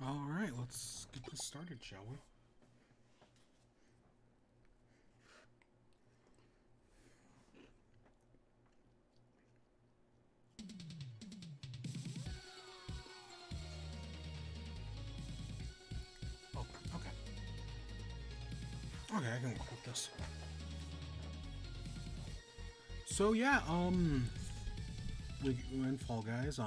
Alright, let's get this started, shall we? Oh, okay. Okay, I can work with this. So yeah, we're in Fall Guys.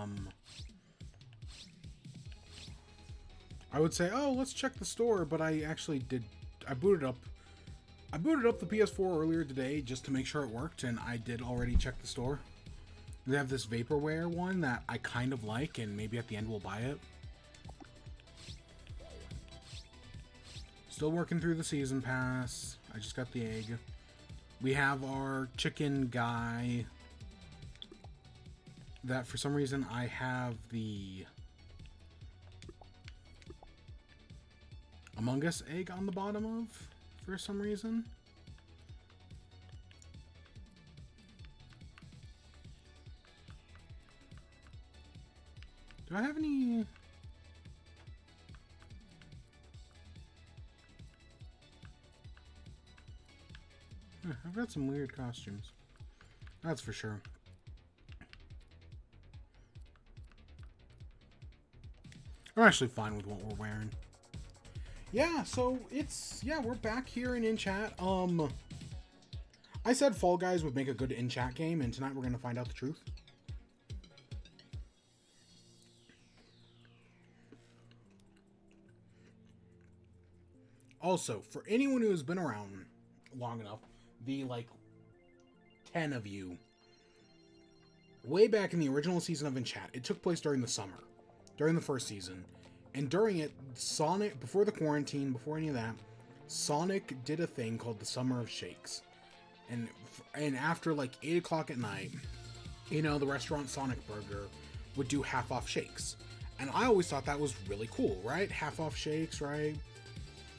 I would say, oh, let's check the store, but I actually did. I booted up the PS4 earlier today just to make sure it worked, and I did already check the store. They have this vaporware one that I kind of like, and maybe at the end we'll buy it. Still working through the season pass. I just got the egg. We have our chicken guy that for some reason I have the Among Us egg on the bottom of for some reason. Do I have any? I've got some weird costumes. That's for sure. I'm actually fine with what we're wearing. Yeah, so we're back here in chat. I said Fall Guys would make a good in-chat game, and tonight we're gonna find out the truth. Also, for anyone who has been around long enough, the 10 of you, way back in the original season of In Chat, it took place during the summer, during the first season, and during it, Sonic, before the quarantine, before any of that, Sonic did a thing called the Summer of Shakes, and after 8 o'clock at night, the restaurant Sonic Burger would do half-off shakes, and I always thought that was really cool, right? Half-off shakes, right?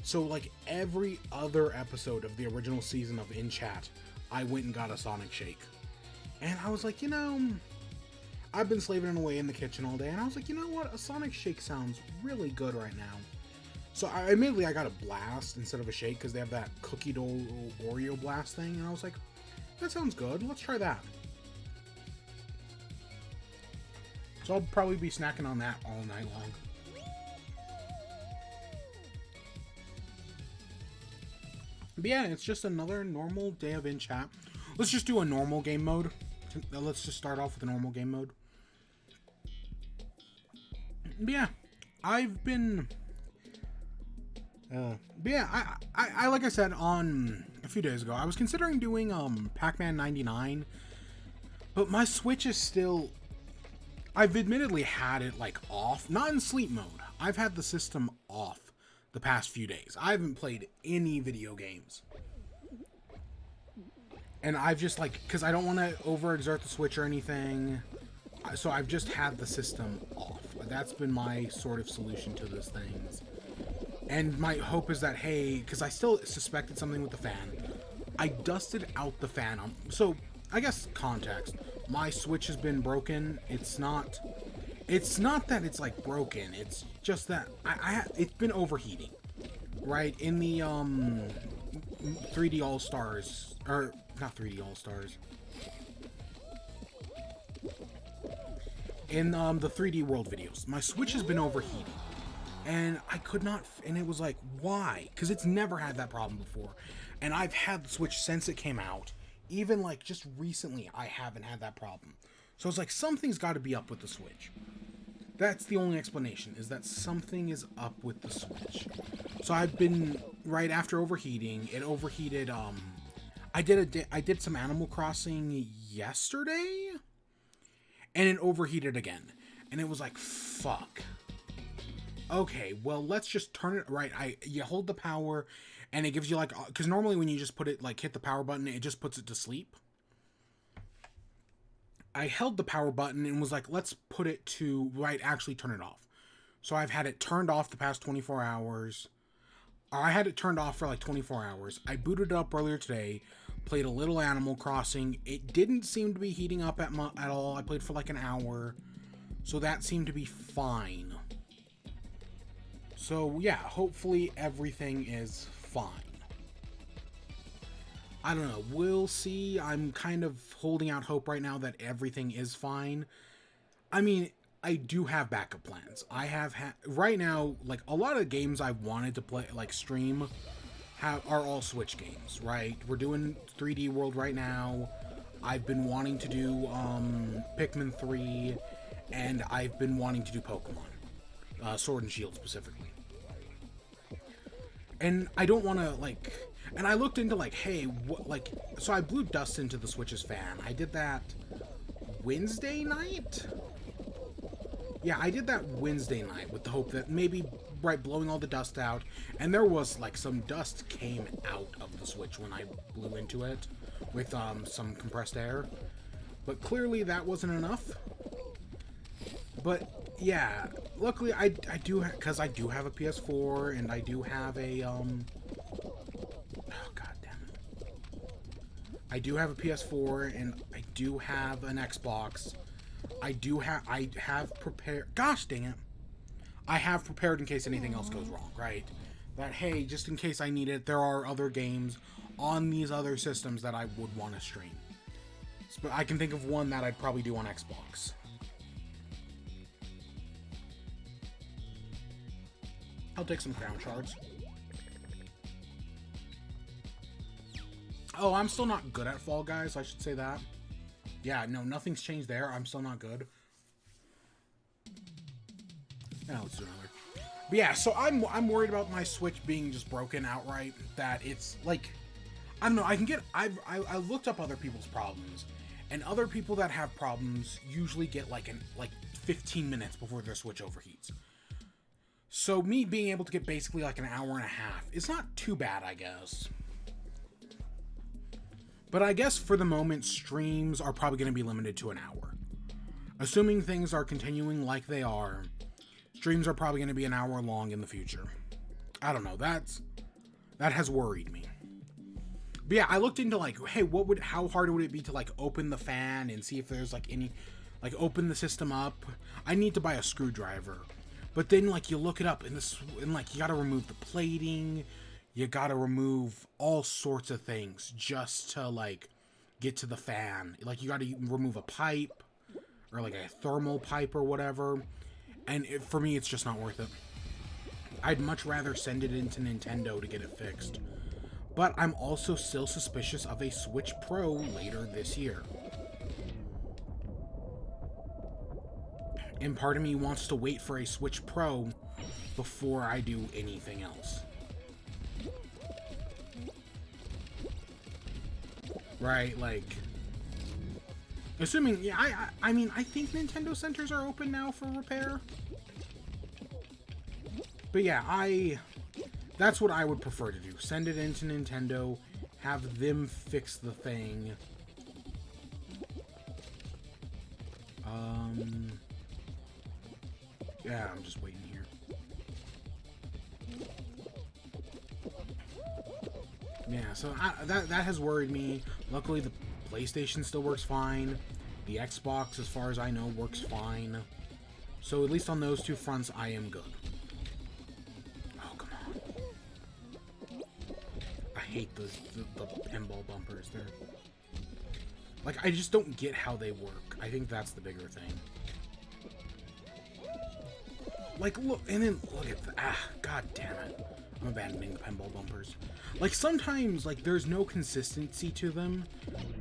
So, every other episode of the original season of In Chat, I went and got a Sonic shake. And I was like, I've been slaving away in the kitchen all day, and I was like, you know what? A Sonic shake sounds really good right now. So, admittedly, I got a blast instead of a shake, because they have that cookie dough Oreo blast thing, and I was like, that sounds good. Let's try that. So, I'll probably be snacking on that all night long. But yeah, it's just another normal day of In Chat. Let's just do a normal game mode. Let's just start off with a normal game mode. But yeah, I've been... but yeah, I like I said on a few days ago, I was considering doing Pac-Man 99. But my Switch is still... I've admittedly had it off. Not in sleep mode. I've had the system off the past few days. I haven't played any video games. And I've just because I don't want to overexert the Switch or anything. So I've just had the system off. That's been my sort of solution to those things. And my hope is that, hey, because I still suspected something with the fan. I dusted out the fan. So, I guess context. My Switch has been broken. It's not that it's broken. It's just that it's been overheating, right? In the 3D All Stars, or not 3D All Stars. In the 3D World videos, my Switch has been overheating, and I could not. And it was why? Because it's never had that problem before, and I've had the Switch since it came out. Even just recently, I haven't had that problem. So it's something's got to be up with the Switch. That's the only explanation, is that something is up with the Switch. So I've been, right after overheating, it overheated, I did some Animal Crossing yesterday, and it overheated again. And it was fuck. Okay, well, let's just turn it, right, you hold the power, and it gives you, because normally when you just put it, hit the power button, it just puts it to sleep. I held the power button and was let's put it to, right, actually turn it off. So I've had it turned off the past 24 hours. I had it turned off for 24 hours. I booted it up earlier today, played a little Animal Crossing. It didn't seem to be heating up at all. I played for an hour. So that seemed to be fine. So yeah, hopefully everything is fine. I don't know, we'll see. I'm kind of holding out hope right now that everything is fine. I mean, I do have backup plans. I have right now, like a lot of games I wanted to play, like stream, are all Switch games, right? We're doing 3D World right now. I've been wanting to do Pikmin 3, and I've been wanting to do Pokemon, Sword and Shield specifically. And I don't want to like. And I looked into like, hey, what like? So I blew dust into the Switch's fan. I did that Wednesday night. Yeah, I did that Wednesday night with the hope that maybe, right, blowing all the dust out, and there was, like, some dust came out of the Switch when I blew into it with, some compressed air. But clearly that wasn't enough. But, yeah, luckily I do, because I do have a PS4, and I do have a, oh, god damn it. I do have a PS4, and I do have an Xbox. I have prepared, gosh dang it, I have prepared in case anything else goes wrong, right? That, hey, just in case I need it, there are other games on these other systems that I would want to stream. But I can think of one that I'd probably do on Xbox. I'll take some crown shards. Oh, I'm still not good at Fall Guys, I should say that. Yeah, no, nothing's changed there. I'm still not good. Yeah, let's do another. But yeah, so I'm worried about my Switch being just broken outright. That it's like, I don't know. I can get. I looked up other people's problems, and other people that have problems usually get like 15 minutes before their Switch overheats. So me being able to get basically like an hour and a half is not too bad, I guess. But I guess for the moment, streams are probably going to be limited to an hour. Assuming things are continuing like they are, streams are probably going to be an hour long in the future. I don't know, that has worried me. But yeah, I looked into like, hey, how hard would it be to like open the fan and see if there's like any, like open the system up. I need to buy a screwdriver. But then like you look it up and like you got to remove the plating. You gotta remove all sorts of things just to, like, get to the fan. Like, you gotta remove a pipe, or, like, a thermal pipe or whatever. And for me, it's just not worth it. I'd much rather send it into Nintendo to get it fixed. But I'm also still suspicious of a Switch Pro later this year. And part of me wants to wait for a Switch Pro before I do anything else. Right, like, assuming, yeah, I mean, I think Nintendo centers are open now for repair. But yeah, that's what I would prefer to do. Send it into Nintendo, have them fix the thing. Yeah, I'm just waiting here. Yeah, so that has worried me. Luckily, the PlayStation still works fine. The Xbox, as far as I know, works fine. So at least on those two fronts, I am good. Oh, come on. I hate the pinball bumpers. They're... like, I just don't get how they work. I think that's the bigger thing. Like, look, and then look at the... god damn it. I'm abandoning the pinball bumpers. Like, sometimes, like, there's no consistency to them.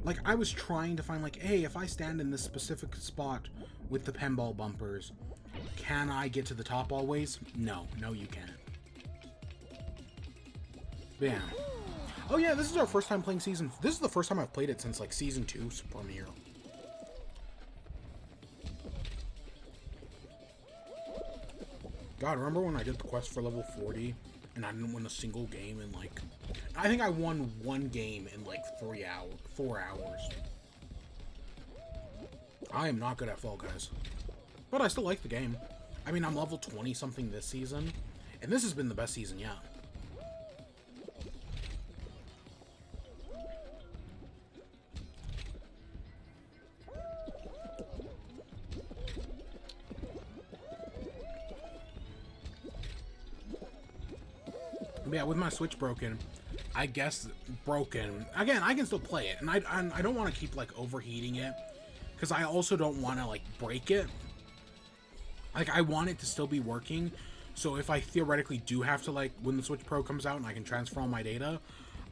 Like, I was trying to find, like, hey, if I stand in this specific spot with the pinball bumpers, can I get to the top always? No, you can't. Bam. Oh yeah, this is our first time playing season... this is the first time I've played it since, like, season 2's premiere. God, remember when I did the quest for level 40? And I didn't win a single game in, like... I think I won one game in, like, 4 hours. I am not good at Fall Guys. But I still like the game. I mean, I'm level 20-something this season. And this has been the best season yet. Yeah, with my Switch broken, I guess broken. Again, I can still play it, and I don't want to keep like overheating it, because I also don't want to like break it. Like, I want it to still be working, so if I theoretically do have to, like, when the Switch Pro comes out and I can transfer all my data,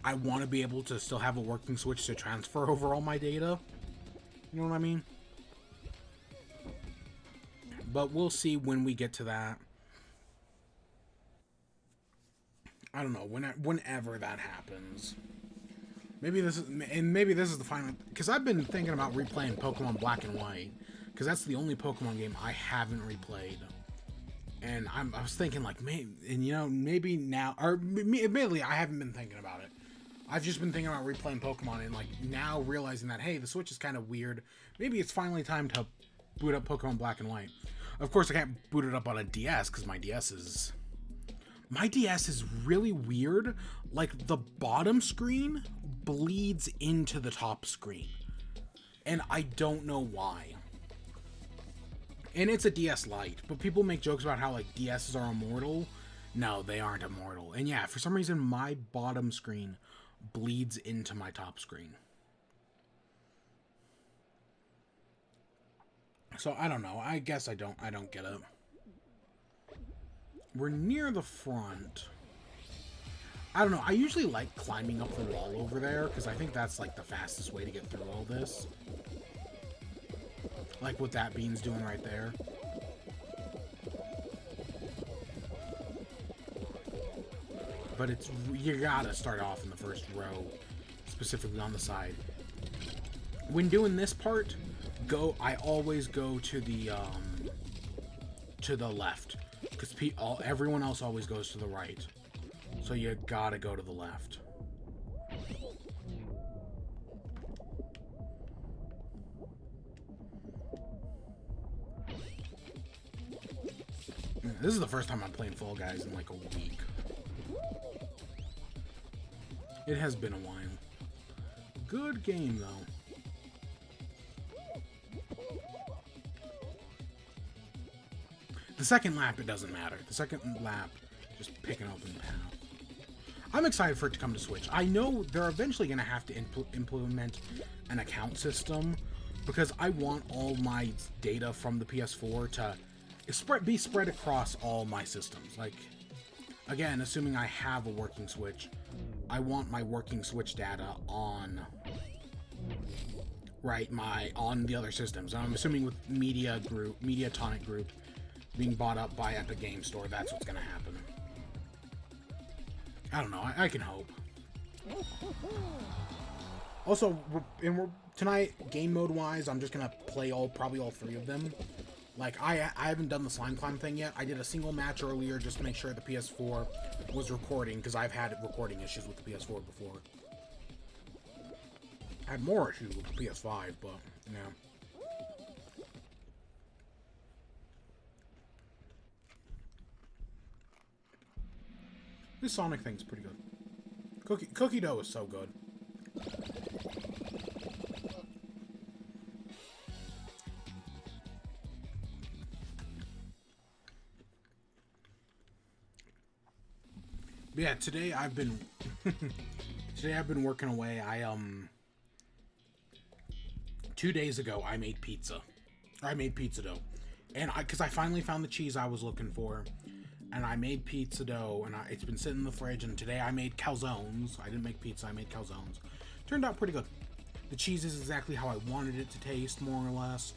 I want to be able to still have a working Switch to transfer over all my data. You know what I mean? But we'll see when we get to that. I don't know, whenever that happens. Maybe this is the final, because I've been thinking about replaying Pokemon Black and White, because that's the only Pokemon game I haven't replayed. And I was thinking, like, maybe now, or admittedly, I haven't been thinking about it. I've just been thinking about replaying Pokemon, and like now realizing that, hey, the Switch is kind of weird. Maybe it's finally time to boot up Pokemon Black and White. Of course, I can't boot it up on a DS because my DS is really weird. Like, the bottom screen bleeds into the top screen, and I don't know why. And it's a DS Lite, but people make jokes about how, like, DSs are immortal. No, they aren't immortal. And yeah, for some reason, my bottom screen bleeds into my top screen. So, I don't know. I guess I don't get it. We're near the front. I don't know. I usually like climbing up the wall over there, because I think that's, like, the fastest way to get through all this. Like what that bean's doing right there. But you gotta start off in the first row, specifically on the side. When doing this part, I always go to the left, because everyone else always goes to the right. So you gotta go to the left. This is the first time I'm playing Fall Guys in like a week. It has been a while. Good game, though. The second lap, it doesn't matter. The second lap, just picking open the path. I'm excited for it to come to Switch. I know they're eventually going to have to implement an account system, because I want all my data from the PS4 to be spread across all my systems. Like, again, assuming I have a working Switch, I want my working Switch data on the other systems. And I'm assuming with Mediatonic Group being bought up by Epic Game Store, that's what's going to happen. I don't know. I can hope. Also, tonight, game mode wise, I'm just gonna play probably all three of them. Like, I haven't done the slime climb thing yet. I did a single match earlier just to make sure the PS4 was recording, because I've had recording issues with the PS4 before. I had more issues with the PS5, but, yeah. This Sonic thing's pretty good. Cookie dough is so good. But yeah, today I've been working away. 2 days ago I made pizza. I made pizza dough. And because I finally found the cheese I was looking for. And I made pizza dough, and it's been sitting in the fridge, and today I made calzones. I didn't make pizza, I made calzones. Turned out pretty good. The cheese is exactly how I wanted it to taste, more or less.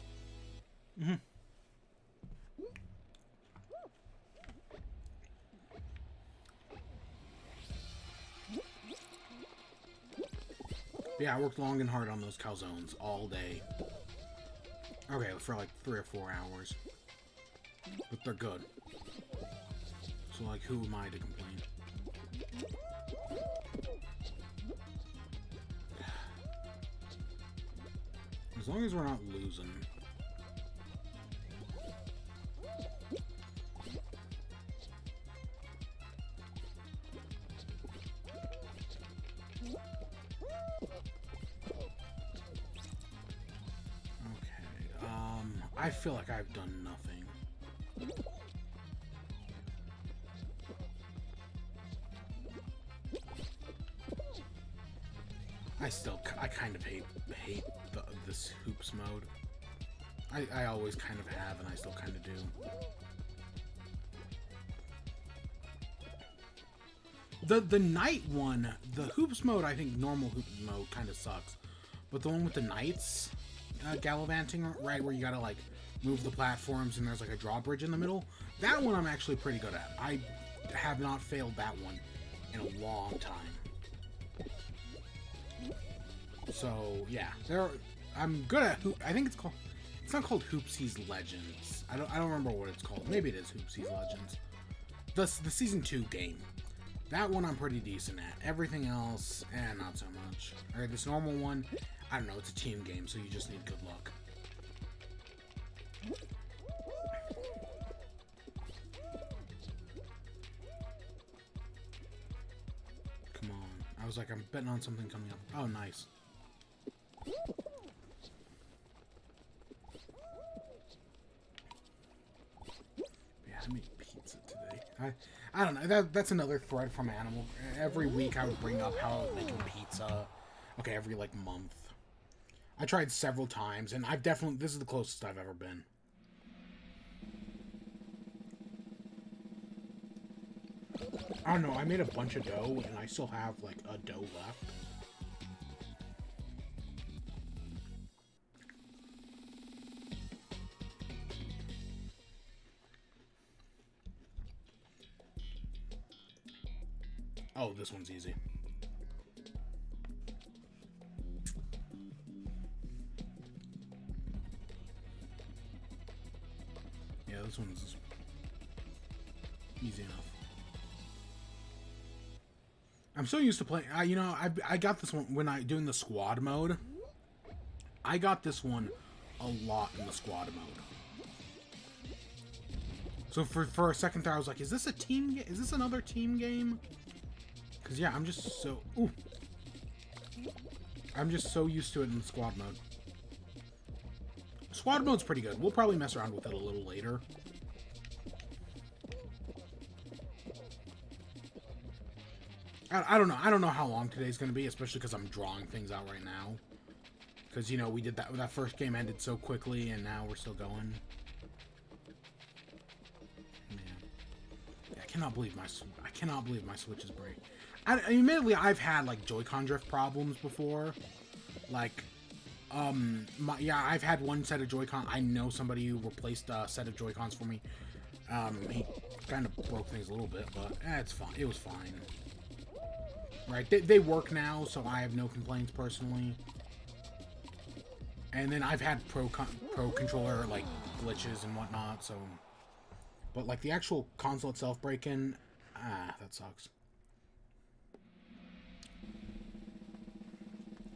Yeah, I worked long and hard on those calzones all day. Okay, for like 3 or 4 hours. But they're good. So, like, who am I to complain? As long as we're not losing. Okay, I feel like I've done nothing. I kind of hate this hoops mode. I always kind of have, and I still kind of do. The night one, the hoops mode, I think normal hoops mode kind of sucks. But the one with the knights gallivanting, right, where you gotta like move the platforms and there's like a drawbridge in the middle, that one I'm actually pretty good at. I have not failed that one in a long time. So yeah, I'm good at I think it's not called Hoopsies Legends. I don't remember what it's called. Maybe it is Hoopsies Legends. The season 2 game. That one I'm pretty decent at. Everything else, not so much. Alright, this normal one, I don't know, it's a team game, so you just need good luck. Come on. I was like, I'm betting on something coming up. Oh, nice. Yeah, I made pizza today. I don't know. That's another thread from Animal. Every week I would bring up how I was making pizza. Okay, every like month. I tried several times, and this is the closest I've ever been. I don't know. I made a bunch of dough, and I still have like a dough left. Oh, this one's easy. Yeah, this one's easy enough. I'm so used to playing. I got this one when doing the squad mode. I got this one a lot in the squad mode. So for a second there, I was like, "Is this a team? Is this another team game?" Because yeah, I'm just so used to it in the squad mode. Squad mode's pretty good. We'll probably mess around with it a little later. I don't know. I don't know how long today's going to be, especially because I'm drawing things out right now. Because, you know, we did that first game ended so quickly, and now we're still going. Man. Yeah, I cannot believe my Switch is breaking. Admittedly, I've had, like, Joy-Con drift problems before. Like, I've had one set of Joy-Con. I know somebody who replaced a set of Joy-Cons for me. He kind of broke things a little bit, but it's fine. It was fine. Right, they work now, so I have no complaints personally. And then I've had pro controller like glitches and whatnot, so. But like the actual console itself breaking, that sucks.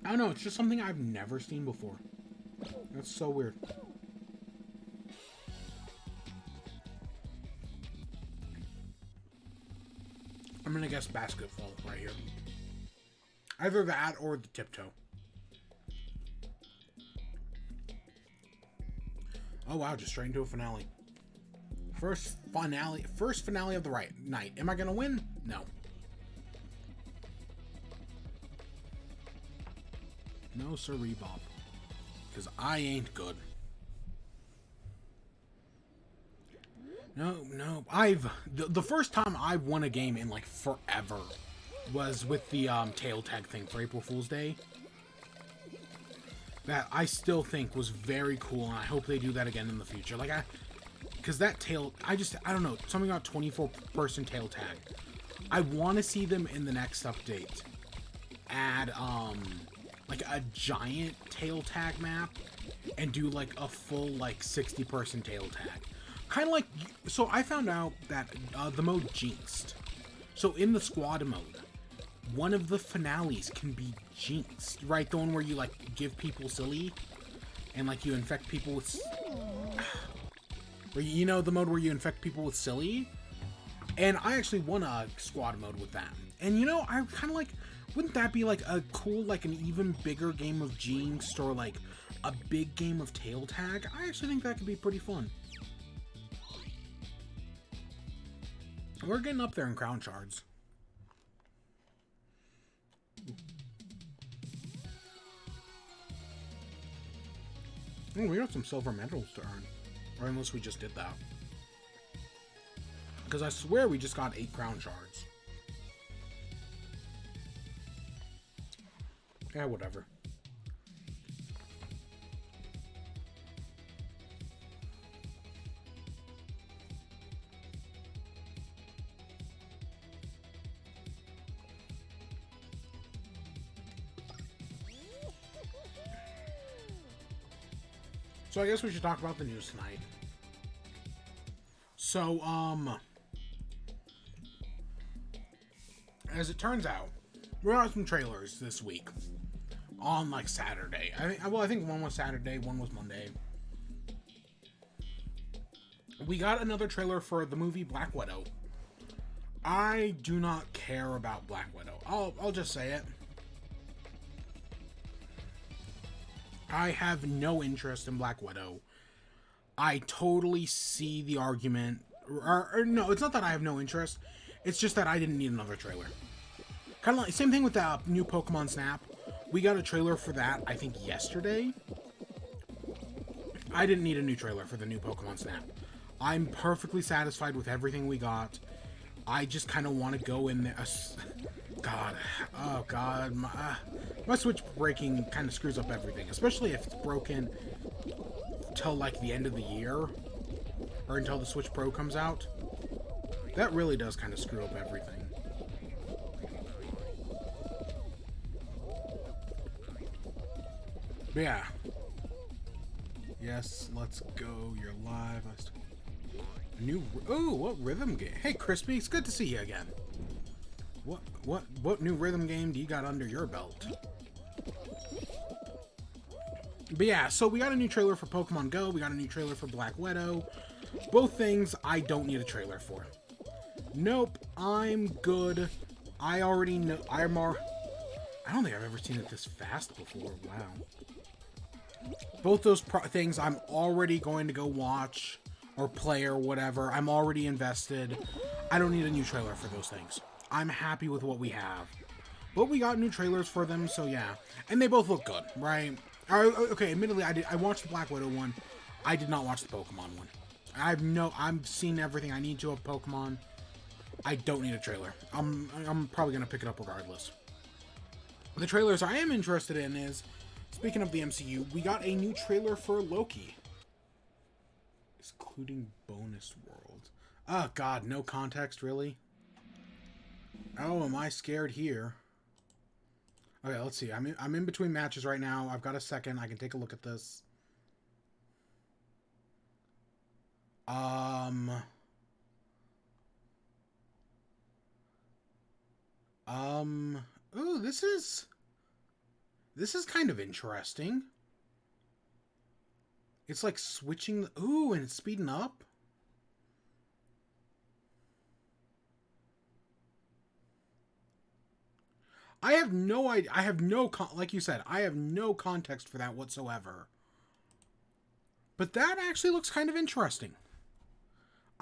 I don't know, it's just something I've never seen before. That's so weird. I'm gonna guess basketball right here. Either that or the tiptoe. Oh wow, just straight into a finale. First finale of the night. Am I gonna win? No. No sirree, Bob. Because I ain't good. No. The first time I've won a game in like forever was with the tail tag thing for April Fool's Day. That I still think was very cool, and I hope they do that again in the future. Like because that tail, I don't know, something about 24-person tail tag. I want to see them in the next update add like a giant tail tag map and do like a full like 60-person tail tag. Kind of like, so I found out that the mode Jinxed. So in the squad mode, one of the finales can be Jinxed, right? The one where you like give people silly and like you infect people with, you know, the mode where you infect people with silly. And I actually won a squad mode with that. And you know, I kind of like, wouldn't that be like a cool, like an even bigger game of Jinxed or like a big game of tail tag? I actually think that could be pretty fun. We're getting up there in crown shards. Oh, we got some silver medals to earn. Or unless we just did that. Because I swear we just got 8 crown shards. Yeah, whatever. So I guess we should talk about the news tonight. So, as it turns out, we got some trailers this week on like Saturday. I think one was Saturday, one was Monday. We got another trailer for the movie Black Widow. I do not care about Black Widow. I'll just say it. I have no interest in Black Widow. I totally see the argument. Or no, it's not that I have no interest. It's just that I didn't need another trailer. Kind of like, same thing with the new Pokemon Snap. We got a trailer for that, I think, yesterday. I didn't need a new trailer for the new Pokemon Snap. I'm perfectly satisfied with everything we got. I just kind of want to go in there. God. Oh, God. My Switch breaking kind of screws up everything. Especially if it's broken till, like, the end of the year. Or until the Switch Pro comes out. That really does kind of screw up everything. But yeah. Yes, let's go. You're live. New. Ooh, what rhythm game? Hey, Crispy, it's good to see you again. What new rhythm game do you got under your belt? But yeah, so we got a new trailer for Pokemon Go. We got a new trailer for Black Widow. Both things I don't need a trailer for. Nope, I'm good. I already know. I don't think I've ever seen it this fast before. Wow. Both those things I'm already going to go watch or play or whatever. I'm already invested. I don't need a new trailer for those things. I'm happy with what we have. But we got new trailers for them, so yeah. And they both look good, right? Okay, admittedly, I watched the Black Widow one. I did not watch the Pokemon one. I've seen everything I need to of Pokemon. I don't need a trailer. I'm probably going to pick it up regardless. The trailers I am interested in is, speaking of the MCU, we got a new trailer for Loki. Excluding bonus world. Oh, God, no context, really? Oh, am I scared here? Okay, let's see. I'm in between matches right now. I've got a second. I can take a look at this. Ooh, this is kind of interesting. It's like switching. Ooh, and it's speeding up. I have no idea. I have no, like you said, I have no context for that whatsoever. But that actually looks kind of interesting.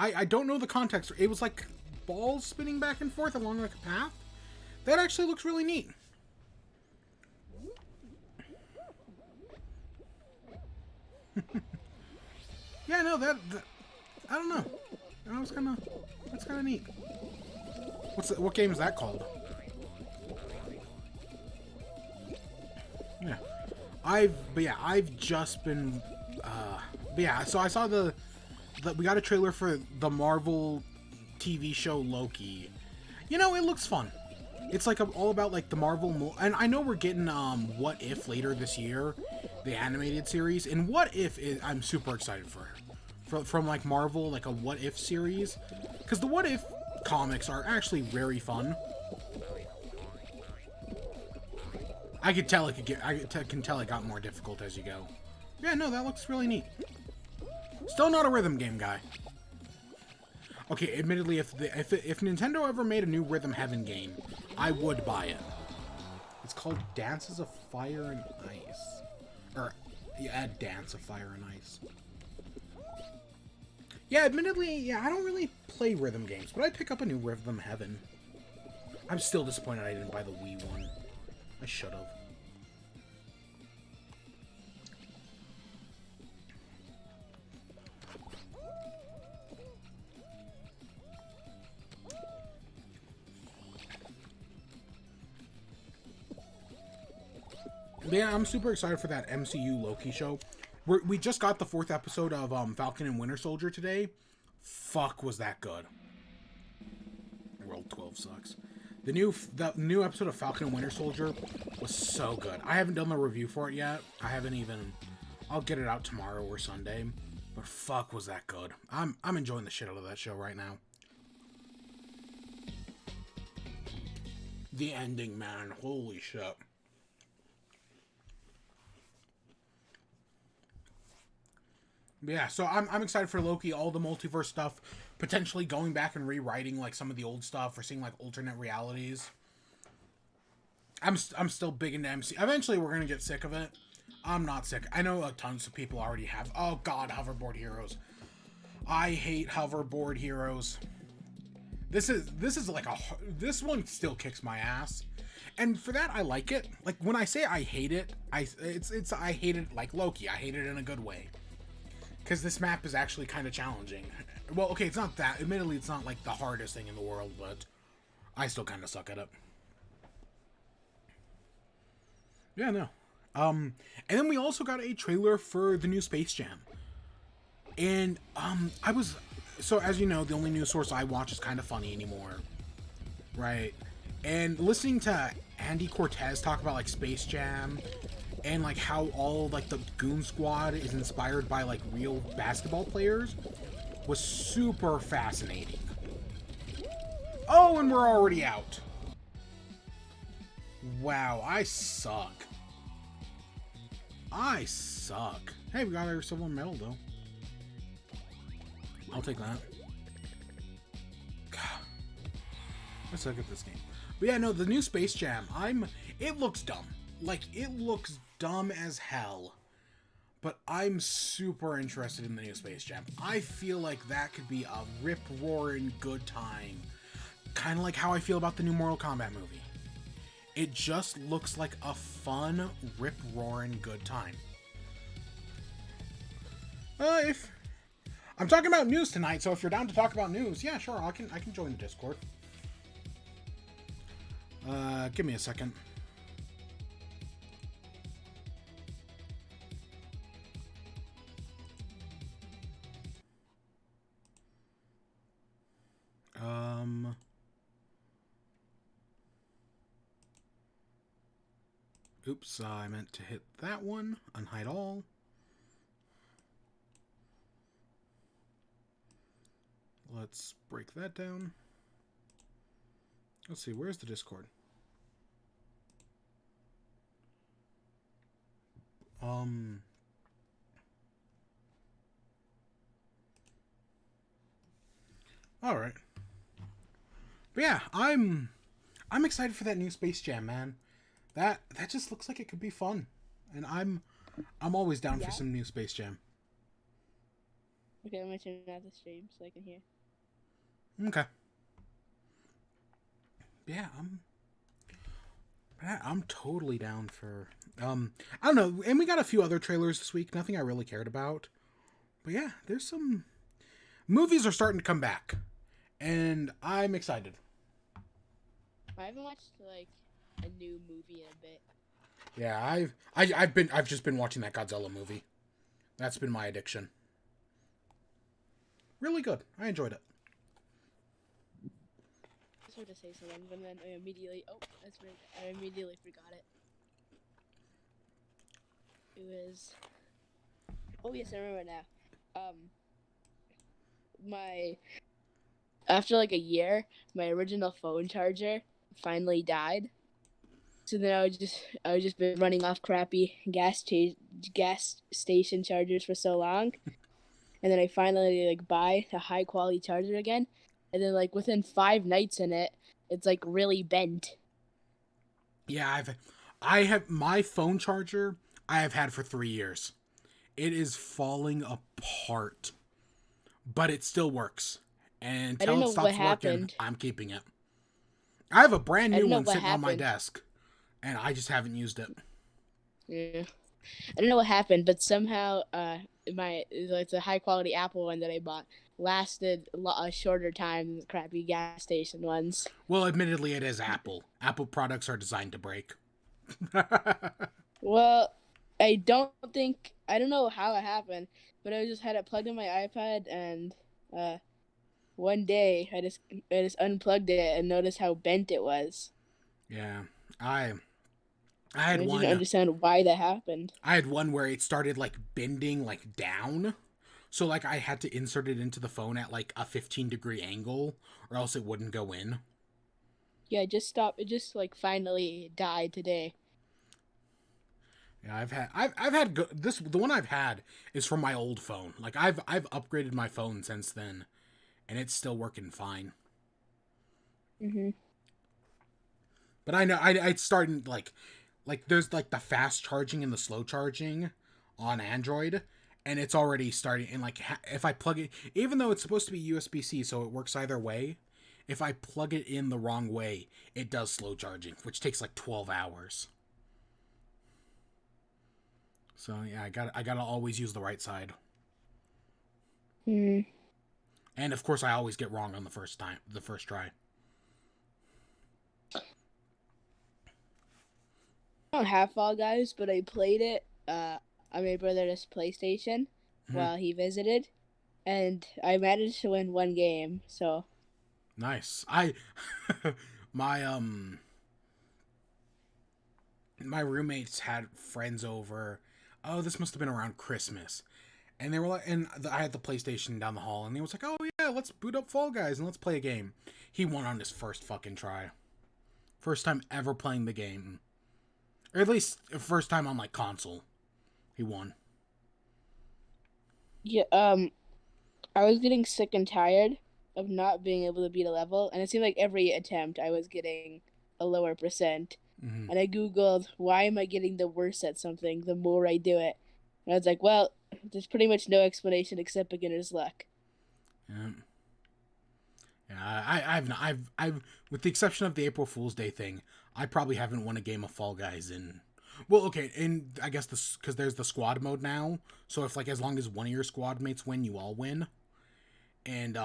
I don't know the context. It was like balls spinning back and forth along like a path. That actually looks really neat. Yeah, no, that I don't know. That's kind of neat. What game is that called? Yeah, I've just been, but yeah. So I saw we got a trailer for the Marvel TV show Loki. You know, it looks fun. It's like all about like the Marvel, and I know we're getting What If later this year, the animated series. And What If I'm super excited from like Marvel, like a What If series, because the What If comics are actually very fun. I could tell can tell it got more difficult as you go. Yeah, no, that looks really neat. Still not a rhythm game guy. Okay, admittedly, if Nintendo ever made a new Rhythm Heaven game, I would buy it. It's called Dances of Fire and Ice. Or, yeah, Dance of Fire and Ice. Yeah, admittedly, yeah, I don't really play rhythm games, but I'd pick up a new Rhythm Heaven. I'm still disappointed I didn't buy the Wii one. I should have. Yeah, I'm super excited for that MCU Loki show. We just got the 4th episode of Falcon and Winter Soldier today. Fuck, was that good. World 12 sucks. The new episode of Falcon and Winter Soldier was so good. I haven't done the review for it yet. I haven't even... I'll get it out tomorrow or Sunday. But fuck, was that good. I'm enjoying the shit out of that show right now. The ending, man. Holy shit. But yeah, so I'm excited for Loki, all the multiverse stuff, potentially going back and rewriting like some of the old stuff or seeing like alternate realities. I'm still big into MC. Eventually, we're gonna get sick of it. I'm not sick. I know tons of people already have. Oh god, hoverboard heroes. I hate hoverboard heroes. This is like this one still kicks my ass, and for that I like it. Like when I say I hate it, I hate it like Loki. I hate it in a good way, because this map is actually kind of challenging. Well, okay, it's not that. Admittedly, it's not like the hardest thing in the world, but I still kind of suck at it. Yeah, no. And then we also got a trailer for the new Space Jam, and so as you know, the only news source I watch is Kind of Funny anymore, right? And listening to Andy Cortez talk about like Space Jam and like how all like the Goon Squad is inspired by like real basketball players was super fascinating. Oh, and we're already out. Wow, I suck. I suck. Hey, we got our silver medal though. I'll take that. God. I suck at this game. But yeah, no, the new Space Jam, it looks dumb. Like, it looks dumb as hell. But I'm super interested in the new Space Jam. I feel like that could be a rip-roaring good time. Kind of like how I feel about the new Mortal Kombat movie. It just looks like a fun, rip-roaring good time. I'm talking about news tonight, so if you're down to talk about news, yeah, sure, I can join the Discord. Give me a second. Oops, I meant to hit that one. Unhide all. Let's break that down. Let's see, where's the Discord? Alright. But yeah, I'm excited for that new Space Jam, man. That just looks like it could be fun. And I'm always down for some new Space Jam. Okay, I'm gonna turn out the stream so I can hear. Okay. Yeah, I'm totally down for I don't know, and we got a few other trailers this week, nothing I really cared about. But yeah, there's some movies are starting to come back. And I'm excited. I haven't watched like a new movie in a bit. Yeah, I've just been watching that Godzilla movie. That's been my addiction. Really good. I enjoyed it. I was about to say something, but then I immediately I immediately forgot it. It was yes, I remember now. After like a year, my original phone charger finally died. So then I was just been running off crappy gas station chargers for so long, and then I finally like buy a high quality charger again, and then like within 5 nights in it, it's like really bent. Yeah, I have my phone charger I have had for 3 years. It is falling apart, but it still works. And until it stops working, I'm keeping it. I have a brand new one sitting on my desk, and I just haven't used it. Yeah, I don't know what happened, but somehow it's a high quality Apple one that I bought lasted a shorter time than the crappy gas station ones. Well, admittedly, it is Apple. Apple products are designed to break. Well, Well, I don't know how it happened, but I just had it plugged in my iPad, and uh, one day I just unplugged it and noticed how bent it was. Yeah, I I had And I didn't one. understand why that happened. I had one where it started like bending like down. So like I had to insert it into the phone at like a 15-degree angle or else it wouldn't go in. Yeah, it just stopped. It just like finally died today. Yeah, I've had this the one I've had is from my old phone. Like I've upgraded my phone since then and it's still working fine. Mhm. But I know I started like there's like the fast charging and the slow charging on Android, and it's already starting. And like if I plug it, even though it's supposed to be USB-C, so it works either way. If I plug it in the wrong way, it does slow charging, which takes like 12 hours. So yeah, I gotta always use the right side. Hmm. And of course, I always get wrong on the first try. I don't have Fall Guys, but I played it on my brother's PlayStation Mhm. while he visited, and I managed to win one game. So Nice. My my roommates had friends over. Oh, this must have been around Christmas, and they were like, and I had the PlayStation down the hall, and he was like, "Oh yeah, let's boot up Fall Guys and let's play a game." He won on his first fucking try, first time ever playing the game, or at least first time on like console. He won. yeah, I was getting sick and tired of not being able to beat a level, and it seemed like every attempt I was getting a lower percent. Mm-hmm. And I googled why am I getting the worse at something the more I do it, and I was like, well, there's pretty much no explanation except beginner's luck. Yeah. Yeah, I've, with the exception of the April Fool's Day thing, I probably haven't won a game of Fall Guys in. Well, okay, and I guess this because there's the squad mode now. So if like as long as one of your squad mates win, you all win. And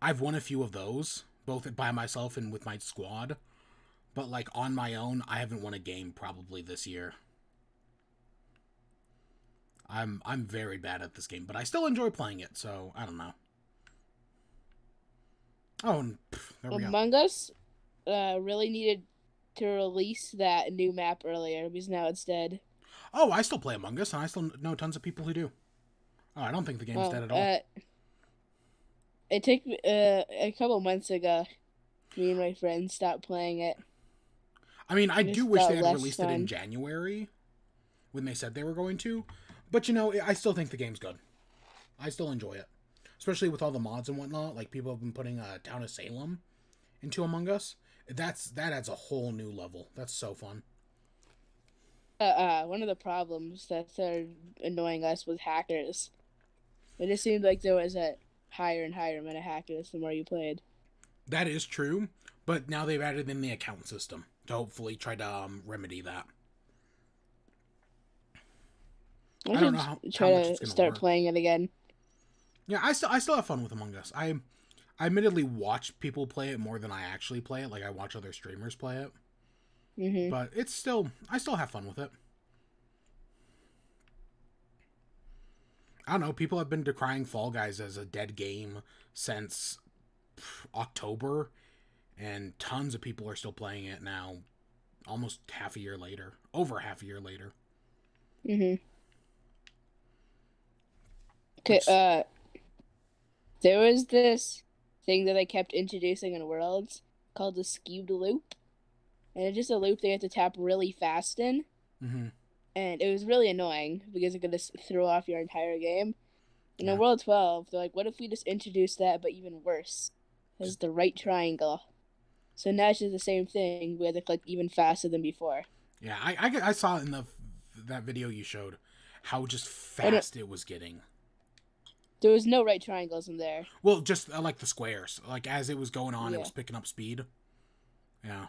I've won a few of those, both by myself and with my squad. But like on my own, I haven't won a game probably this year. I'm very bad at this game, but I still enjoy playing it. So I don't know. Oh, and there we go. Among Us really needed to release that new map earlier because now it's dead. Oh, I still play Among Us, and I still know tons of people who do. Oh, I don't think the game's dead Well, at all. it took a couple months ago. Me and my friends stopped playing it. I mean, I It do just wish they got had less released it in fun. January when they said they were going to. But you know, I still think the game's good. I still enjoy it, especially with all the mods and whatnot. Like people have been putting Town of Salem into Among Us. That adds a whole new level. That's so fun. One of the problems that started annoying us was hackers. It just seemed like there was a higher and higher amount of hackers the more you played. That is true, but now they've added in the account system to hopefully try to remedy that. I I don't should know how try much it's to gonna start work. playing it again. Yeah, I still have fun with Among Us. I admittedly watch people play it more than I actually play it. Like I watch other streamers play it, Hmm. but I still have fun with it. I don't know. People have been decrying Fall Guys as a dead game since October, and tons of people are still playing it now, almost half a year later, over half a year later. Hmm. Which, There was this thing that they kept introducing in Worlds called the skewed loop, and it's just a loop they have to tap really fast in, mm-hmm, and it was really annoying because it could just throw off your entire game. And in yeah, World 12, they're like, what if we just introduce that, but even worse? It's just the right triangle. So now it's just the same thing, we had to click even faster than before. yeah. I saw in the that video you showed how just And fast it was getting. there was no right triangles in there. Well, just like the squares, like as it was going on, it Yeah. was picking up speed. Yeah,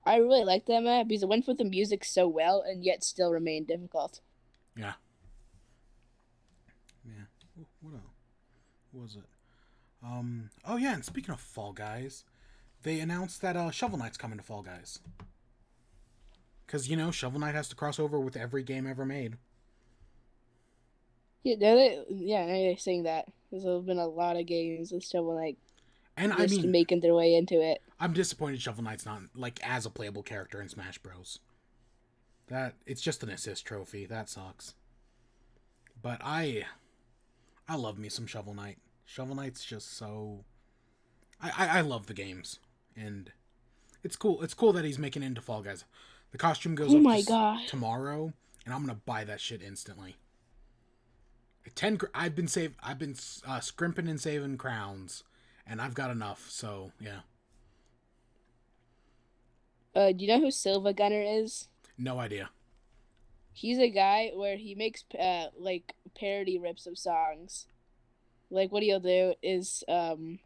I really liked that map because it went with the music so well and yet still remained difficult. yeah, yeah. What else? What was it? Oh yeah, and speaking of Fall Guys, they announced that Shovel Knight's coming to Fall Guys. Because, Shovel Knight has to cross over with every game ever made. Yeah, now they're saying that. There's been a lot of games with Shovel Knight And I just mean, making their way into it. I'm disappointed Shovel Knight's not, like, as a playable character in Smash Bros. It's just an assist trophy. That sucks. But I love me some Shovel Knight. Shovel Knight's just so... I love the games. And it's cool. It's cool that he's making it into Fall Guys. The costume goes Oh up my god. tomorrow, and I'm gonna buy that shit instantly. I've been scrimping and saving crowns, and I've got enough. So yeah. Do you know who Silva Gunner is? No idea. He's a guy where he makes like parody rips of songs. Like what he'll do is he'll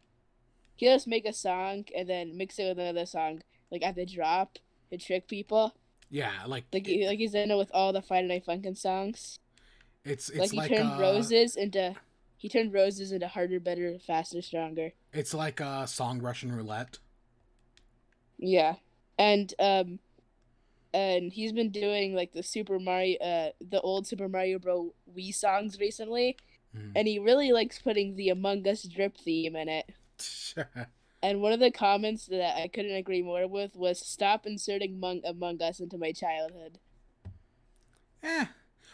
just make a song and then mix it with another song, like at the drop to trick people. Yeah, He's in it with all the Friday Night Funkin' songs. It's Like he turned roses into harder, better, faster, stronger. It's like song Russian roulette. Yeah, and he's been doing like the old Super Mario Bros. Wii songs recently, and he really likes putting the Among Us drip theme in it. And one of the comments that I couldn't agree more with was, "Stop inserting Among Us into my childhood."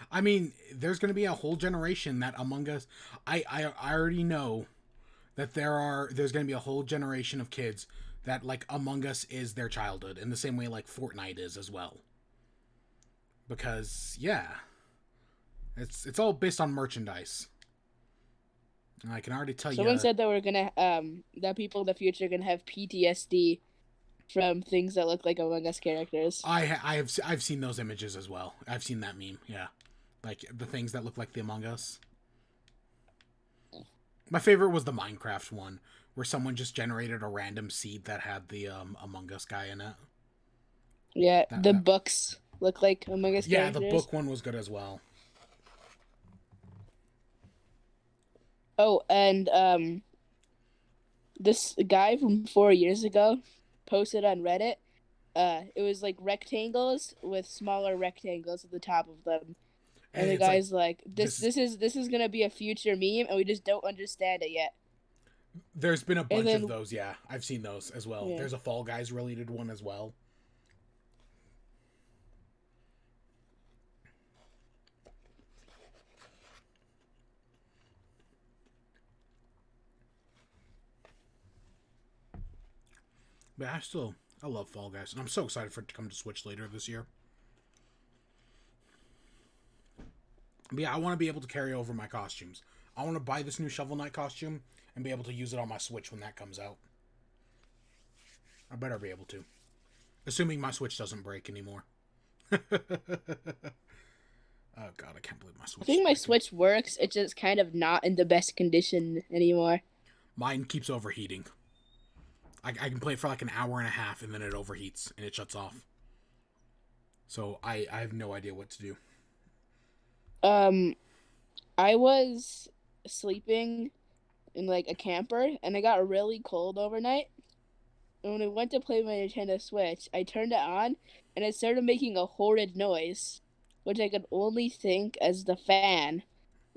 I mean, there's going to be a whole generation that Among Us... I already know that there's going to be a whole generation of kids that, like, Among Us is their childhood, in the same way, like, Fortnite is as well. Because, yeah, it's all based on merchandise. I can already tell you. Someone said that we're gonna that people in the future are gonna have PTSD from things that look like Among Us characters. I've seen those images as well. I've seen that meme. Yeah, like the things that look like the Among Us. My favorite was the Minecraft one, where someone just generated a random seed that had the Among Us guy in it. Yeah, books look like Among Us characters. Yeah, the book one was good as well. Oh, and this guy from 4 years ago posted on Reddit. It was like rectangles with smaller rectangles at the top of them, and the guy's like, "This is gonna be a future meme, and we just don't understand it yet." There's been a bunch of those. Yeah, I've seen those as well. Yeah. There's a Fall Guys related one as well. But I love Fall Guys, and I'm so excited for it to come to Switch later this year. But yeah, I want to be able to carry over my costumes. I want to buy this new Shovel Knight costume and be able to use it on my Switch when that comes out. I better be able to. Assuming my Switch doesn't break anymore. Oh god, I can't believe my Switch. I think my Switch works, it's just kind of not in the best condition anymore. Mine keeps overheating. I can play it for like an hour and a half, and then it overheats, and it shuts off. So I have no idea what to do. I was sleeping in like a camper, and it got really cold overnight. And when I went to play my Nintendo Switch, I turned it on, and it started making a horrid noise, which I could only think as the fan.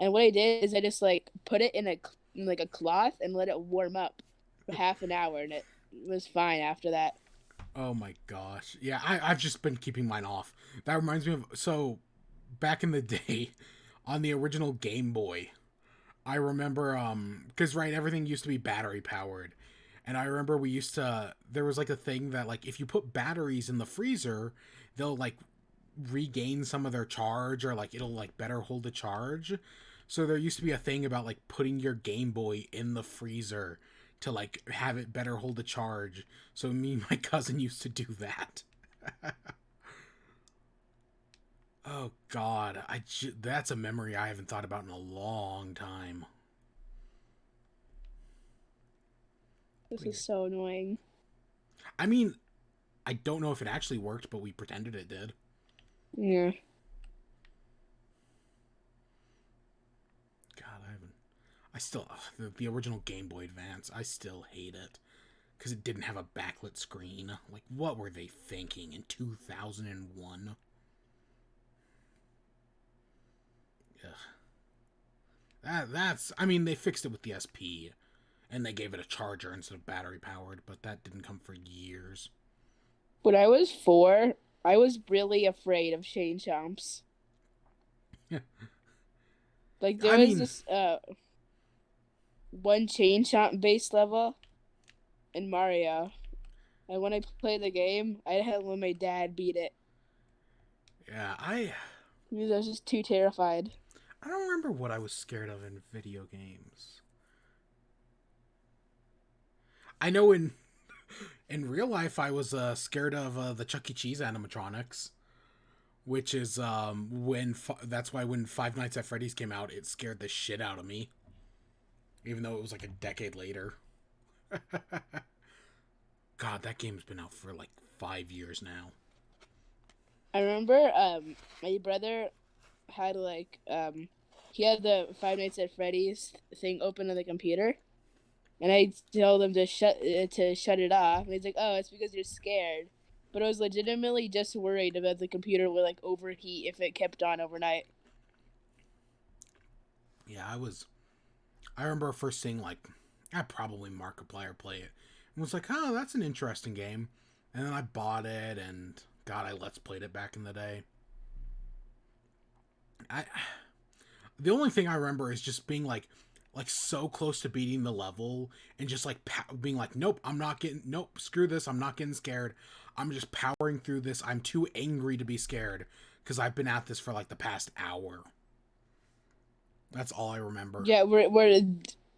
And what I did is I just like put it in a cloth and let it warm up for half an hour, and it was fine after that. Oh my gosh. Yeah, I've just been keeping mine off. That reminds me of... So, back in the day, on the original Game Boy, I remember... Because, right, everything used to be battery-powered. And I remember there was, like, a thing that, like, if you put batteries in the freezer, they'll, like, regain some of their charge, or, like, it'll, like, better hold the charge. So there used to be a thing about, like, putting your Game Boy in the freezer to, like, have it better hold the charge. So me and my cousin used to do that. Oh god, that's a memory I haven't thought about in a long time. This is so annoying. I mean, I don't know if it actually worked, but we pretended it did. Yeah. God, the original Game Boy Advance, I still hate it. because it didn't have a backlit screen. Like, what were they thinking in 2001? Ugh. That's, I mean, they fixed it with the SP, and they gave it a charger instead of battery powered, but that didn't come for years. When I was 4, I was really afraid of chain chomps. Like, there I was mean, this one chain chomp based level in Mario, and when I played the game, I had to let my dad beat it yeah, because I was just too terrified. I don't remember what I was scared of in video games. I know in real life I was scared of the Chuck E. Cheese animatronics, which is that's why when Five Nights at Freddy's came out, it scared the shit out of me, even though it was like a decade later. God, that game's been out for like 5 years now. I remember my brother had he had the Five Nights at Freddy's thing open on the computer, and I told him to shut it off, and he's like, "Oh, it's because you're scared." But I was legitimately just worried about the computer would like overheat if it kept on overnight. Yeah, I remember first seeing like I probably Markiplier play it and was like, "Oh, that's an interesting game," and then I bought it and God, I let's played it back in the day. I the only thing I remember is just being like so close to beating the level and just like being like, nope, I'm not getting, nope, screw this, I'm not getting scared, I'm just powering through this, I'm too angry to be scared because I've been at this for like the past hour. That's all I remember. Yeah, where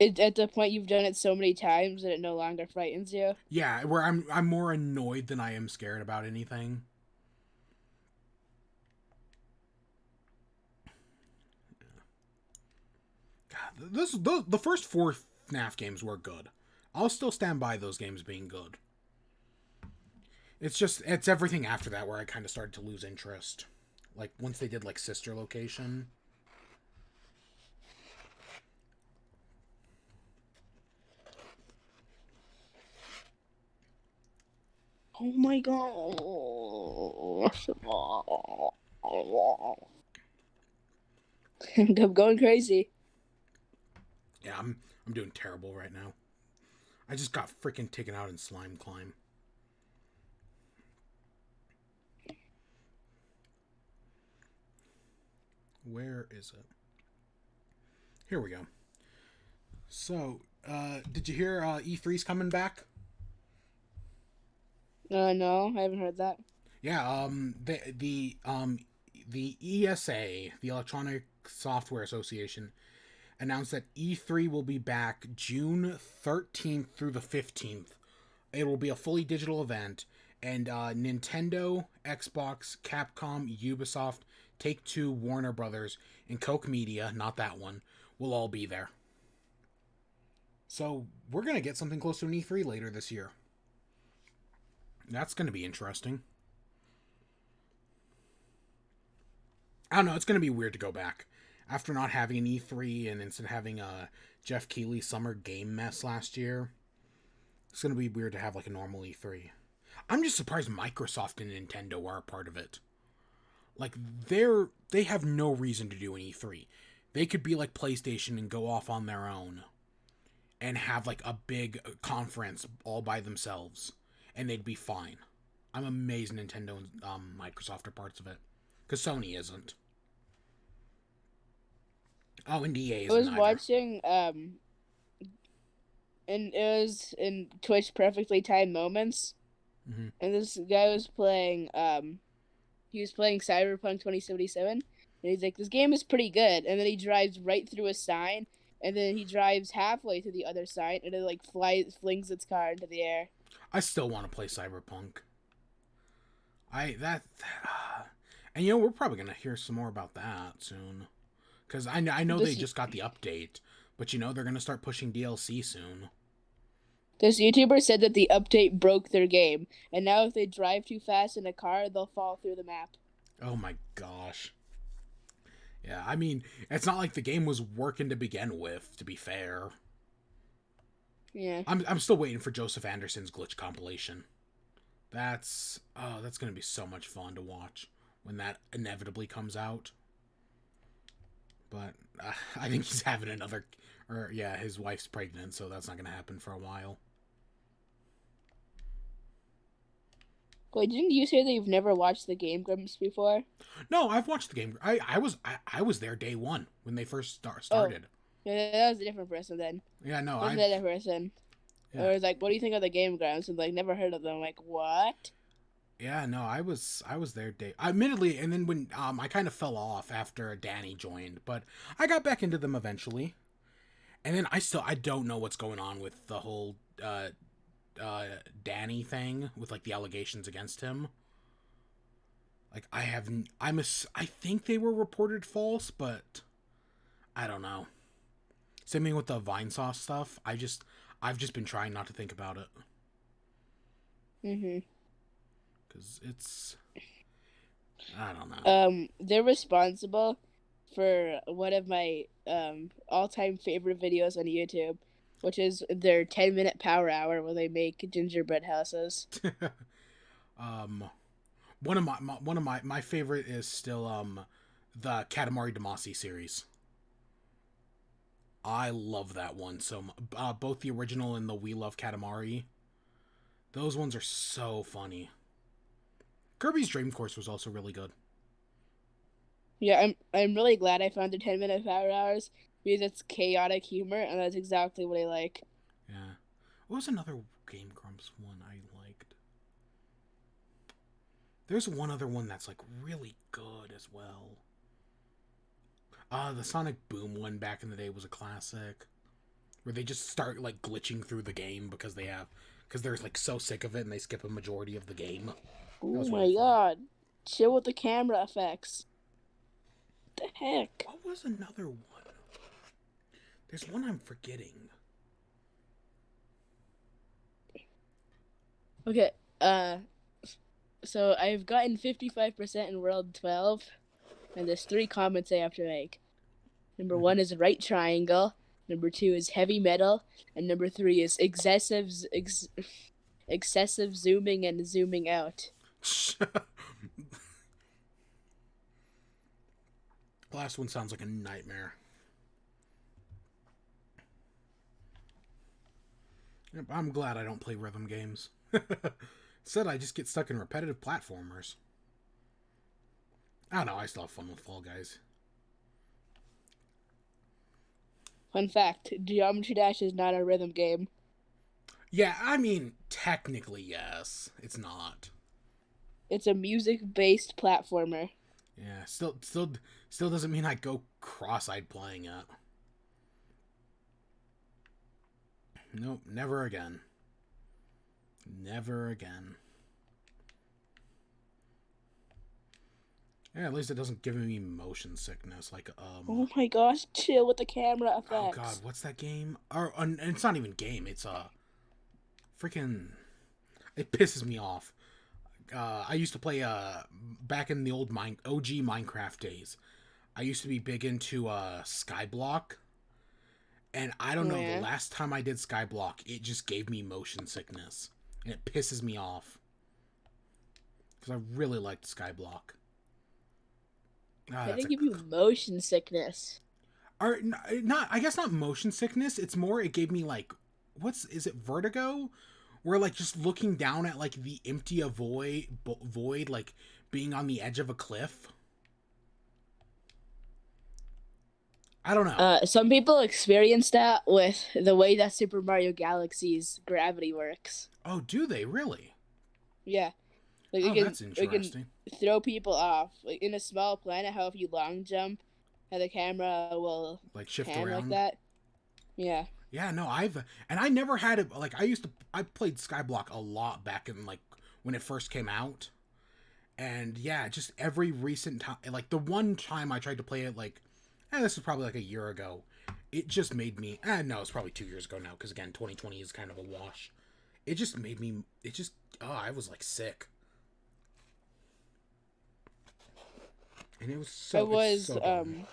at the point you've done it so many times that it no longer frightens you. Yeah, where I'm more annoyed than I am scared about anything. God, the first 4 FNAF games were good. I'll still stand by those games being good. It's everything after that where I kind of started to lose interest. Like once they did like Sister Location. Oh my god! I'm going crazy. Yeah, I'm doing terrible right now. I just got freaking taken out in Slime Climb. Where is it? Here we go. So, did you hear E3's coming back? No, I haven't heard that. Yeah, the ESA, the Electronic Software Association, announced that E3 will be back June 13th through the 15th. It will be a fully digital event, and Nintendo, Xbox, Capcom, Ubisoft, Take-Two, Warner Brothers, and Koch Media, not that one, will all be there. So we're going to get something close to an E3 later this year. That's going to be interesting. I don't know, it's going to be weird to go back. After not having an E3 and instead having a Jeff Keighley summer game mess last year, it's going to be weird to have like a normal E3. I'm just surprised Microsoft and Nintendo are a part of it. Like they have no reason to do an E3. They could be like PlayStation and go off on their own and have like a big conference all by themselves and they'd be fine. I'm amazed Nintendo and Microsoft are parts of it because Sony isn't. Oh, and EA I isn't was either. watching and it was in Twitch perfectly timed moments, Mm-hmm. and this guy was playing he was playing Cyberpunk 2077, and he's like, this game is pretty good, and then he drives right through a sign, and then he drives halfway to the other sign, and it like flings its car into the air. I still want to play Cyberpunk. And you know we're probably gonna hear some more about that soon, because I know they This just got the update, but you know they're gonna start pushing DLC soon. this YouTuber said that the update broke their game, and now if they drive too fast in a car, they'll fall through the map. Oh my gosh. Yeah, I mean it's not like the game was working to begin with. To be fair. Yeah. I'm still waiting for Joseph Anderson's glitch compilation. That's gonna be so much fun to watch when that inevitably comes out. But I think he's having another, or yeah, his wife's pregnant, so that's not gonna happen for a while. Wait, didn't you say that you've never watched the Game Grumps before? No, I've watched the game. I was there day one when they first Oh, started. yeah, that was a different person then. Yeah, no, Wasn't I've that a person? yeah Or was like, what do you think of the Game Grumps? And like, never heard of them. I'm like, what? yeah no, I was there day. Admittedly, and then when I kind of fell off after Danny joined, but I got back into them eventually. And then I don't know what's going on with the whole Danny thing with like the allegations against him. Like I think they were reported false, but I don't know. Same thing with the Vine sauce stuff. I've just been trying not to think about it Mhm. because it's I don't know. They're responsible for one of my all-time favorite videos on YouTube, which is their 10-minute power hour where they make gingerbread houses. um, one of my favorite is still the Katamari Damacy series. I love that one. So both the original and the We Love Katamari. Those ones are so funny. Kirby's Dream Course was also really good. Yeah, I'm really glad I found the 10-minute power hours because it's chaotic humor and that's exactly what I like. Yeah. What was another Game Grumps one I liked? There's one other one that's like really good as well. The Sonic Boom one back in the day was a classic. Where they just start like glitching through the game because they're like so sick of it and they skip a majority of the game. That Oh was my really funny. god. Chill with the camera effects. What the heck? What was another one? There's one I'm forgetting. Okay, so I've gotten 55% in World 12, and there's 3 comments I have to make. Number 1 is right triangle, number 2 is heavy metal, and number 3 is excessive zooming and zooming out. Last one sounds like a nightmare. I'm glad I don't play rhythm games. Instead, I just get stuck in repetitive platformers. I don't know, I still have fun with Fall Guys. Fun fact, Geometry Dash is not a rhythm game. Yeah, I mean, technically, yes. It's not. It's a music-based platformer. Yeah, still doesn't mean I go cross-eyed playing it. Nope, never again. Never again. Yeah, at least it doesn't give me motion sickness. Like, Oh my gosh, chill with the camera oh god, effects. what's that game? Or and it's not even game. It's freaking. It pisses me off. I used to play back in the old OG Minecraft days. I used to be big into Skyblock, and I don't Oh know. The yeah. last time I did Skyblock, it just gave me motion sickness, and it pisses me off because I really liked Skyblock. Ah, How that's did a it give you motion sickness? or not. I guess not motion sickness. It's more. It gave me like, is it vertigo? Where like just looking down at like the empty void, like being on the edge of a cliff. I don't know. Some people experience that with the way that Super Mario Galaxy's gravity works. Oh, do they really? Yeah, like Oh, that's it can interesting. throw people off. Like in a small planet, how if you long jump, how the camera will Like shift pan like around. that. Yeah. Yeah, no, I never had it. Like I played Skyblock a lot back in like when it first came out, and yeah, just every recent time, like the one time I tried to play it, like, this was probably like a year ago. It just made me. No, it's probably 2 years ago now, because again, 2020 is kind of a wash. It just made me. It just. Oh, I was like sick, and it was I so. It's was so dumb.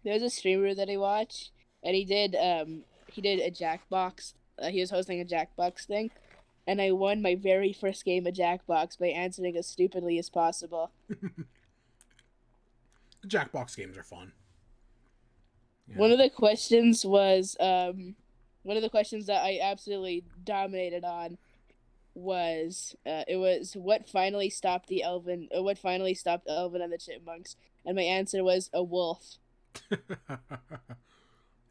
There's a streamer that I watch, and he did a Jackbox he was hosting a Jackbox thing, and I won my very first game of Jackbox by answering as stupidly as possible. The Jackbox games are fun. Yeah. One of the questions was one of the questions that I absolutely dominated on was it was what finally stopped Elvin and the Chipmunks, and my answer was a wolf.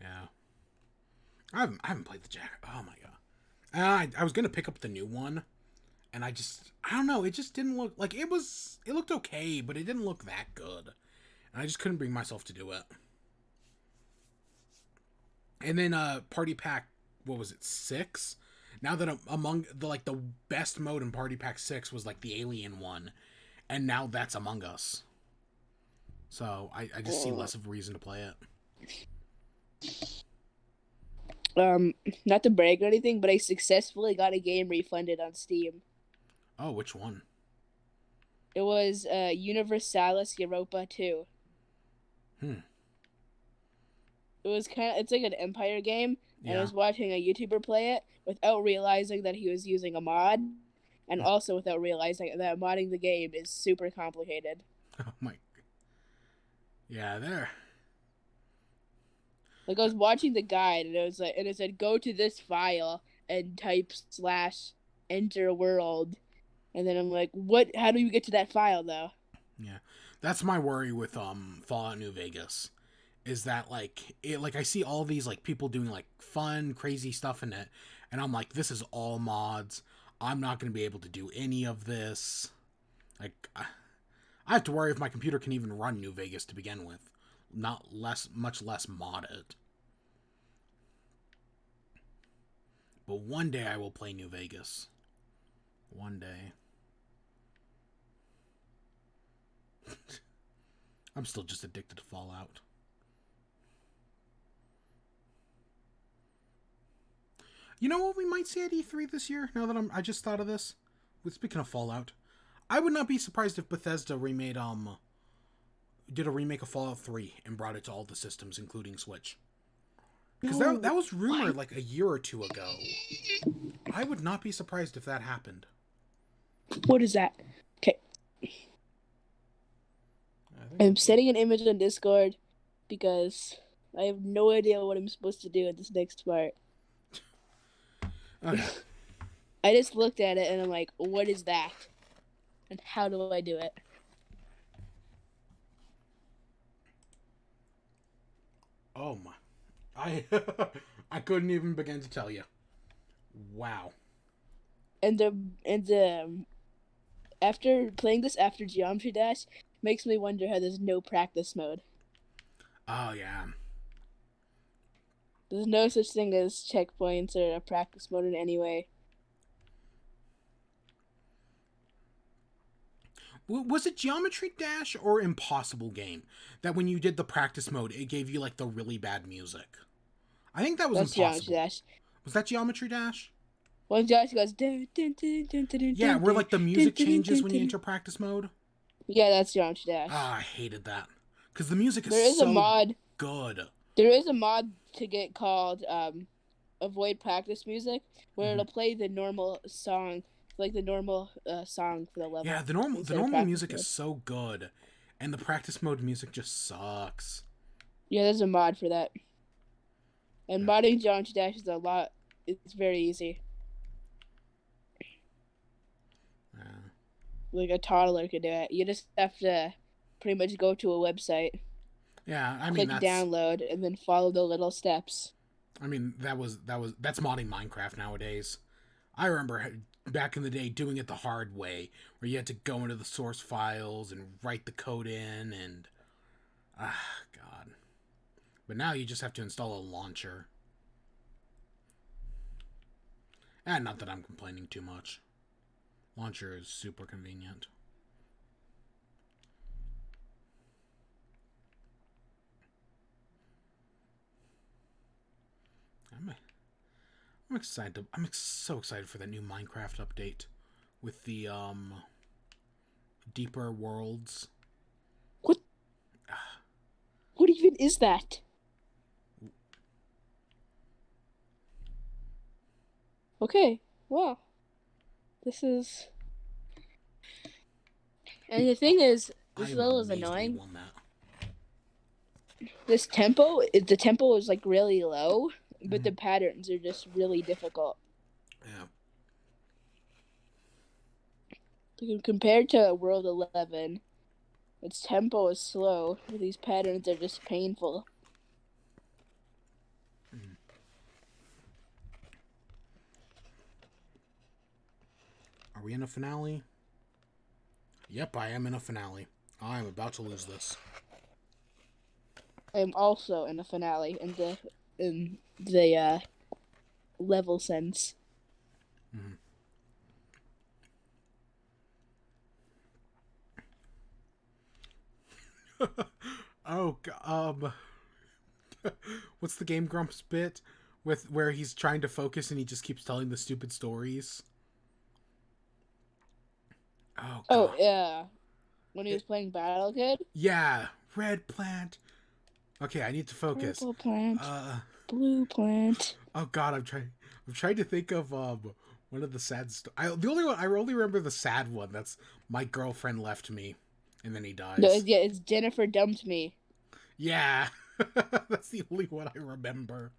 Yeah, I haven't played the Jack. Oh my god, I was gonna pick up the new one, and I don't know, it just didn't look like it looked okay, but it didn't look that good, and I just couldn't bring myself to do it. And then Party Pack, what was it, 6? Now that among the best mode in Party Pack 6 was like the alien one, and now that's Among Us. So I just see less of a reason to play it. Not to brag or anything, but I successfully got a game refunded on Steam. Oh, which one? It was Universalis Europa 2. It's like an Empire game, and I was watching a YouTuber play it without realizing that he was using a mod, and also without realizing that modding the game is super complicated. Oh my. Yeah, there. Like, I was watching the guide, and it said go to this file and type /enter world, and then I'm like, what? How do you get to that file though? Yeah, that's my worry with Fallout New Vegas, is that I see all these like people doing like fun, crazy stuff in it, and I'm like, this is all mods. I'm not going to be able to do any of this. Like, I have to worry if my computer can even run New Vegas to begin with, much less mod it. But one day I will play New Vegas. One day. I'm still just addicted to Fallout. You know what we might see at E3 this year? Now that I just thought of this. Speaking of Fallout, I would not be surprised if Bethesda did a remake of Fallout 3 and brought it to all the systems, including Switch. Because that was rumored like a year or two ago. I would not be surprised if that happened. What is that? Okay. I'm setting an image on Discord because I have no idea what I'm supposed to do at this next part. Okay. I just looked at it and I'm like, what is that? And how do I do it? Oh my. I couldn't even begin to tell you. Wow. And after playing this after Geometry Dash makes me wonder how there's no practice mode. Oh yeah. There's no such thing as checkpoints or a practice mode in any way. Was it Geometry Dash or Impossible Game that when you did the practice mode, it gave you like the really bad music? I think that was Impossible. Geometry Dash. Was that Geometry Dash? Well, Josh goes dun, dun, dun, dun, dun, dun, yeah, where like the music changes when you enter practice mode. Yeah, that's Geometry Dash. Ah, I hated that because the music is a mod. Good. There is a mod to get called Avoid Practice Music, where it'll play the normal song, like the normal song for the level. Yeah, the normal music is so good, and the practice mode music just sucks. Yeah, there's a mod for that. And modding Geometry Dash is it's very easy. Like a toddler could do it. You just have to pretty much go to a website. Yeah, I mean, click download and then follow the little steps. I mean, that's modding Minecraft nowadays. I remember back in the day doing it the hard way, where you had to go into the source files and write the code in, and God. But now you just have to install a launcher. And not that I'm complaining too much. Launcher is super convenient. I'm excited. I'm so excited for the new Minecraft update with the deeper worlds. What even is that? Okay. Wow. This is. And the thing is, I this am level is amazed we annoying. won that. The tempo is like really low, but the Mhm. patterns are just really difficult. Yeah. Compared to World 11, its tempo is slow, but these patterns are just painful. Mhm. Are we in a finale? Yep, I am in a finale. I am about to lose this. I'm also in a finale in the level sense. Mm-hmm. Oh, what's the Game Grumps bit with where he's trying to focus and he just keeps telling the stupid stories? Oh Oh god. yeah, when he was It, playing Battle Kid. yeah, red plant. Okay, I need to focus. Purple plant, Uh blue plant. oh god, I'm trying to think of one of the sad the only one I only remember the sad one. That's my girlfriend left me and then he No, dies. yeah, it's Jennifer dumped me. Yeah. That's the only one I remember.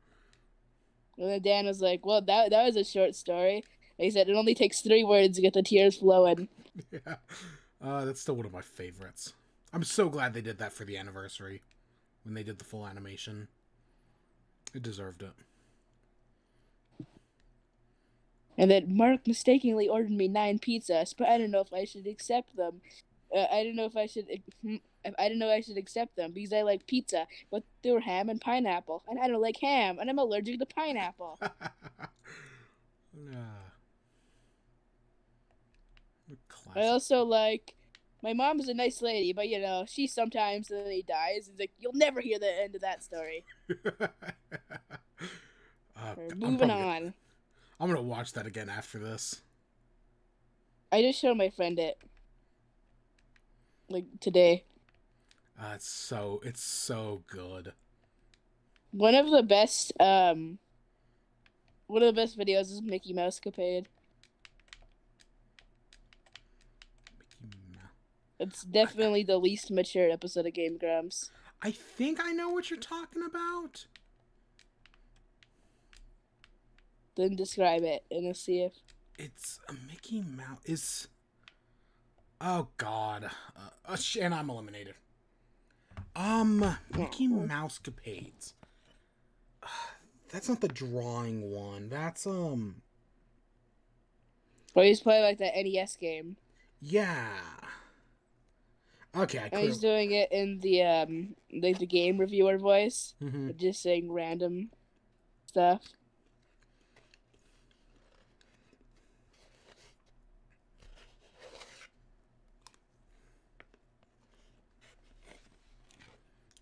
And then Dan was like, "Well, that was a short story." And he said it only takes 3 words to get the tears flowing. Yeah. That's still one of my favorites. I'm so glad they did that for the anniversary when they did the full animation. It deserved it. And then Mark mistakenly ordered me 9 pizzas, but I don't know if I should accept them. I don't know if I should. I don't know if I should accept them because I like pizza, but they were ham and pineapple, and I don't like ham, and I'm allergic to pineapple. Ah, I classic. also like. My mom is a nice lady, but she sometimes and then he dies. He's like, you'll never hear the end of that story. We're I'm moving probably on. I'm gonna watch that again after this. I just showed my friend it like today. It's so good. One of the best one of the best videos is Mickey Mouse Capade. Mickey Mouse. It's definitely the least mature episode of Game Grumps. I think I know what you're talking about. Then describe it and let's see if It's a Mickey Mouse. Is oh god. And I'm eliminated. Mickey oh. Mouse Capades. That's not the drawing one. That's Or he's playing like that NES game. yeah. Okay, I And could he's have. doing it in the like the game reviewer voice. Mm-hmm. Just saying random stuff.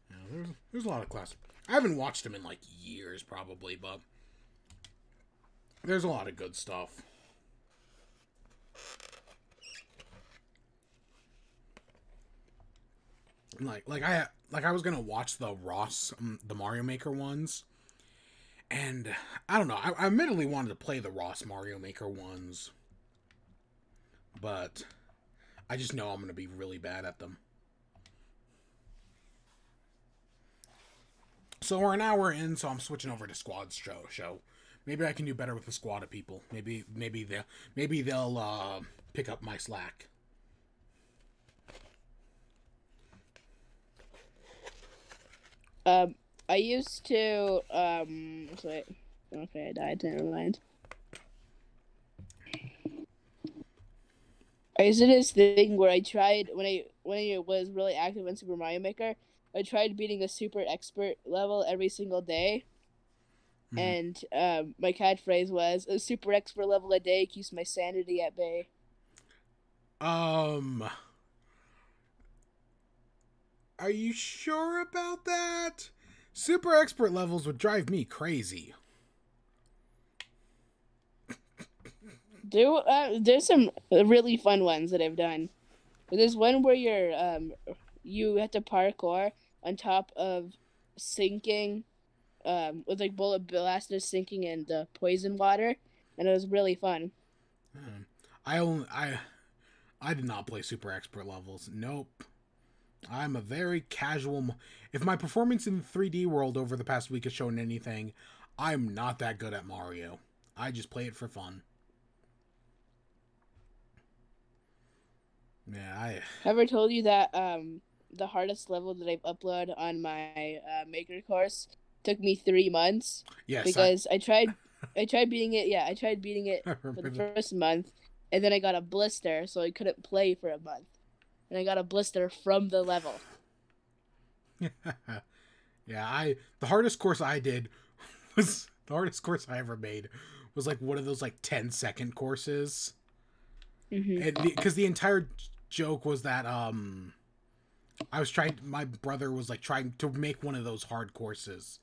Yeah, there's a lot of classic. I haven't watched them in like years, probably, but there's a lot of good stuff. I was gonna watch the the Mario Maker ones, and I don't know. I admittedly wanted to play the Ross Mario Maker ones, but I just know I'm gonna be really bad at them. So we're an hour in, so I'm switching over to squad show. Maybe I can do better with a squad of people. Maybe they'll pick up my slack. Um, I used to wait. Okay, I died. Never mind. I used to do this thing where I tried when I was really active in Super Mario Maker. I tried beating the super expert level every single day, Mm-hmm. and my catchphrase was "a super expert level a day keeps my sanity at bay." Um, are you sure about that? Super expert levels would drive me crazy. There's some really fun ones that I've done. There's one where you have to parkour on top of sinking with like bullet blasters sinking in the poison water, and it was really fun. I only I did not play super expert levels. Nope. I'm a very casual. If my performance in the 3D world over the past week has shown anything, I'm not that good at Mario. I just play it for fun. Yeah, I. Ever told you that the hardest level that I've uploaded on my maker course took me 3 months Yes, because I tried beating it. Yeah, I tried beating it I for the remember first month, and then I got a blister, so I couldn't play for a month, and I got a blister from the level. that. Yeah, the hardest course I did was the hardest course I ever made was like one of those like 10-second courses, Mm-hmm. and because the entire joke was that I was trying. My brother was like trying to make one of those hard courses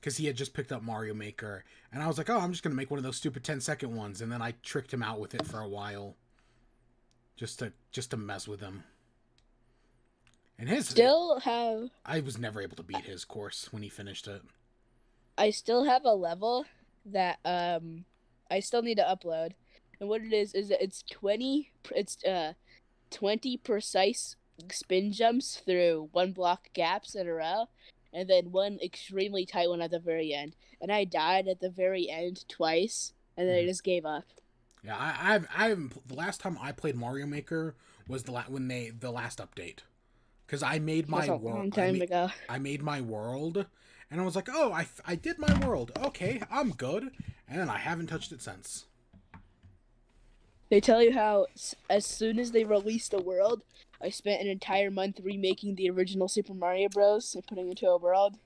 because he had just picked up Mario Maker, and I was like, "Oh, I'm just gonna make one of those stupid 10-second ones," and then I tricked him out with it for a while, just to mess with him. And Still have I was never able to beat his course when he finished it. I still have a level that I still need to upload, and what it is that it's 20 precise spin jumps through one block gaps in a row, and then one extremely tight one at the very end. And I died at the very end twice, and then I just gave up. Yeah, the last time I played Mario Maker was the last update because I made That's my a world. long time ago. I made my world, and I was like, oh, I did my world. Okay, I'm good, and then I haven't touched it since. They tell you how as soon as they released the world, I spent an entire month remaking the original Super Mario Bros. And putting it into a world.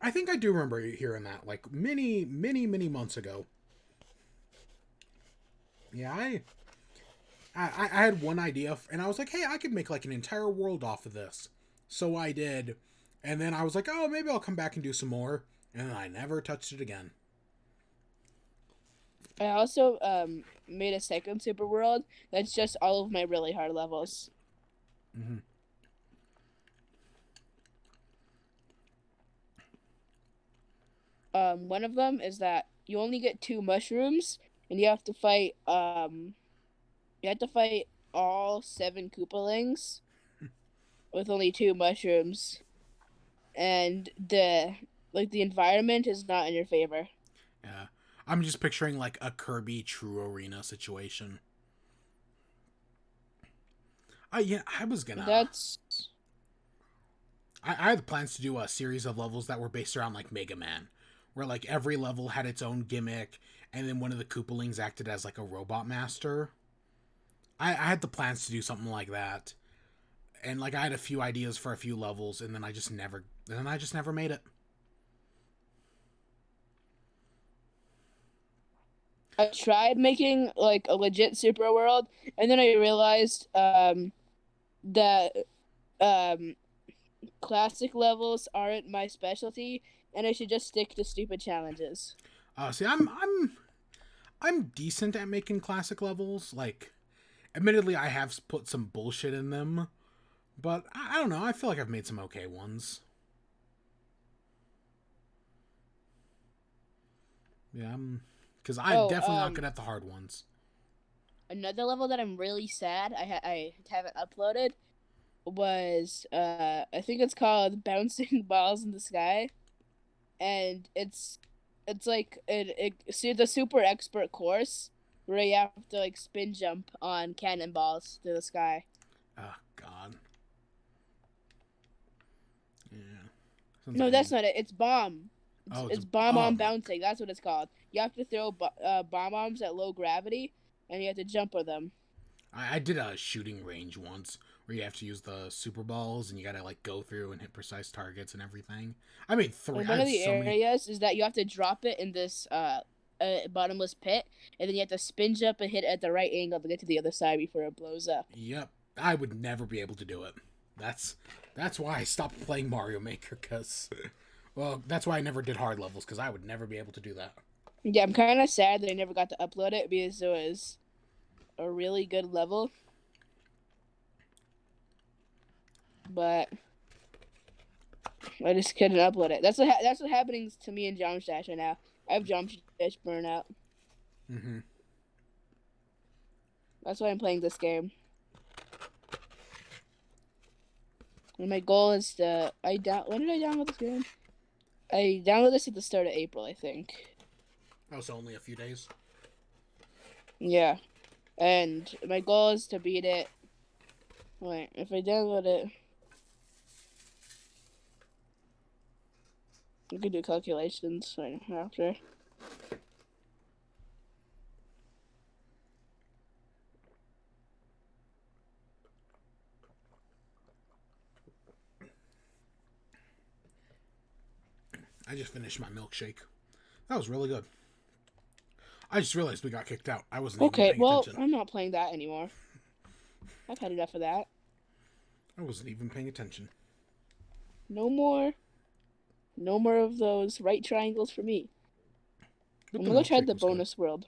I think I do remember hearing that like many months ago. Yeah, I had one idea, and I was like, hey, I could make like an entire world off of this. So I did, and then I was like, oh, maybe I'll come back and do some more, and then I never touched it again. I also made a second super world that's just all of my really hard levels. Mm-hmm. One of them is that you only get 2 mushrooms, and you have to fight all 7 Koopalings with only 2 mushrooms, and the environment is not in your favor. Yeah, I'm just picturing like a Kirby True Arena situation. I was gonna. That's I had plans to do a series of levels that were based around like Mega Man, where like every level had its own gimmick, and then one of the Koopalings acted as like a robot master. I had the plans to do something like that, and like I had a few ideas for a few levels, and then I just never made it. I tried making like a legit super world, and then I realized that um classic levels aren't my specialty, and I should just stick to stupid challenges. See, I'm decent at making classic levels. Like, admittedly, I have put some bullshit in them, but I don't know. I feel like I've made some okay ones. Yeah, because I'm definitely not good at the hard ones. Another level that I'm really sad I haven't uploaded was I think it's called Bouncing Balls in the Sky, and it's like see the super expert course where you have to like spin jump on cannonballs through the sky. Oh God. Yeah. No, that's not it. It's bomb. It's bomb on my... bouncing. That's what it's called. You have to throw bomb bombs at low gravity, and you have to jump with them. I did a shooting range once where you have to use the super balls and you gotta like go through and hit precise targets and everything. I made 3. And one of the areas is that you have to drop it in this bottomless pit, and then you have to spin jump and hit it at the right angle to get to the other side before it blows up. Yep, I would never be able to do it. That's why I stopped playing Mario Maker, because well, that's why I never did hard levels, because I would never be able to do that. Yeah, I'm kind of sad that I never got to upload it because it was a really good level. But I just couldn't upload it. That's what happening to me in Jam Stash right now. I have Jam Stash burnout. Mm-hmm. That's why I'm playing this game. And my goal is to when did I download this game? I downloaded this at the start of April, I think. Oh, so only a few days. Yeah. And my goal is to beat it. Wait, if I download it, I can do calculations right after. I just finished my milkshake. That was really good. I just realized we got kicked out. I wasn't even paying attention. I'm not playing that anymore. I've had enough of that. I wasn't even paying attention. No more of those right triangles for me. But I'm gonna go try the bonus world.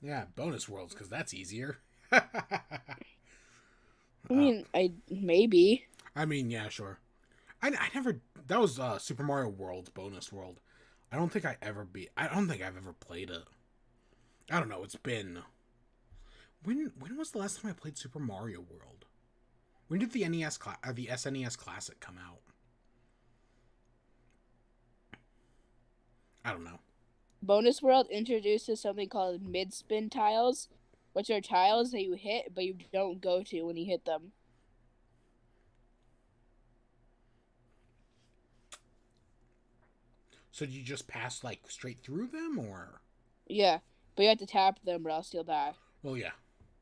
Yeah, bonus worlds, because that's easier. I mean, maybe. I mean, yeah, sure. I never. That was Super Mario World bonus world. I don't think I've ever played it. I don't know. It's been. When was the last time I played Super Mario World? When did the the SNES Classic come out? I don't know. Bonus world introduces something called mid-spin tiles, which are tiles that you hit but you don't go to when you hit them. So did you just pass like straight through them, or? Yeah, but you have to tap them or else you'll die. Well, yeah.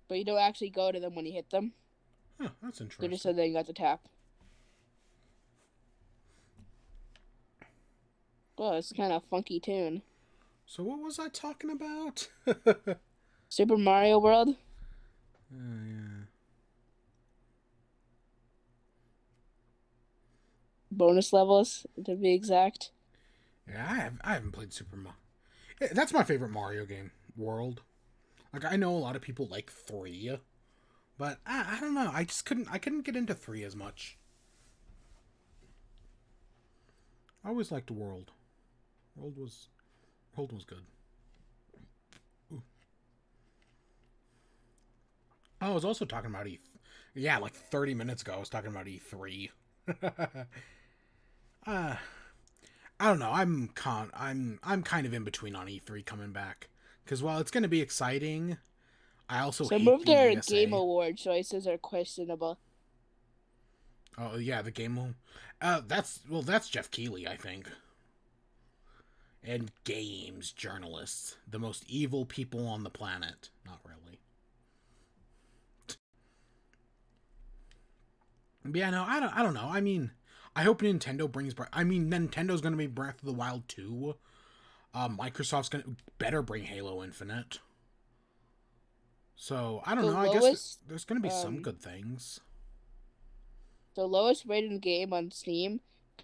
But you don't actually go to them when you hit them. Huh, that's interesting. They're just so that you got to tap. Oh, it's kind of funky tune. So what was I talking about? Super Mario World. Yeah. Bonus levels, to be exact. Yeah, I haven't played Super Mario. That's my favorite Mario game, World. Like, I know a lot of people like 3, but I don't know. I couldn't get into 3 as much. I always liked World. World was good. Ooh. Oh, I was also talking about Yeah, like 30 minutes ago I was talking about E3. I don't know. I'm kind of in between on E3 coming back, because while it's going to be exciting, I also Some hate of the their ESA. Game Award choices are questionable. Oh yeah, the Game. That's Jeff Keighley, I think. And games journalists, the most evil people on the planet. Not really. But yeah, no, I don't know. I mean, I hope Nintendo brings. Nintendo's going to be Breath of the Wild 2. Microsoft's better bring Halo Infinite. So I don't know. I guess there's going to be some good things. The lowest rated game on Steam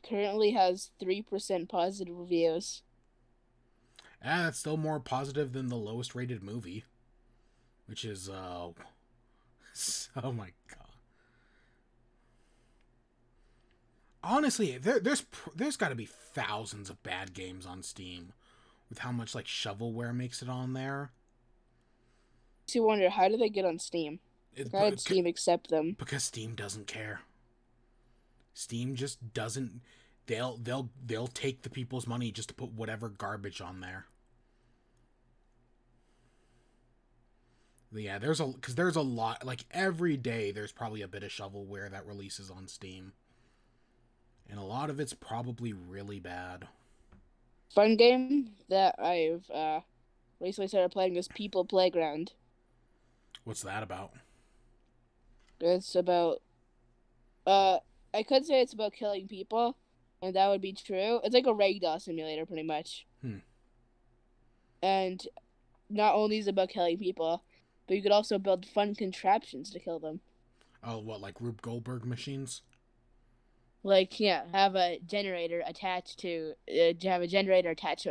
currently has 3% positive reviews. That's still more positive than the lowest rated movie, which is oh my god. Honestly, there's got to be thousands of bad games on Steam, with how much like shovelware makes it on there. So you wonder, how do they get on Steam? How did Steam accept them? Because Steam doesn't care. Steam just doesn't. They'll take the people's money just to put whatever garbage on there. Yeah, there's a lot. Like every day, there's probably a bit of shovelware that releases on Steam, and a lot of it's probably really bad. Fun game that I've recently started playing is People Playground. What's that about? It's about I could say it's about killing people, and that would be true. It's like a ragdoll simulator, pretty much. And not only is it about killing people, but you could also build fun contraptions to kill them. Oh, what, like Rube Goldberg machines? Like, yeah, have a generator attached to a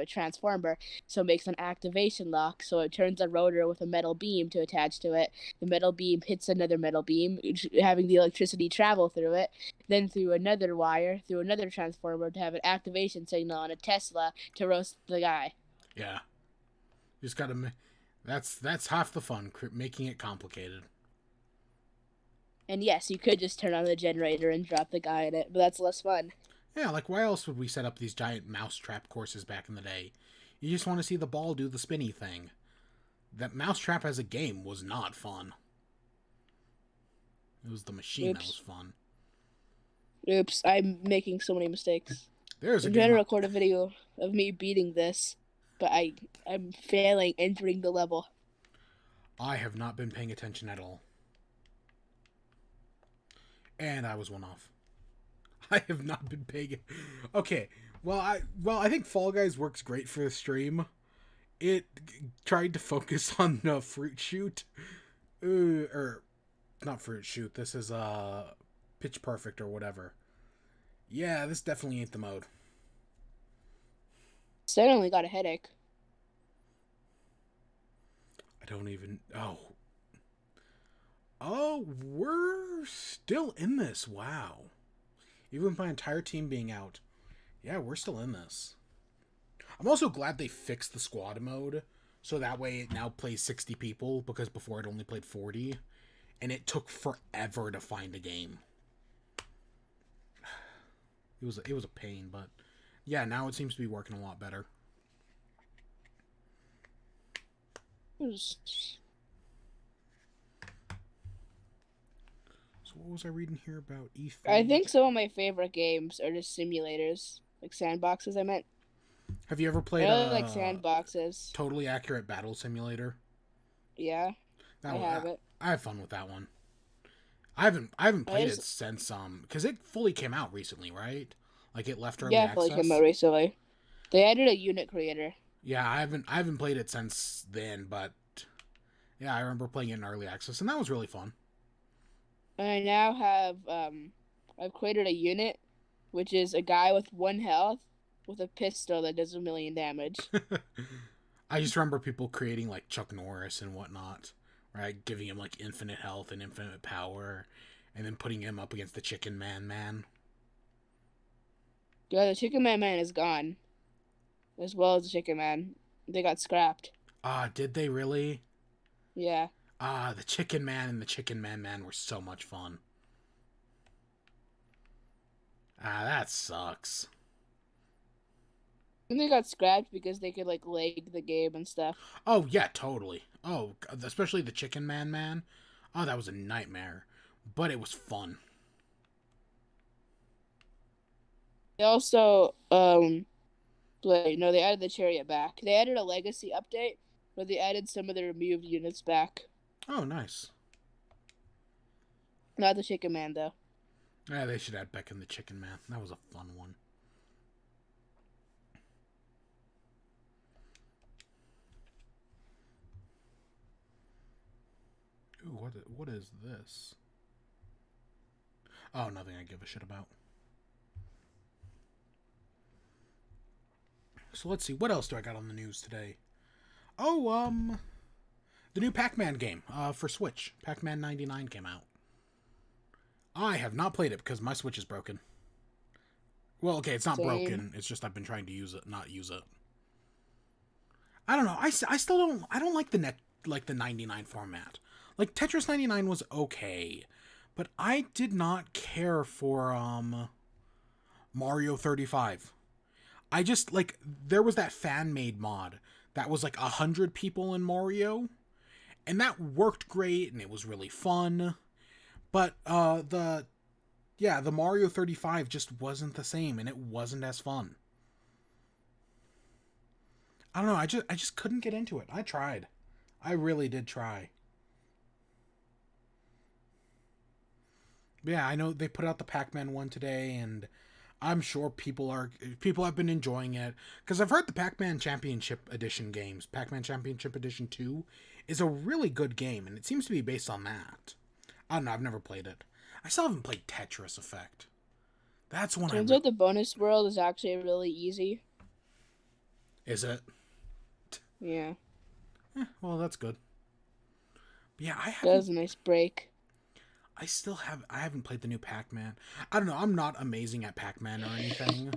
transformer, so it makes an activation lock, so it turns a rotor with a metal beam to attach to it. The metal beam hits another metal beam, having the electricity travel through it, then through another wire, through another transformer to have an activation signal on a Tesla to roast the guy. Yeah. You just gotta. That's half the fun, making it complicated. And yes, you could just turn on the generator and drop the guy in it, but that's less fun. Yeah, like why else would we set up these giant mousetrap courses back in the day? You just want to see the ball do the spinny thing. That mousetrap as a game was not fun. It was the machine that was Oops. fun. Oops, I'm making so many mistakes. There's a I'm trying to game. record a video of me beating this, but I'm failing entering the level. I have not been paying attention at all. And I was one off. I have not been paying. Okay, I think Fall Guys works great for the stream. It tried to focus on the fruit shoot, or not fruit shoot. This is Pitch Perfect or whatever. Yeah, this definitely ain't the mode. Suddenly got a headache. I don't even. Oh, we're still in this. Wow. Even with my entire team being out. Yeah, we're still in this. I'm also glad they fixed the squad mode. So that way it now plays 60 people. Because before it only played 40. And it took forever to find a game. It was a pain, but yeah, now it seems to be working a lot better. So what was I reading here about E3? I think some of my favorite games are just simulators, like sandboxes. I meant. Have you ever played I really like sandboxes. Totally Accurate Battle Simulator? Yeah, I have it. I have fun with that one. I haven't played it since because it fully came out recently, right? Like it left early access. Yeah, fully came out recently. They added a unit creator. Yeah, I haven't played it since then, but yeah, I remember playing it in early access, and that was really fun. I now have I've created a unit, which is a guy with 1 health with a pistol that does 1,000,000 damage. I just remember people creating like Chuck Norris and whatnot, right? Giving him like infinite health and infinite power, and then putting him up against the Chicken Man. Yeah, the Chicken Man is gone, as well as the Chicken Man. They got scrapped. Did they really? Yeah. The Chicken Man and the Chicken Man were so much fun. That sucks. And they got scrapped because they could like lag the game and stuff. Oh yeah, totally. Oh, especially the Chicken Man. Oh, that was a nightmare, but it was fun. They also they added the Chariot back. They added a legacy update where they added some of the removed units back. Oh, nice. Not the Chicken Man though. Yeah, they should add back in the Chicken Man. That was a fun one. Ooh, what is this? Oh, nothing I give a shit about. So let's see, what else do I got on the news today? Oh, the new Pac-Man game for Switch. Pac-Man 99 came out. I have not played it because my Switch is broken. Well, okay, it's not broken. It's just I've been trying to not use it. I don't know. I still don't. I don't like the 99 format. Like Tetris 99 was okay, but I did not care for Mario 35. I just like there was that fan made mod that was like 100 people in Mario, and that worked great and it was really fun. But the Mario 35 just wasn't the same and it wasn't as fun. I don't know, I just couldn't get into it. I tried. I really did try. But yeah, I know they put out the Pac-Man one today, and I'm sure people have been enjoying it because I've heard the Pac-Man Championship Edition games, Pac-Man Championship Edition 2, is a really good game, and it seems to be based on that. I don't know, I've never played it. I still haven't played Tetris Effect. That's one. Turns out the bonus world is actually really easy. Is it? Yeah. Well, that's good. But yeah, that was a nice break. I haven't played the new Pac-Man. I don't know, I'm not amazing at Pac-Man or anything.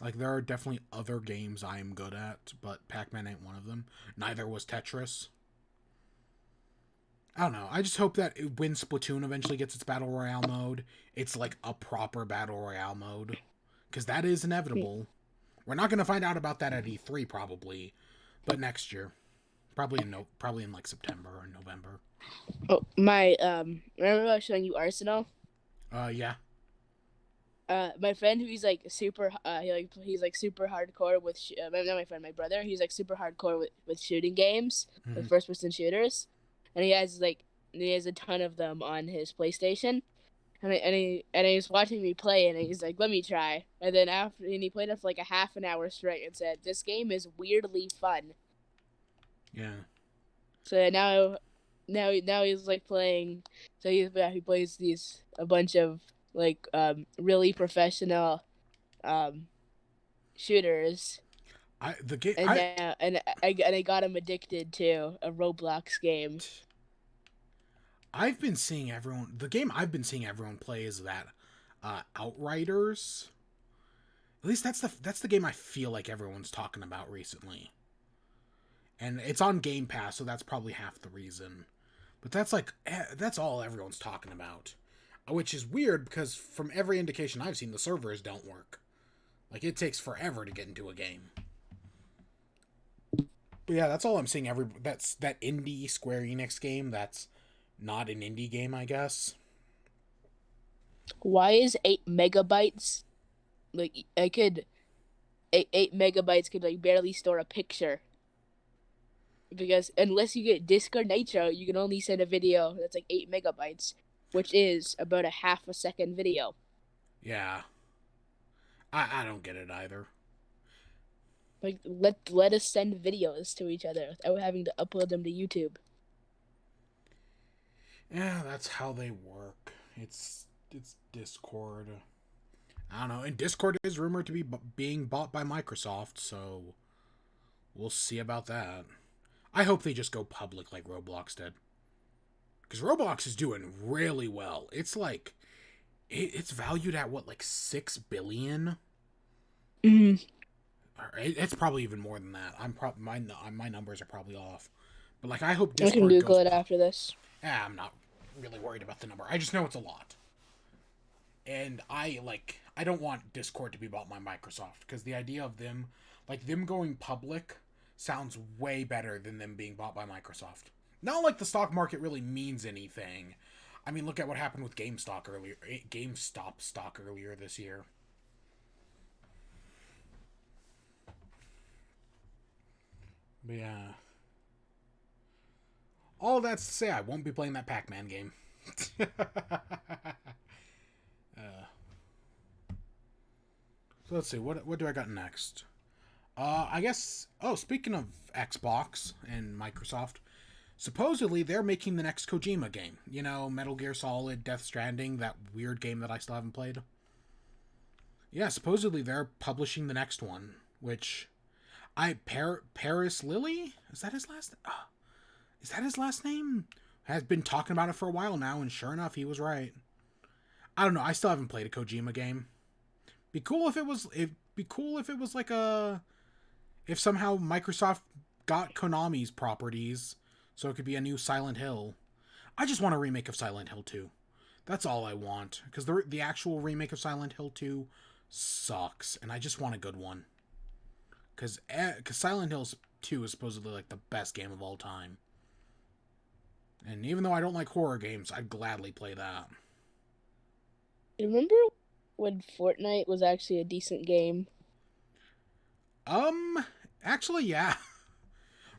Like, there are definitely other games I am good at, but Pac-Man ain't one of them. Neither was Tetris. I don't know. I just hope that when Splatoon eventually gets its Battle Royale mode, it's like a proper Battle Royale mode. Because that is inevitable. We're not going to find out about that at E3, probably, but next year. Probably in like September or November. Oh, my remember I was showing you Arsenal? Yeah. My friend who's like super he's like super hardcore with not my friend, my brother, he's like super hardcore with shooting games, Mm-hmm. with first person shooters, and he has a ton of them on his PlayStation. And he was watching me play, and he's like, "Let me try." And then he played it for like a half an hour straight, and said, "This game is weirdly fun." Yeah. So now he's like playing. So he plays a bunch of like really professional shooters, The game I got him addicted to a Roblox game. I've been seeing everyone. The game I've been seeing everyone play is that Outriders. At least that's the game I feel like everyone's talking about recently. And it's on Game Pass, so that's probably half the reason. But that's all everyone's talking about. Which is weird because from every indication I've seen, the servers don't work. Like, it takes forever to get into a game. But yeah, that's all I'm seeing. That's that indie Square Enix game. That's not an indie game, I guess. Why is 8 megabytes like I could 8 megabytes could like barely store a picture, because unless you get Discord Nitro, you can only send a video that's like 8 megabytes, which is about a half a second video. Yeah, I don't get it either. Like let us send videos to each other without having to upload them to YouTube. Yeah, that's how they work. It's Discord. I don't know. And Discord is rumored to be being bought by Microsoft, so we'll see about that. I hope they just go public like Roblox did. Because Roblox is doing really well. It's like, it's valued at what, like 6 billion? Mm. It's probably even more than that. My numbers are probably off. But like, I hope I can Discord Google goes it after this. I'm not really worried about the number. I just know it's a lot. And I don't want Discord to be bought by Microsoft, because the idea of them going public sounds way better than them being bought by Microsoft. Not like the stock market really means anything. I mean, look at what happened with GameStop stock earlier this year. But yeah. All that's to say, I won't be playing that Pac-Man game. So let's see, what do I got next? I guess. Oh, speaking of Xbox and Microsoft, supposedly they're making the next Kojima game. You know, Metal Gear Solid, Death Stranding, that weird game that I still haven't played. Yeah, supposedly they're publishing the next one, which Paris Lilly, is that his last? Is that his last name? Has been talking about it for a while now, and sure enough, he was right. I don't know. I still haven't played a Kojima game. Be cool if it was. It'd be cool if it was like if somehow Microsoft got Konami's properties, so it could be a new Silent Hill. I just want a remake of Silent Hill 2. That's all I want, because the actual remake of Silent Hill 2 sucks, and I just want a good one. Because Silent Hill 2 is supposedly like the best game of all time. And even though I don't like horror games, I'd gladly play that. Remember when Fortnite was actually a decent game? Actually, yeah.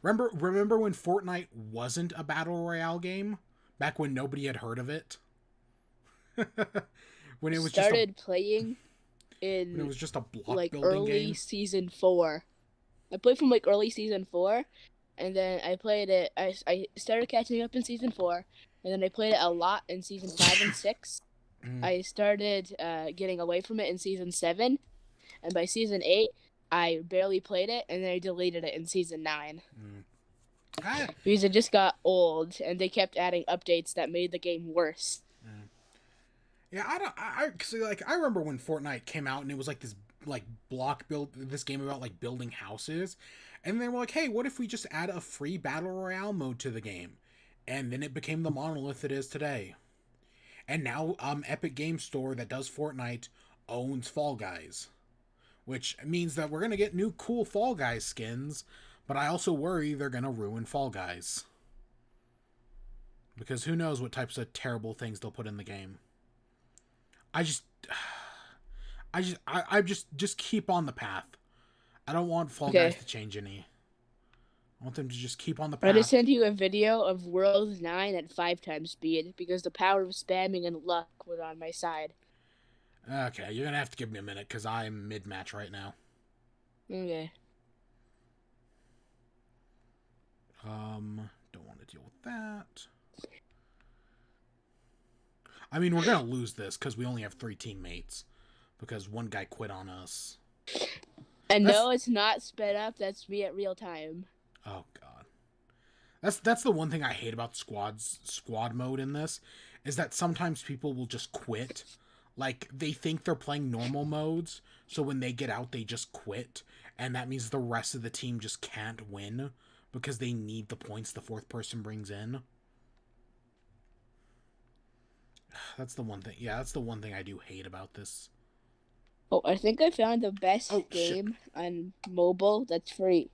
Remember when Fortnite wasn't a battle royale game? Back when nobody had heard of it? When it was playing in when it was just a block like building early game? season 4. I played from like early season 4, and then I played it. I started catching up in season 4, and then I played it a lot in season 5 and 6. I started getting away from it in season 7, and by season 8, I barely played it, and then I deleted it in season 9. Because it just got old, and they kept adding updates that made the game worse. Yeah, I remember when Fortnite came out, and it was like this like block build this game about like building houses, and they were like, hey, what if we just add a free battle royale mode to the game? And then it became the monolith it is today. And now Epic Game Store that does Fortnite owns Fall Guys, which means that we're gonna get new cool Fall Guys skins, but I also worry they're gonna ruin Fall Guys. Because who knows what types of terrible things they'll put in the game. I just keep on the path. I don't want Fall Guys to change any. I want them to just keep on the path. I just sent you a video of World 9 at 5 times speed because the power of spamming and luck was on my side. Okay, you're gonna have to give me a minute because I'm mid-match right now. Okay. Don't want to deal with that. I mean, we're gonna lose this because we only have 3 teammates. Because one guy quit on us. And no, it's not sped up. That's me at real time. Oh god, that's the one thing I hate about squad mode in this, is that sometimes people will just quit. Like they think they're playing normal modes, so when they get out, they just quit, and that means the rest of the team just can't win because they need the points the 4th person brings in. That's the one thing. Yeah, that's the one thing I do hate about this. Oh, I think I found the best game on mobile that's free.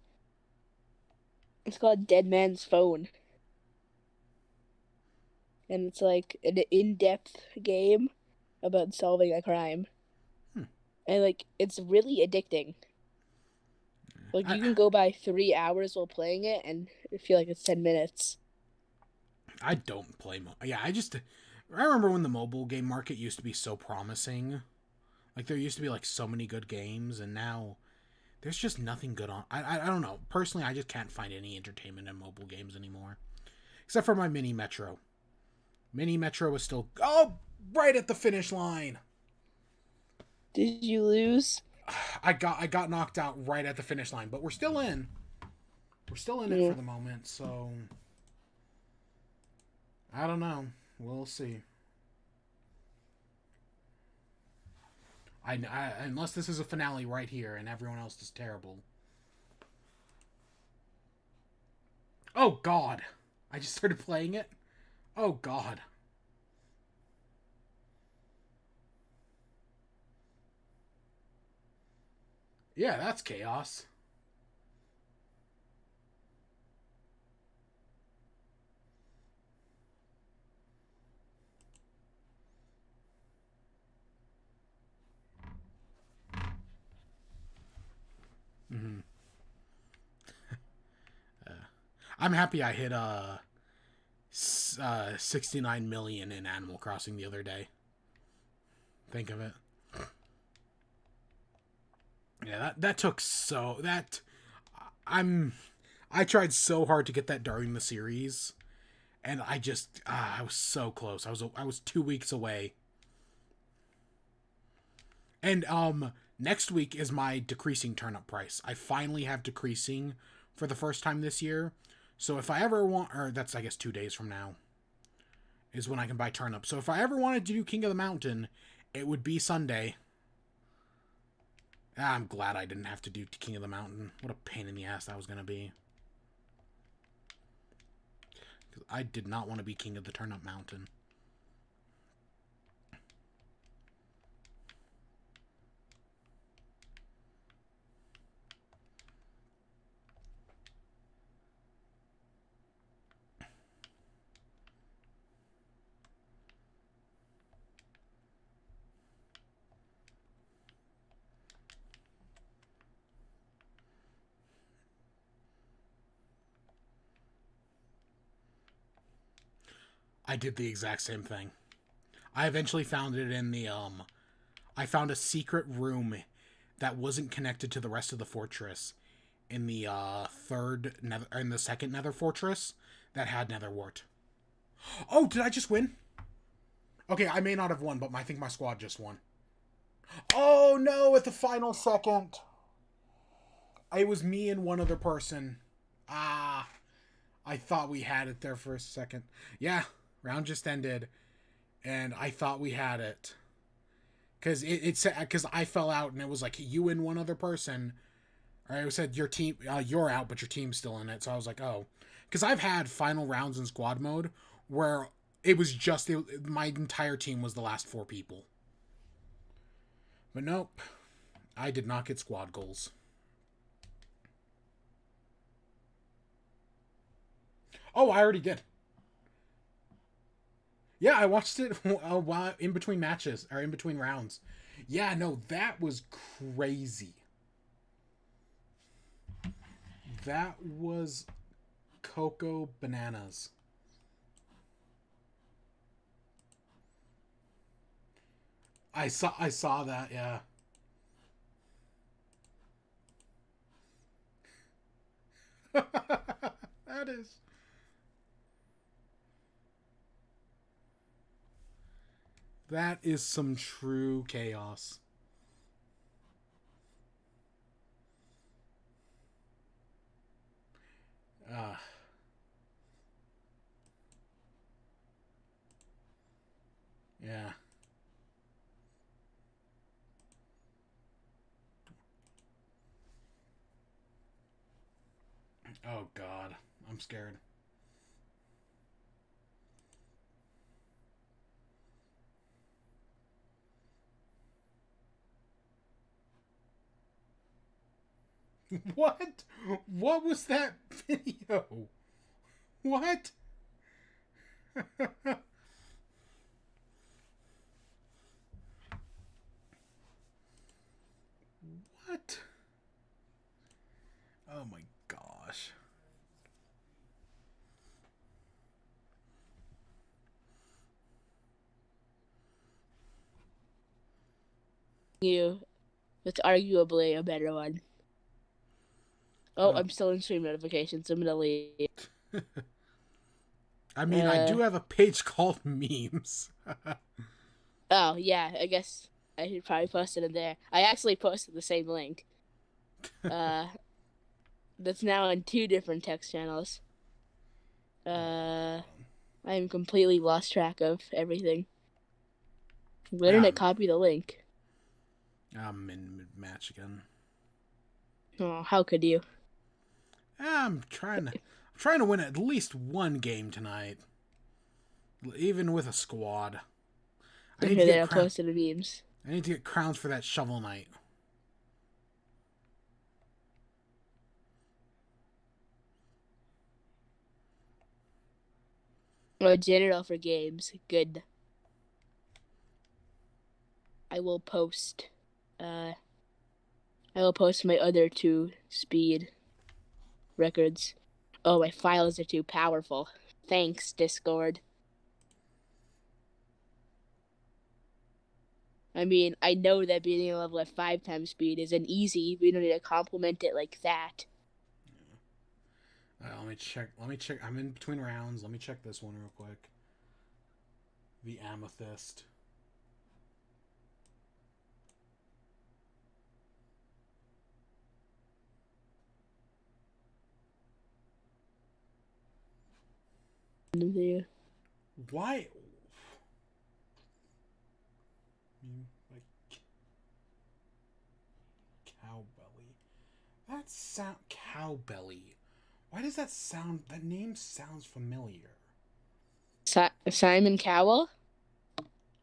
It's called Dead Man's Phone. And it's like an in-depth game about solving a crime. And like it's really addicting. Like you can go by 3 hours while playing it and feel like it's 10 minutes. I don't play I remember when the mobile game market used to be so promising. Like there used to be like so many good games, and now there's just nothing good on. I don't know. Personally, I just can't find any entertainment in mobile games anymore, except for my Mini Metro. Mini Metro is still right at the finish line. Did you lose? I got knocked out right at the finish line, but we're still in. We're still in it for the moment, so I don't know. We'll see. Unless this is a finale right here and everyone else is terrible. Oh god. I just started playing it. Oh god. Yeah, that's chaos. Mm-hmm. I'm happy I hit 69 million in Animal Crossing the other day. Think of it. Yeah, that took so that I tried so hard to get that during the series, and I was so close. I was 2 weeks away. And next week is my decreasing turnip price. I finally have decreasing for the first time this year. So if I ever want, or that's I guess 2 days from now, is when I can buy turnips. So if I ever wanted to do King of the Mountain, it would be Sunday. I'm glad I didn't have to do King of the Mountain. What a pain in the ass that was going to be. Because I did not want to be King of the Turnip Mountain. I did the exact same thing. I eventually found it in the, I found a secret room that wasn't connected to the rest of the fortress in the, in the second nether fortress that had nether wart. Oh, did I just win? Okay, I may not have won, but I think my squad just won. Oh, no, at the final second. It was me and one other person. Ah, I thought we had it there for a second. Yeah. Round just ended, and I thought we had it. because I fell out and it was like you and one other person. Or it said your team, you're out, but your team's still in it. So I was like, oh, because I've had final rounds in squad mode where it was just my entire team was the last 4 people. But nope, I did not get squad goals. Oh, I already did. Yeah, I watched it while in between matches or in between rounds. Yeah, no, that was crazy. That was Coco Bananas. I saw that, yeah. That is that is some true chaos. Uh yeah. Oh god. I'm scared. What? What was that video? What? What? Oh my gosh. You, it's arguably a better one. Oh, I'm still in stream notifications. I'm gonna leave. I mean, I do have a page called memes. Oh yeah, I guess I should probably post it in there. I actually posted the same link. That's now on 2 different text channels. I'm completely lost track of everything. Where did I copy the link? I'm in mid-match again. Oh, how could you? I'm trying to win at least one game tonight, even with a squad. I need to get posted the memes. I need to get crowns for that Shovel Knight. Oh, general for games. Good. I will post. I will post my other 2 speed records. Oh, my files are too powerful. Thanks, Discord. I mean, I know that being a level at 5 times speed isn't easy. We don't need to compliment it like that. Let me check. I'm in between rounds. Let me check this one real quick. The Amethyst. Why? Like Cowbelly. That sound Cowbelly. Why does that sound? That name sounds familiar. Simon Cowell?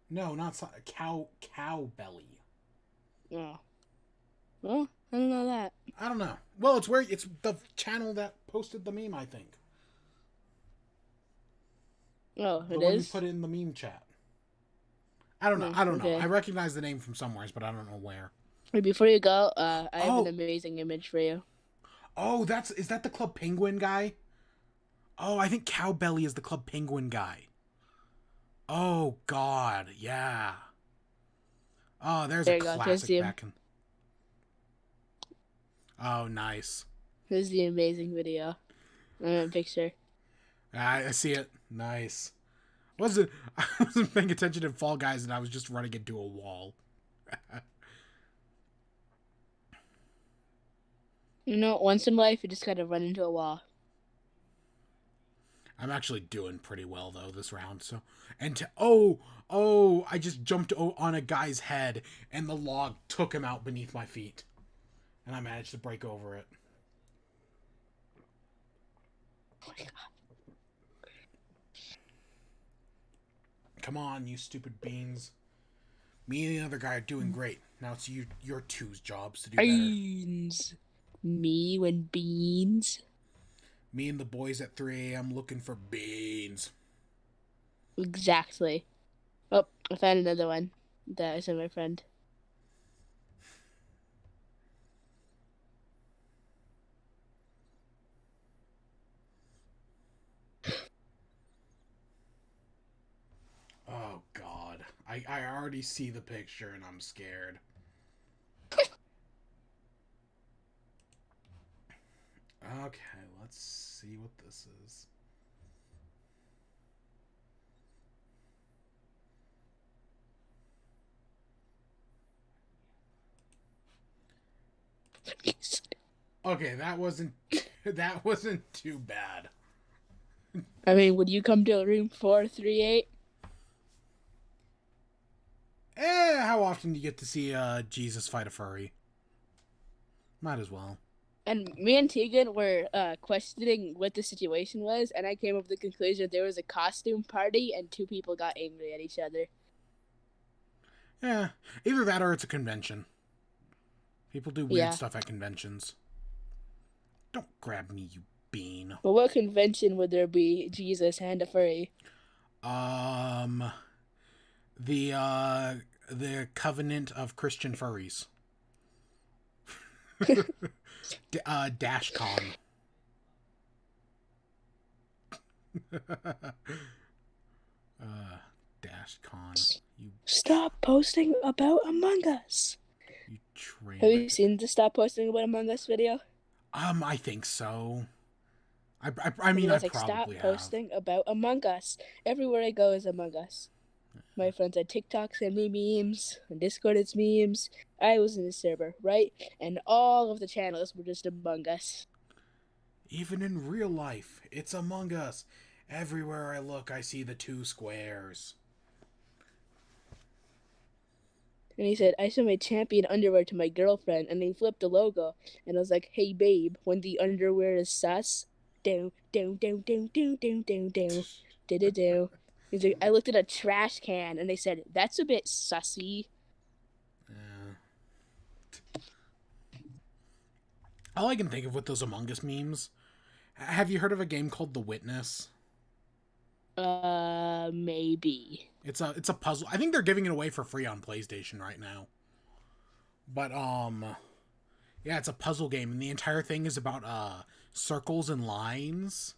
No, not Cowbelly. Oh. Well, I don't know that. I don't know. Well, it's the channel that posted the meme, I think. Oh, the one you put in the meme chat. I don't know. I don't know. I recognize the name from somewhere, but I don't know where. Before you go, I have an amazing image for you. Oh, is that the Club Penguin guy? Oh, I think Cowbelly is the Club Penguin guy. Oh God, yeah. Oh, there's a classic back in. Oh, nice. This is the amazing video. Picture. I see it. Nice. I wasn't paying attention to Fall Guys, and I was just running into a wall. You know, once in life, you just gotta run into a wall. I'm actually doing pretty well though this round. So, I just jumped on a guy's head and the log took him out beneath my feet, and I managed to break over it. Oh my god. Come on, you stupid beans. Me and the other guy are doing great. Now it's your two's jobs to do better. Beans. Me when beans. Me and the boys at 3 a.m. looking for beans. Exactly. Oh, I found another one. That is my friend. Oh god. I already see the picture and I'm scared. Okay, let's see what this is. Okay, that wasn't too bad. I mean, would you come to room 438? How often do you get to see Jesus fight a furry? Might as well. And me and Tegan were questioning what the situation was, and I came up with the conclusion there was a costume party and two people got angry at each other. Yeah, either that or it's a convention. People do weird stuff at conventions. Don't grab me, you bean. But what convention would there be Jesus and a furry? The Covenant of Christian Furries. DashCon. DashCon. You Stop posting about Among Us. You train. Have you seen the Stop Posting About Among Us video? I think so. I mean, I like, probably stop posting about Among Us. Everywhere I go is Among Us. My friends on TikTok send me memes. On Discord, it's memes. I was in the server, right? And all of the channels were just Among Us. Even in real life, it's Among Us. Everywhere I look, I see the two squares. And he said, I sent my champion underwear to my girlfriend, and they flipped the logo. And I was like, hey, babe, when the underwear is sus, down, down, down, down, down, down, down, down, do-do-do. He's like, I looked at a trash can, and they said, that's a bit sussy. All I can think of with those Among Us memes, have you heard of a game called The Witness? Maybe. It's a puzzle. I think they're giving it away for free on PlayStation right now. But yeah, it's a puzzle game, and the entire thing is about circles and lines.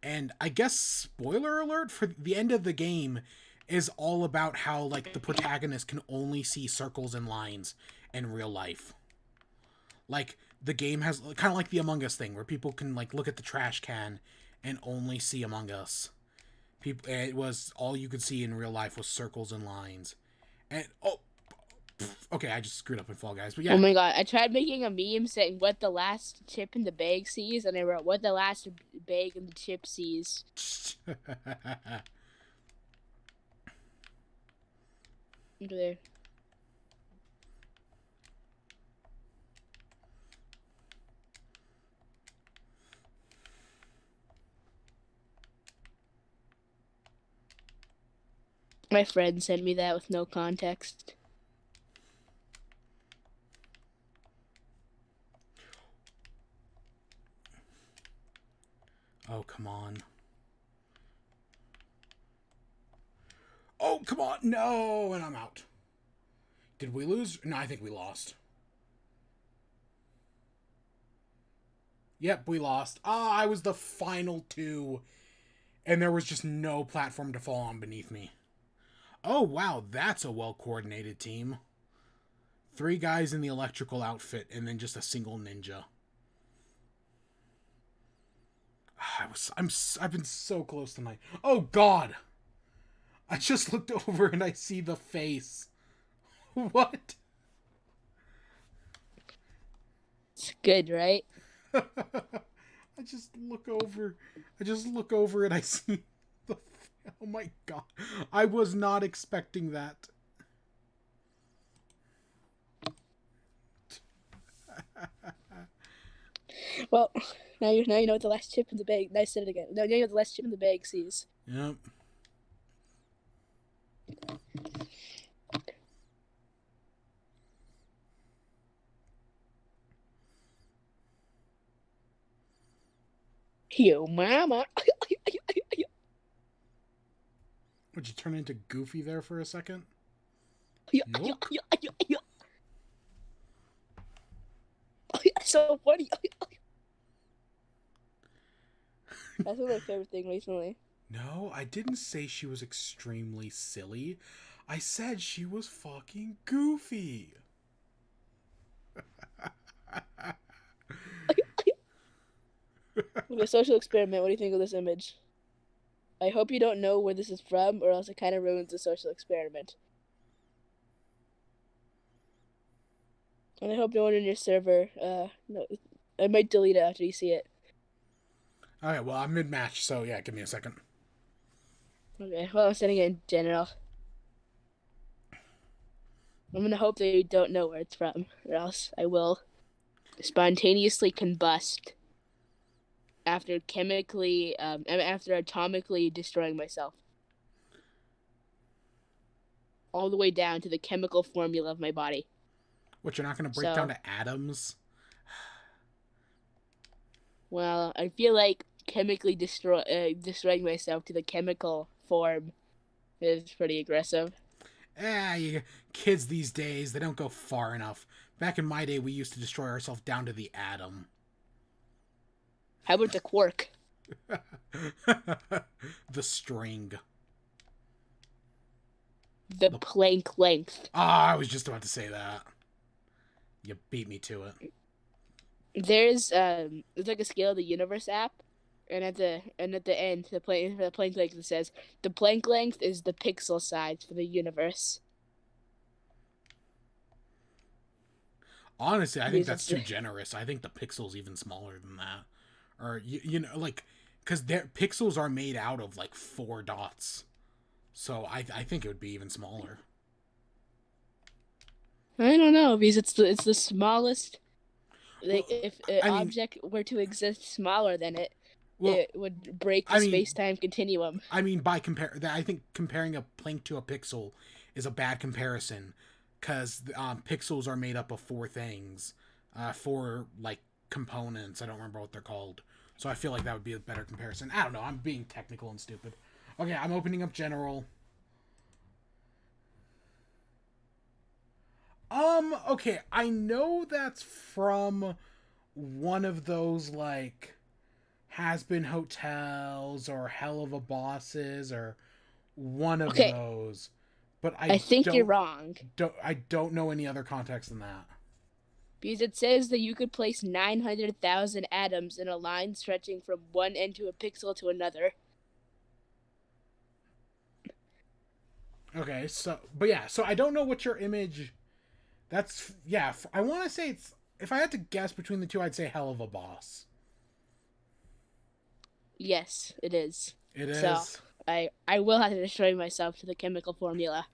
And I guess, spoiler alert, for the end of the game is all about how, like, the protagonist can only see circles and lines in real life. Like, the game has kind of like the Among Us thing, where people can, like, look at the trash can and only see Among Us. It was all you could see in real life was circles and lines. And okay, I just screwed up in Fall Guys, but yeah. Oh my god, I tried making a meme saying what the last chip in the bag sees, and I wrote what the last bag in the chip sees. There. My friend sent me that with no context. Oh, come on. Oh, come on. No, and I'm out. Did we lose? No, I think we lost. Yep, we lost. I was the final two, and there was just no platform to fall on beneath me. Oh, wow, that's a well-coordinated team. 3 guys in the electrical outfit, and then just a single ninja. I've been so close tonight. Oh, God! I just looked over and I see the face. What? It's good, right? I I just look over. I just look over and I see the. Oh my god! I was not expecting that. Well, now you know what the last chip in the bag. I said it again. Now you know what the last chip in the bag sees. Yep. Yo, mama. Would you turn into Goofy there for a second? Yuck. So funny. That's one of my favorite things recently. No, I didn't say she was extremely silly. I said she was fucking goofy. Okay, social experiment. What do you think of this image? I hope you don't know where this is from, or else it kind of ruins the social experiment. And I hope no one in your server, no, I might delete it after you see it. Alright, well, I'm mid-match, so yeah, give me a second. Okay, well, I'm sending it in general. I'm gonna hope that you don't know where it's from, or else I will spontaneously combust after atomically destroying myself. All the way down to the chemical formula of my body. What, you're not going to break down to atoms? Well, I feel like chemically destroying myself to the chemical form is pretty aggressive. Kids these days, they don't go far enough. Back in my day, we used to destroy ourselves down to the atom. How about the quark? The string. The Planck length. I was just about to say that. You beat me to it. There's like a Scale of the Universe app, and at the end, the Planck length, it says the Planck length is the pixel size for the universe. Honestly, I think that's too generous. I think the pixel's even smaller than that. Or, you know, like, because pixels are made out of, like, 4 dots. So I think it would be even smaller. I don't know, because it's the smallest. Like, if an object were to exist smaller than it, it would break the space-time continuum. I mean, I think comparing a Planck to a pixel is a bad comparison, because pixels are made up of 4 things, 4 like components. I don't remember what they're called, so I feel like that would be a better comparison. I don't know. I'm being technical and stupid. Okay, I'm opening up general. Okay, I know that's from one of those, like, Has-Been Hotels or Hell of a Bosses or one of those. But I think you're wrong. I don't know any other context than that. Because it says that you could place 900,000 atoms in a line stretching from one end of a pixel to another. Okay, so I don't know what your image. That's I want to say it's. If I had to guess between the two, I'd say Hell of a Boss. Yes, it is. It is. So I will have to destroy myself to the chemical formula.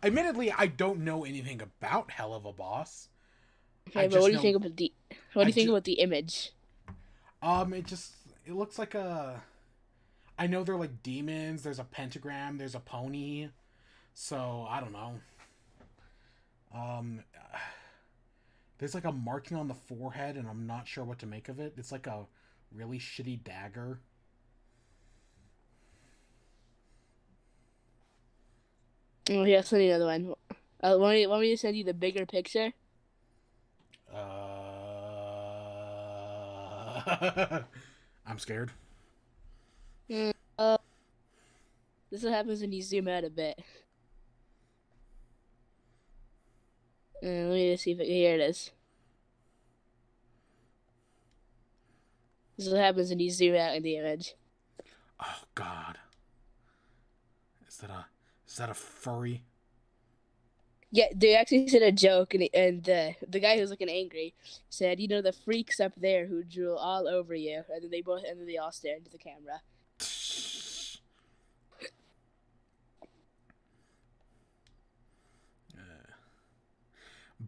Admittedly, I don't know anything about Hell of a Boss. Okay, but what do you think about the image? It looks like a. I know they're like demons. There's a pentagram. There's a pony. So I don't know. There's like a marking on the forehead, and I'm not sure what to make of it. It's like a really shitty dagger. Oh yeah, send you another one. Want me to send you the bigger picture? I'm scared. This is what happens when you zoom out a bit. Let me just see if here it is. This is what happens when you zoom out in the image. Oh God. Is that a furry? Yeah, they actually said a joke, and the guy who's looking angry said, the freaks up there who drool all over you, and then they all stare into the camera.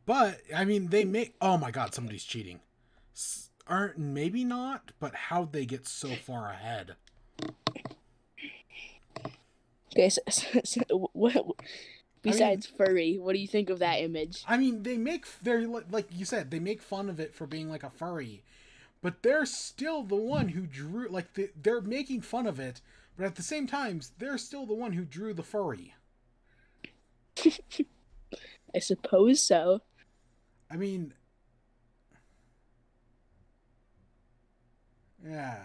But I mean, they make. Oh my god, somebody's cheating. Aren't maybe not, but how'd they get so far ahead? Okay, so what? Besides furry, what do you think of that image? I mean, they're like you said, they make fun of it for being like a furry, but they're still the one who drew. Like they're making fun of it, but at the same time, they're still the one who drew the furry. I suppose so. I mean, yeah.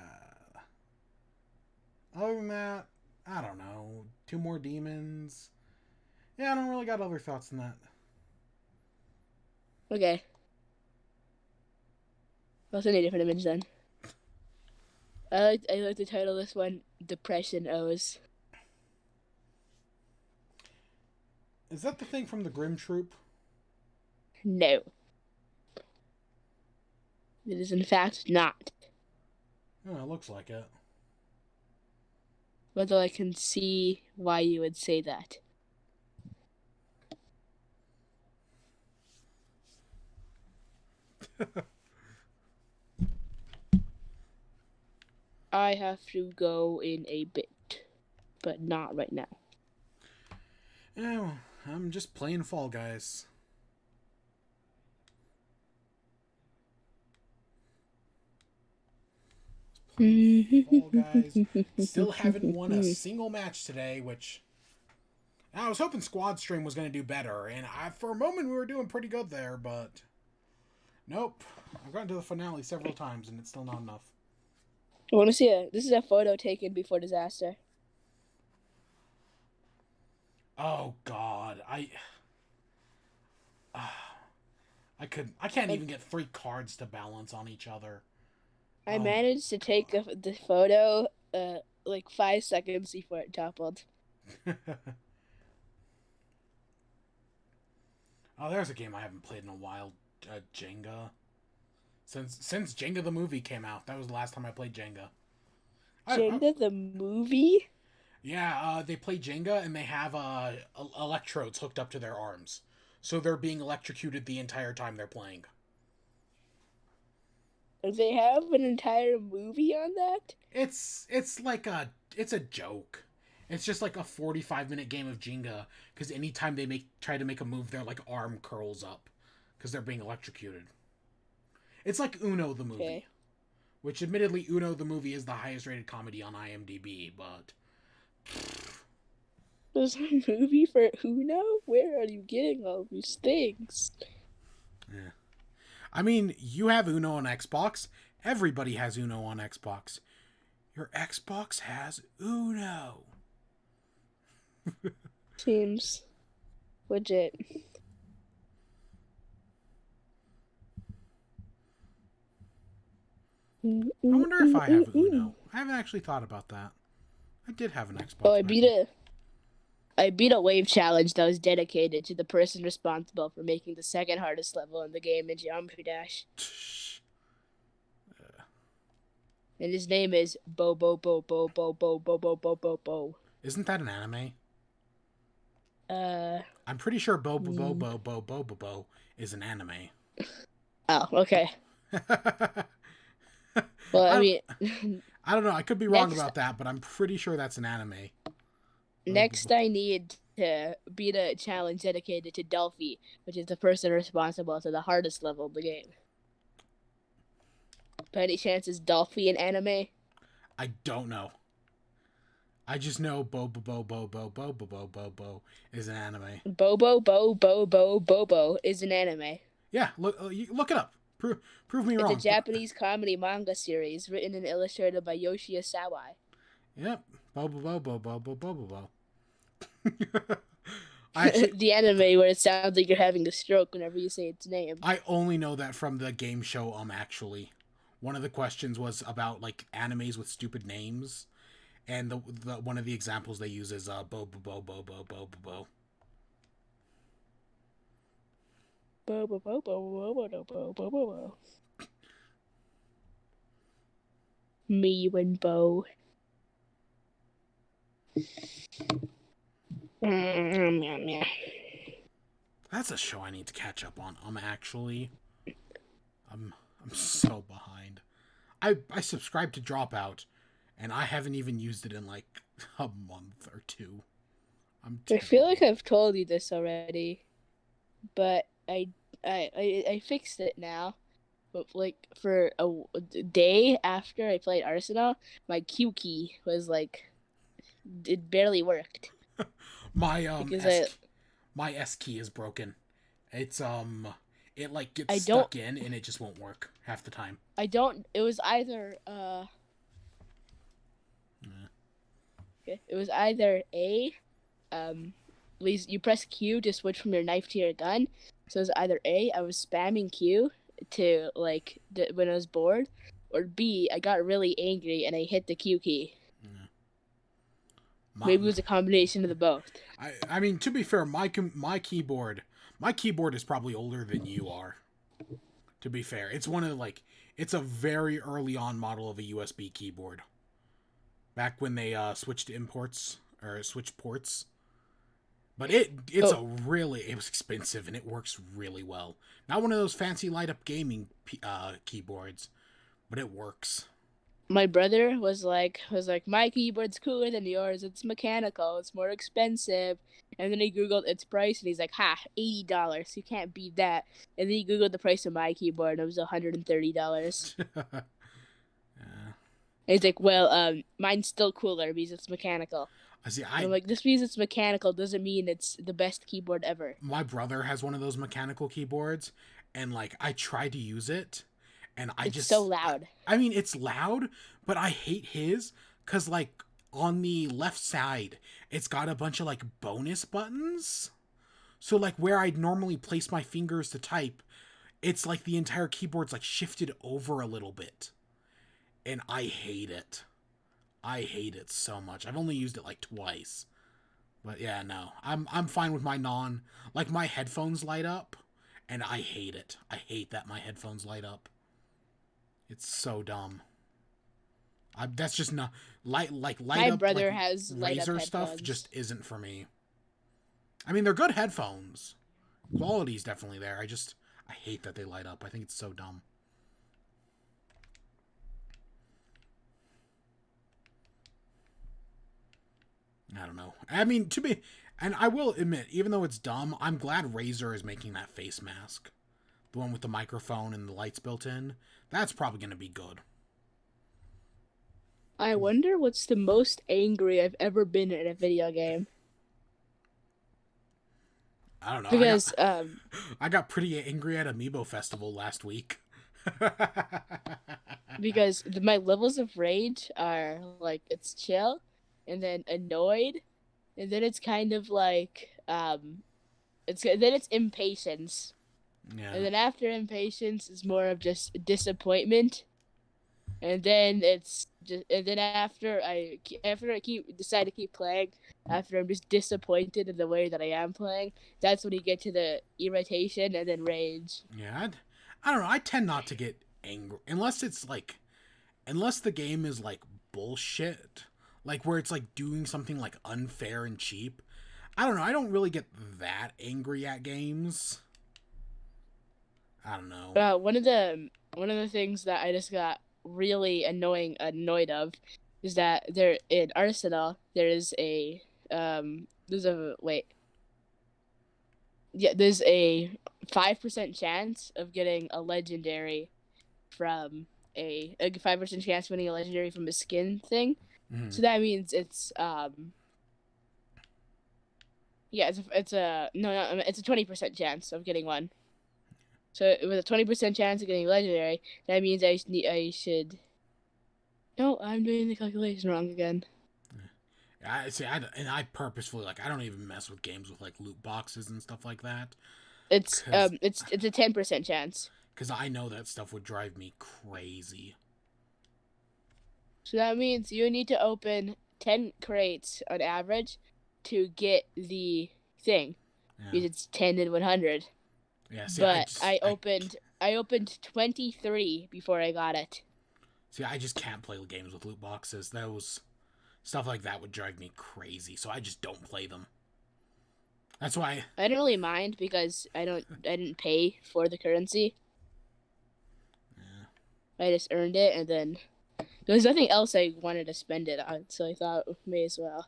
Other than that, I don't know. 2 more demons. Yeah, I don't really got other thoughts than that. Okay. What's any different image then? I like to title this one Depression O's. Is that the thing from the Grimm Troop? No. It is in fact not. Oh, it looks like it. Although I can see why you would say that. I have to go in a bit, but not right now. Yeah, well, I'm just playing Fall Guys. Fall Guys. Still haven't won a single match today, which I was hoping Squad Stream was going to do better, and for a moment we were doing pretty good there, but nope. I've gotten to the finale several times, and it's still not enough. I want to see this is a photo taken before disaster. Oh God, I can't even get 3 cards to balance on each other. I managed to take the photo like 5 seconds before it toppled. Oh, there's a game I haven't played in a while. Jenga. Since Jenga the movie came out, that was the last time I played Jenga. Jenga the movie? Yeah, they play Jenga and they have electrodes hooked up to their arms, so they're being electrocuted the entire time they're playing. They have an entire movie on that? It's it's a joke. It's just like a 45-minute game of Jenga because anytime they try to make a move, their like arm curls up because they're being electrocuted. It's like Uno the movie, okay. Which admittedly Uno the movie is the highest rated comedy on IMDb, but there's a movie for Uno? Where are you getting all these things? Yeah. I mean, you have Uno on Xbox. Everybody has Uno on Xbox. Your Xbox has Uno. Seems legit. I wonder if I have Uno. I haven't actually thought about that. I did have an Xbox. Oh, I beat a wave challenge that was dedicated to the person responsible for making the second hardest level in the game in Geometry Dash. And his name is Bo Bo Bo Bo Bo Bo Bo Bo Bo Bo Bo. Isn't that an anime? I'm pretty sure Bo Bo Bo Bo Bo Bo Bo Bo is an anime. Oh, okay. Well, I mean, I don't know. I could be wrong about that, but I'm pretty sure that's an anime. Next, I need to beat a challenge dedicated to Delphi, which is the person responsible for the hardest level of the game. By any chance, is Delphi an anime? I don't know. I just know Bo Bo Bo Bo Bo Bo Bo Bo Bo Bo is an anime. Bo Bo Bo Bo Bo Bo Bo is an anime. Yeah, look it up. Prove me wrong. It's a Japanese comedy manga series written and illustrated by Yoshia Sawai. Yep, Bo Bo Bo Bo Bo Bo Bo Bo. The anime where it sounds like you're having a stroke whenever you say its name. I only know that from the game show. Actually, one of the questions was about like animes with stupid names, and the one of the examples they use is Bo Bo Bo Bo Bo Bo Bo Bo. Me and Bo. That's a show I need to catch up on. I'm so behind. I subscribed to Dropout, and I haven't even used it in like a month or two. I feel like I've told you this already, but I fixed it now. But like for a day after I played Arsenal, my Q key was like it barely worked. my Because my S key is broken. It's it like gets I don't stuck in and it just won't work half the time. it was either it was either A you press Q to switch from your knife to your gun. So it was either A, I was spamming Q to like when I was bored, or B, I got really angry and I hit the Q key. Maybe it was a combination of the both. I mean, to be fair, my keyboard is probably older than you are. To be fair, it's one of the, like, it's a very early on model of a USB keyboard. Back when they switched imports or switched ports. But it was expensive and it works really well. Not one of those fancy light up gaming keyboards, but it works. My brother was like, my keyboard's cooler than yours. It's mechanical. It's more expensive. And then he Googled its price, and he's like, ha, $80. You can't beat that. And then he Googled the price of my keyboard, and it was $130. And he's like, well, mine's still cooler because it's mechanical. I'm like, just because it's mechanical doesn't mean it's the best keyboard ever. My brother has one of those mechanical keyboards, and like I tried to use it, and it's so loud. I mean, it's loud, but I hate his because like on the left side, it's got a bunch of like bonus buttons. So like where I'd normally place my fingers to type, it's like the entire keyboard's like shifted over a little bit, and I hate it. I hate it so much. I've only used it like twice. But yeah, no. I'm fine with my my headphones light up, and I hate it. I hate that my headphones light up. It's so dumb. That's just not light up. My brother has Razer stuff just isn't for me. I mean, they're good headphones. Quality's definitely there. I hate that they light up. I think it's so dumb. I don't know. I mean, and I will admit, even though it's dumb, I'm glad Razer is making that face mask. The one with the microphone and the lights built in. That's probably going to be good. I wonder what's the most angry I've ever been in a video game. I don't know. Because I got pretty angry at Amiibo Festival last week. Because my levels of rage are like it's chill, and then annoyed, and then it's kind of like it's impatience. Yeah. And then after impatience is more of just disappointment. And then after I decide to keep playing, after I'm just disappointed in the way that I am playing, that's when you get to the irritation and then rage. Yeah, I don't know. I tend not to get angry unless the game is like bullshit, like where it's like doing something like unfair and cheap. I don't know. I don't really get that angry at games. I don't know. One of the things that I just got really annoyed of is that there in Arsenal there's a 5% chance of getting a legendary from a 5% chance of winning a legendary from a skin thing. Mm-hmm. So that means it's a 20% chance of getting one. So with a 20% chance of getting legendary, that means I should. No, I'm doing the calculation wrong again. I purposefully I don't even mess with games with like loot boxes and stuff like that. It's a 10% chance. Because I know that stuff would drive me crazy. So that means you need to open 10 crates on average to get the thing. Yeah. Because it's 10 and 100. Yeah, see, but I opened 23 before I got it. see, I just can't play games with loot boxes. Those stuff like that would drive me crazy, so I just don't play them. That's why. I don't really mind because I didn't pay for the currency. Yeah. I just earned it, and then there was nothing else I wanted to spend it on, so I thought may as well.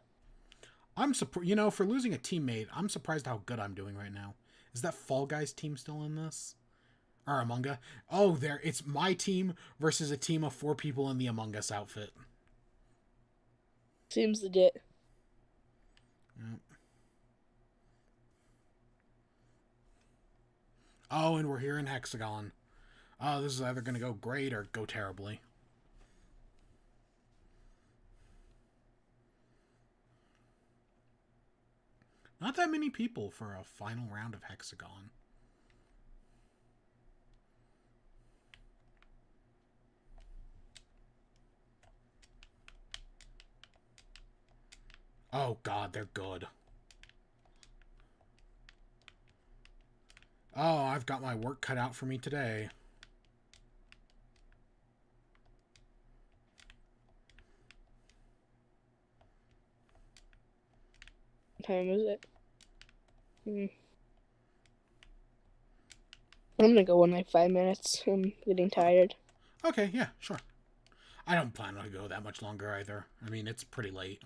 I'm surprised, you know, for losing a teammate, I'm surprised how good I'm doing right now. Is that Fall Guys team still in this? Or Among Us? Oh, there, it's my team versus a team of 4 people in the Among Us outfit. Seems legit. Yep. Oh, and we're here in Hexagon. Oh, this is either going to go great or go terribly. Not that many people for a final round of Hexagon. Oh god, they're good. Oh, I've got my work cut out for me today. What time is it? I'm gonna go in like 5 minutes. I'm getting tired. Okay, yeah, sure. I don't plan on to go that much longer either. I mean, it's pretty late.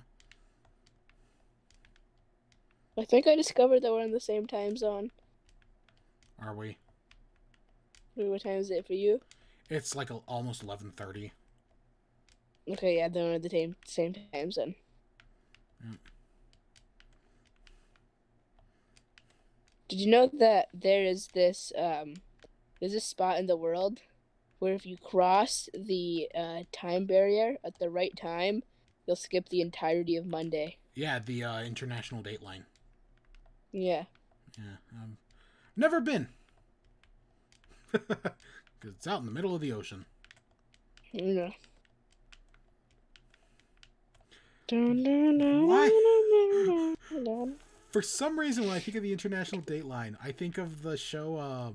I think I discovered that we're in the same time zone. Are we? What time is it for you? It's like almost 11:30. Okay, yeah, then we're at the same time zone. Yep. Did you know that there's this spot in the world where if you cross the time barrier at the right time, you'll skip the entirety of Monday. Yeah, the international dateline. Yeah. Yeah, never been. Because it's out in the middle of the ocean. Yeah. Why? For some reason, when I think of the international dateline, I think of the show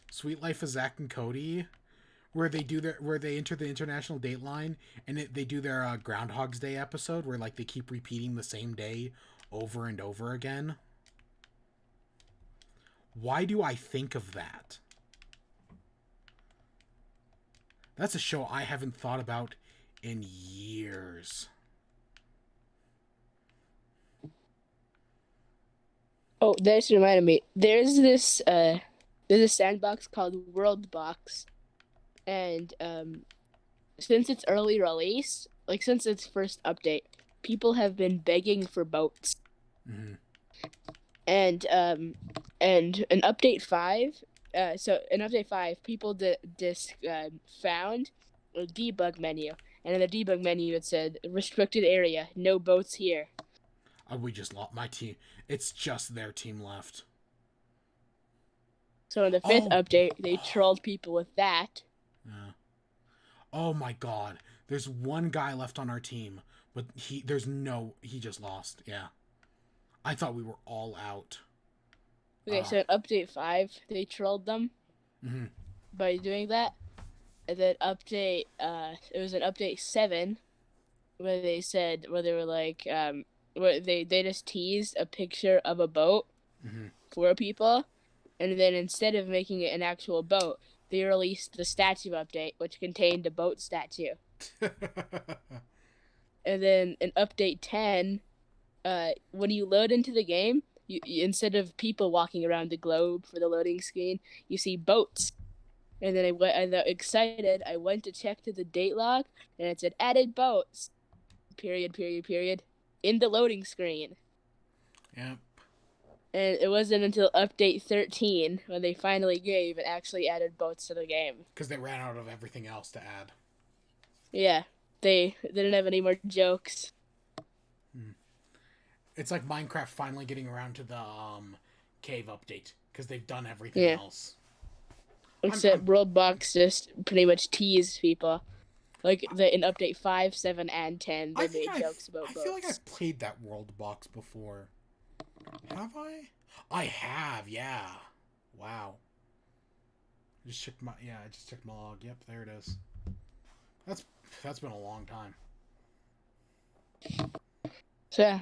Sweet Life of Zack and Cody, where they enter the international dateline and they do their Groundhog's Day episode where like they keep repeating the same day over and over again. Why do I think of that? That's a show I haven't thought about in years. Oh, that just reminded me. There's a sandbox called World Box, and since its early release, like since its first update, people have been begging for boats. Mm-hmm. And in update 5, people found a debug menu, and in the debug menu it said restricted area, no boats here. We just lost my team. It's just their team left. So in the 5th update, they trolled people with that. Yeah. Oh my god. There's one guy left on our team, but he just lost. Yeah. I thought we were all out. Okay, so in update 5, they trolled them by doing that. And then it was an update 7 where they were like, where they just teased a picture of a boat for people. And then instead of making it an actual boat, they released the statue update, which contained a boat statue. And then in update 10, when you load into the game, you instead of people walking around the globe for the loading screen, you see boats. And then I got excited. I went to check to the date log, and it said added boats. Period. In the loading screen. Yep. And it wasn't until update 13 when they finally gave and actually added boats to the game. Because they ran out of everything else to add. Yeah, they didn't have any more jokes. It's like Minecraft finally getting around to the cave update because they've done everything else. Except Worldbox just pretty much teased people. Like in update 5, 7, and 10, they made jokes about boats. I feel like I've played that World Box before. Have I? I have, yeah. Wow. I just checked my log. Yep, there it is. That's that's been a long time. So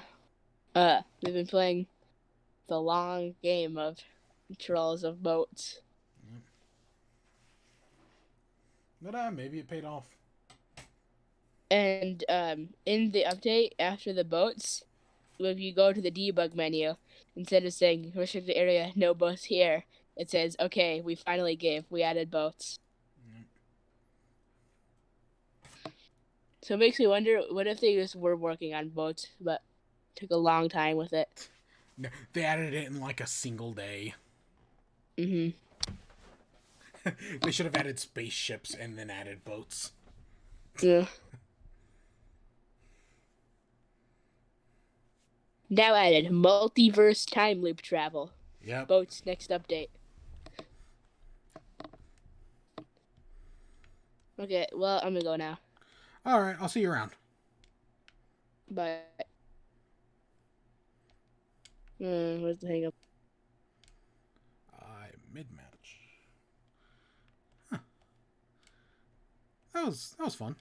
yeah, we've been playing the long game of Trolls of Boats. Yep. But maybe it paid off. And in the update, after the boats, if you go to the debug menu, instead of saying restricted area, no boats here, it says, okay, we finally gave. We added boats. So it makes me wonder, what if they just were working on boats, but took a long time with it? No, they added it in like a single day. Mm-hmm. They should have added spaceships and then added boats. Yeah. Now added multiverse time loop travel. Yep. Boats next update. Okay, well, I'm gonna go now. Alright, I'll see you around. Bye. Where's the hang up? Mid-match. Huh. That was fun.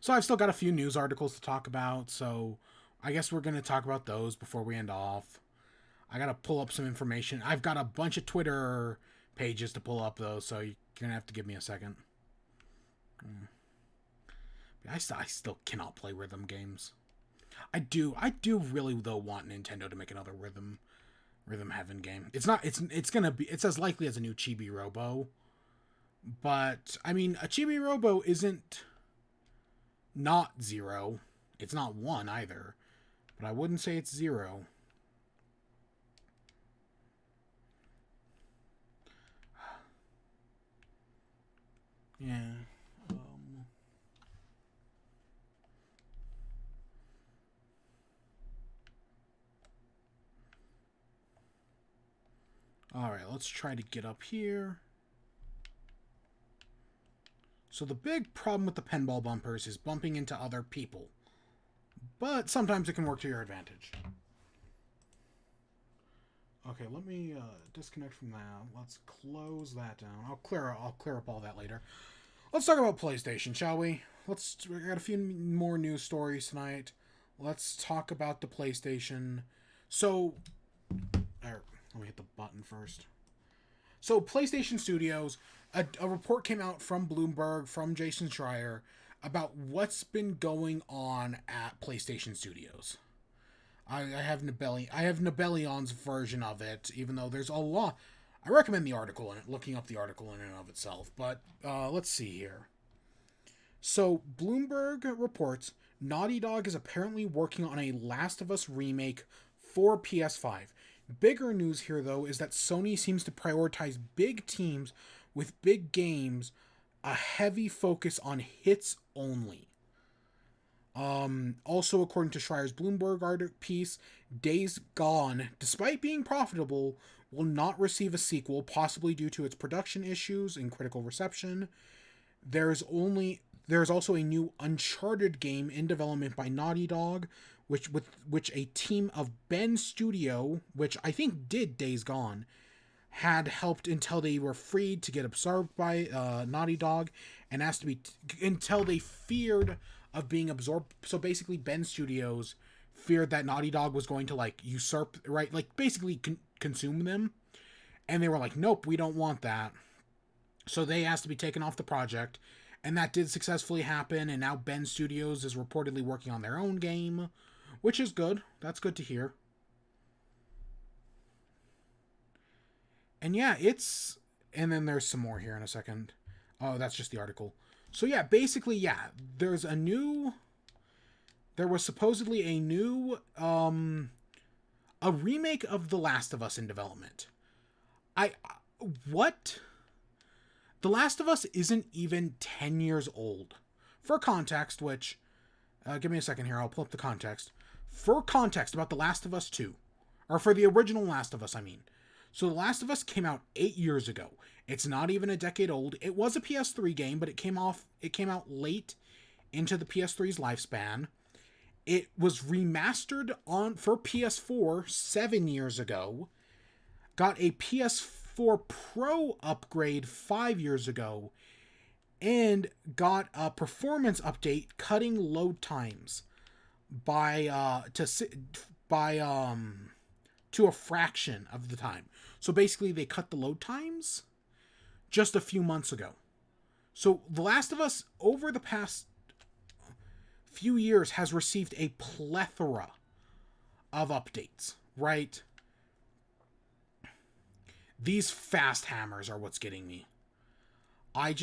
So I've still got a few news articles to talk about, so I guess we're going to talk about those before we end off. I got to pull up some information. I've got a bunch of Twitter pages to pull up, though, so you're going to have to give me a second. I still cannot play rhythm games. I do really, though, want Nintendo to make another Rhythm Heaven game. It's as likely as a new Chibi Robo. But, I mean, a Chibi Robo isn't not 0. It's not 1 either. But I wouldn't say it's 0. Yeah. Alright, let's try to get up here. So the big problem with the pinball bumpers is bumping into other people. But sometimes it can work to your advantage. Okay, let me disconnect from that. Let's close that down. I'll clear up all that later. Let's talk about PlayStation, shall we? We got a few more news stories tonight. Let's talk about the PlayStation. So, let me hit the button first. So, PlayStation Studios, a report came out from Bloomberg, from Jason Schreier, about what's been going on at PlayStation Studios. I have Nibelion's version of it, even though there's a lot. I recommend the article in it, looking up the article in and of itself. But let's see here. So, Bloomberg reports Naughty Dog is apparently working on a Last of Us remake for PS5. Bigger news here, though, is that Sony seems to prioritize big teams with big games, a heavy focus on hits only. Also, according to Schreier's Bloomberg piece, Days Gone, despite being profitable, will not receive a sequel, possibly due to its production issues and critical reception. There's also a new Uncharted game in development by Naughty Dog, which a team of Ben Studio, which I think did Days Gone, had helped until they were freed to get absorbed by Naughty Dog, and asked to be until they feared of being absorbed. So basically, Ben Studios feared that Naughty Dog was going to usurp, right, basically consume them, and they were like, nope, we don't want that. So they asked to be taken off the project, and that did successfully happen, and now Ben Studios is reportedly working on their own game, which is good. That's good to hear. And yeah, and then there's some more here in a second. Oh, that's just the article. So yeah, basically, yeah, there was supposedly a new, a remake of The Last of Us in development. What? The Last of Us isn't even 10 years old. For context, which, give me a second here, I'll pull up the context. For context about The Last of Us 2, or for the original Last of Us, I mean. So The Last of Us came out 8 years ago. It's not even a decade old. It was a PS3 game, but it came out late into the PS3's lifespan. It was remastered for PS4 7 years ago. Got a PS4 PS4 Pro upgrade 5 years ago and got a performance update cutting load times by to a fraction of the time. So basically they cut the load times just a few months ago. So The Last of Us over the past few years has received a plethora of updates, right? These fast hammers are what's getting me. I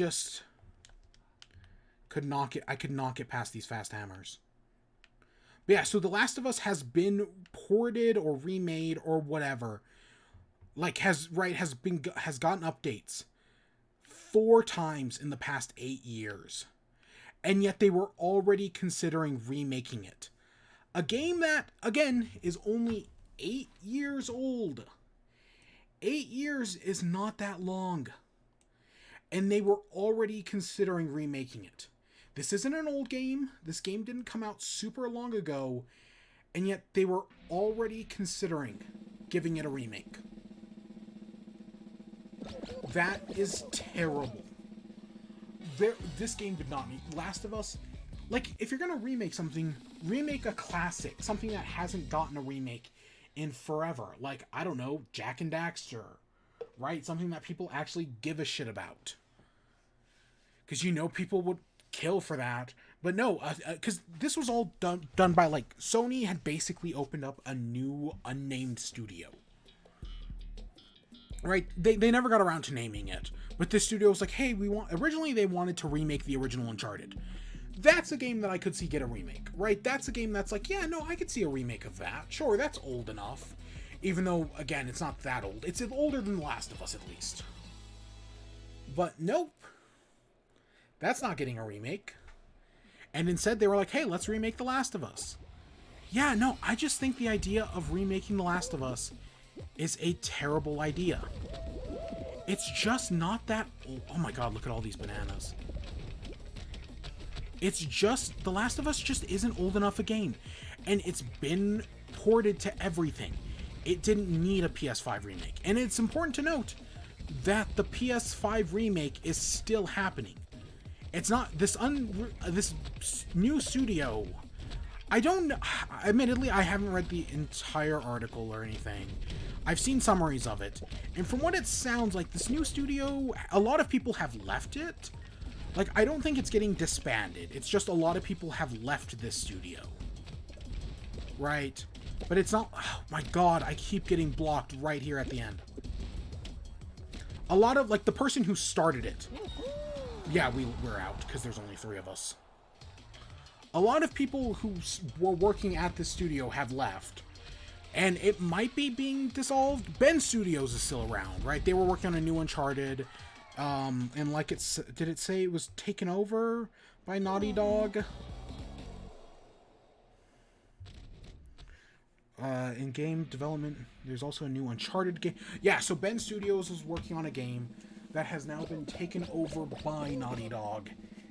could not get past these fast hammers. But yeah, so The Last of Us has been ported or remade or whatever. Like has gotten updates 4 times in the past 8 years. And yet they were already considering remaking it. A game that, again, is only 8 years old. 8 years is not that long. And they were already considering remaking it. This isn't an old game. This game didn't come out super long ago. And yet they were already considering giving it a remake. That is terrible. This game did not need Last of Us. Like, if you're gonna remake something, remake a classic, something that hasn't gotten a remake in forever. Like, I don't know, Jak and Daxter, right? Something that people actually give a shit about. Because people would kill for that. But no, because this was all done by, like, Sony had basically opened up a new unnamed studio. Right? They never got around to naming it. But this studio was like, hey, originally they wanted to remake the original Uncharted. That's a game that I could see get a remake, right? That's a game that's like, yeah, no, I could see a remake of that. Sure, that's old enough. Even though, again, it's not that old. It's older than The Last of Us, at least. But nope. That's not getting a remake. And instead, they were like, hey, let's remake The Last of Us. Yeah, no, I just think the idea of remaking The Last of Us is a terrible idea. It's just not that old. Oh my god, look at all these bananas. It's just, The Last of Us just isn't old enough a game. And it's been ported to everything. It didn't need a PS5 remake. And it's important to note that the PS5 remake is still happening. It's not this new studio. I don't know. Admittedly, I haven't read the entire article or anything. I've seen summaries of it. And from what it sounds like, this new studio, a lot of people have left it. Like, I don't think it's getting disbanded. It's just a lot of people have left this studio. Right? But it's not... Oh my god, I keep getting blocked right here at the end. A lot of, like, the person who started it. Yeah, we're out, because there's only 3 of us. A lot of people who were working at this studio have left. And it might be being dissolved. Ben Studios is still around, right? They were working on a new Uncharted. And like did it say it was taken over by Naughty Dog? In game development, there's also a new Uncharted game. Yeah, so Ben Studios is working on a game that has now been taken over by Naughty Dog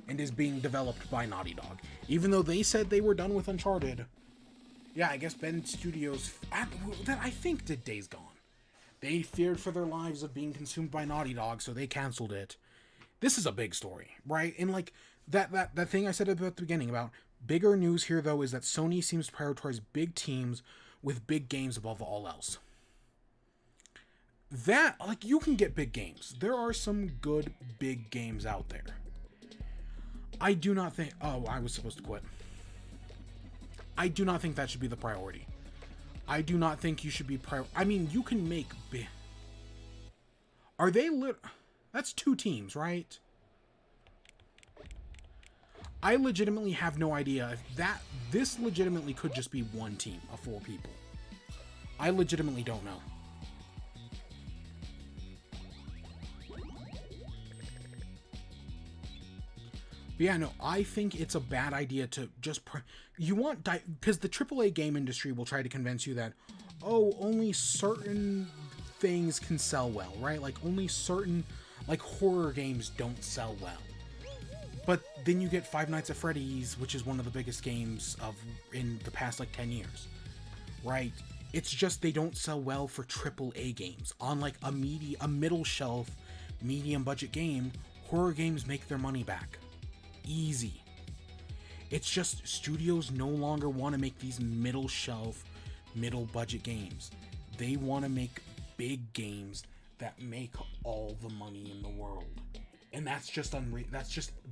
and is being developed by Naughty Dog. Even though they said they were done with Uncharted. Yeah, I guess Ben Studios, that I think did Days Gone. They feared for their lives of being consumed by Naughty Dog, so they canceled it. This is a big story, right? And like that thing I said at the beginning about bigger news here, though, is that Sony seems to prioritize big teams with big games above all else. That, like, you can get big games. There are some good big games out there. I do not think... Oh, I was supposed to quit. I do not think that should be the priority. I do not think you should be I mean, you can make big... Are they That's 2 teams, right? I legitimately have no idea if this legitimately could just be 1 team of 4 people. I legitimately don't know. But yeah, no, I think it's a bad idea to just... You want... Because the AAA game industry will try to convince you that, oh, only certain things can sell well, right? Like, only certain, like, horror games don't sell well. But then you get Five Nights at Freddy's, which is one of the biggest games in the past, like, 10 years, right? It's just they don't sell well for AAA games. On like a middle shelf, medium budget game, horror games make their money back. Easy. It's just studios no longer want to make these middle shelf, middle budget games. They want to make big games that make all the money in the world. And that's just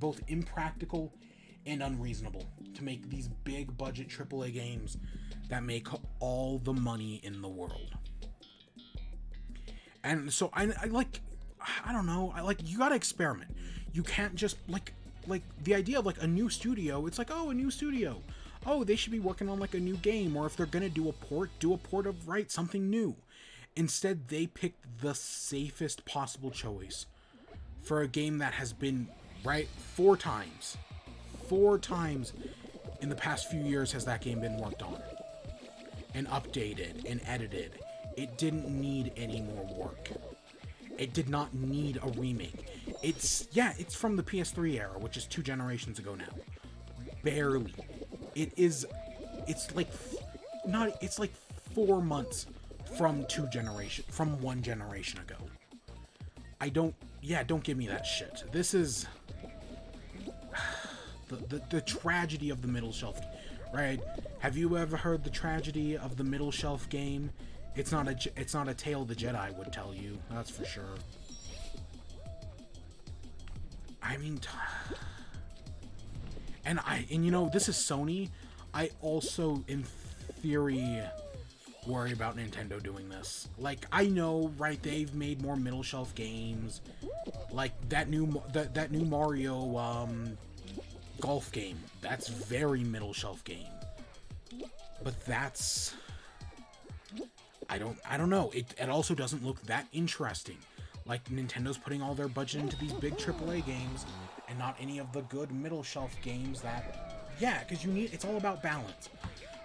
both impractical and unreasonable to make these big budget AAA games that make all the money in the world. And so I don't know, you gotta experiment. You can't just like the idea of like a new studio, it's like, oh, a new studio, oh, they should be working on like a new game, or if they're gonna do a port of something new. Instead, they picked the safest possible choice for a game that has been four times in the past few years has that game been worked on and updated and edited. It didn't need any more work. It did not need a remake. It's from the PS3 era, which is 2 generations ago now. Barely. It's like 4 months from 1 generation ago. Don't give me that shit. This is the tragedy of the middle shelf, right? Have you ever heard the tragedy of the middle shelf game? It's not a tale the Jedi would tell you, that's for sure. I mean, and you know, this is Sony. I also, in theory, worry about Nintendo doing this. Like, I know, right? They've made more middle shelf games, like that new Mario golf game. That's very middle shelf game. But that's, I don't know. It also doesn't look that interesting. Like, Nintendo's putting all their budget into these big AAA games and not any of the good middle shelf games that, because it's all about balance.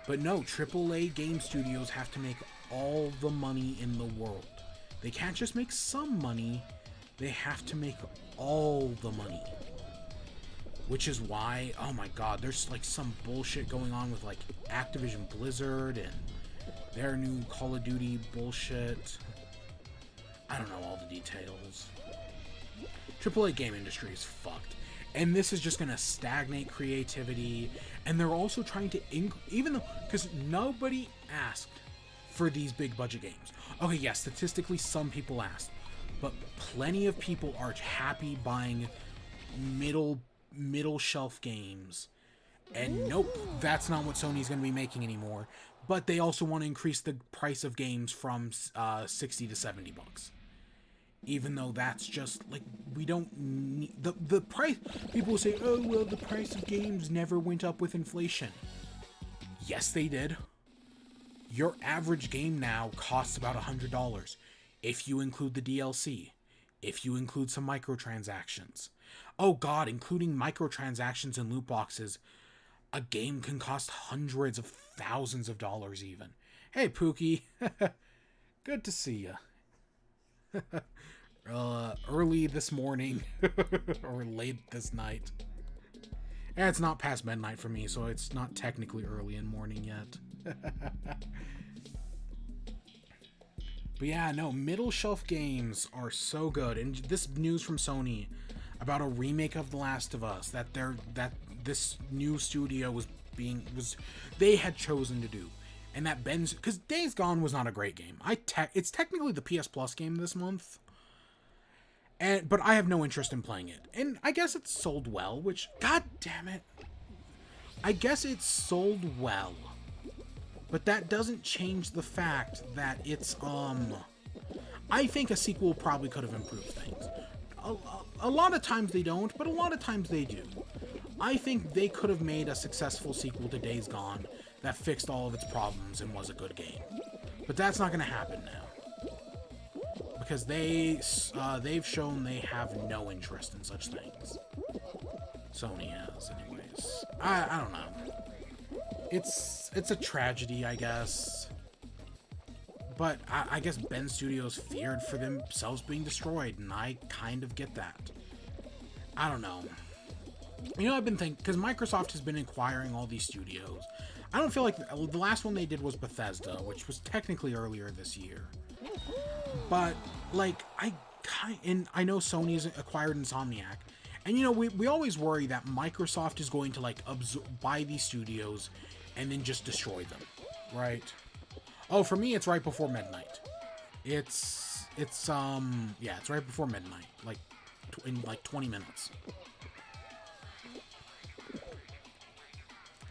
But no, AAA game studios have to make all the money in the world. They can't just make some money, they have to make all the money. Which is why, oh my god, there's like some bullshit going on with like Activision Blizzard and their new Call of Duty bullshit. I don't know all the details. AAA game industry is fucked. And this is just going to stagnate creativity. And they're also trying to, because nobody asked for these big budget games. Okay, yeah, statistically some people asked. But plenty of people are happy buying middle shelf games. And nope, that's not what Sony's going to be making anymore. But they also want to increase the price of games from 60 to 70 bucks. Even though that's just, like, we don't need... The price... People will say, oh, well, the price of games never went up with inflation. Yes, they did. Your average game now costs about $100. If you include the DLC. If you include some microtransactions. Oh, God, including microtransactions and loot boxes, a game can cost hundreds of thousands of dollars even. Hey, Pookie. Good to see ya. Early this morning or late this night. And it's not past midnight for me, so it's not technically early in morning yet. But yeah, no, middle shelf games are so good. And this news from Sony about a remake of The Last of Us that this new studio they had chosen to do. And that because Days Gone was not a great game. It's technically the PS Plus game this month. But I have no interest in playing it. And I guess it's sold well, which, god damn it. I guess it's sold well. But that doesn't change the fact that it's, I think a sequel probably could have improved things. A lot of times they don't, but a lot of times they do. I think they could have made a successful sequel to Days Gone that fixed all of its problems and was a good game. But that's not going to happen now. Because they've shown they have no interest in such things. Sony has, anyways. I don't know. It's a tragedy, I guess. But I guess Ben Studios feared for themselves being destroyed, and I kind of get that. I don't know. You know, I've been thinking, because Microsoft has been acquiring all these studios. I don't feel like the last one they did was Bethesda, which was technically earlier this year. But like I know Sony's acquired Insomniac, and you know we always worry that Microsoft is going to like buy these studios and then just destroy them, right? Oh, for me it's right before midnight. It's yeah, it's right before midnight, like in like 20 minutes.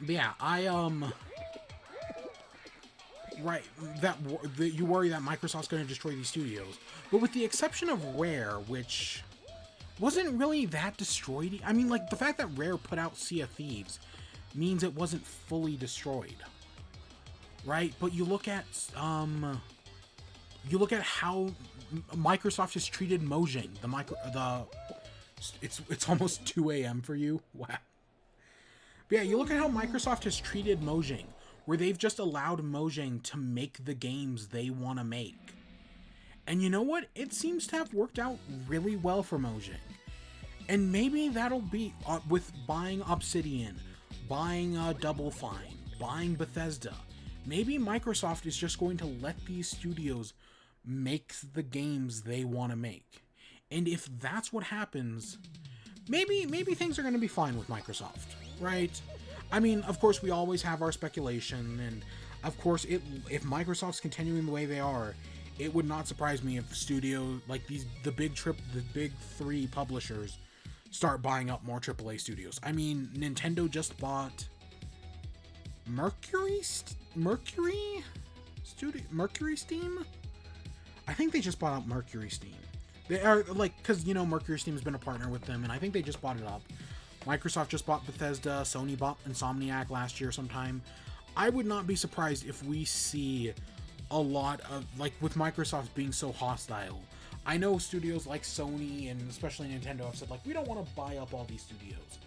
But yeah, right, that you worry that Microsoft's going to destroy these studios, but with the exception of Rare, which wasn't really that destroyed. I mean, like the fact that Rare put out Sea of Thieves means it wasn't fully destroyed, right? But you look at how Microsoft has treated Mojang. It's almost 2 a.m. for you. Wow. But yeah, you look at how Microsoft has treated Mojang, where they've just allowed Mojang to make the games they want to make. And you know what? It seems to have worked out really well for Mojang. And maybe that'll be with buying Obsidian, buying Double Fine, buying Bethesda. Maybe Microsoft is just going to let these studios make the games they want to make. And if that's what happens, maybe things are going to be fine with Microsoft, right? I mean, of course, we always have our speculation, and of course, if Microsoft's continuing the way they are, it would not surprise me if studio like the big three publishers start buying up more AAA studios. I mean, Nintendo just bought Mercury Steam. I think they just bought out Mercury Steam. They are like, because you know Mercury Steam has been a partner with them, and I think they just bought it up. Microsoft just bought Bethesda. Sony bought Insomniac last year sometime. I would not be surprised if we see a lot of, like, with Microsoft being so hostile. I know studios like Sony and especially Nintendo have said, like, we don't want to buy up all these studios.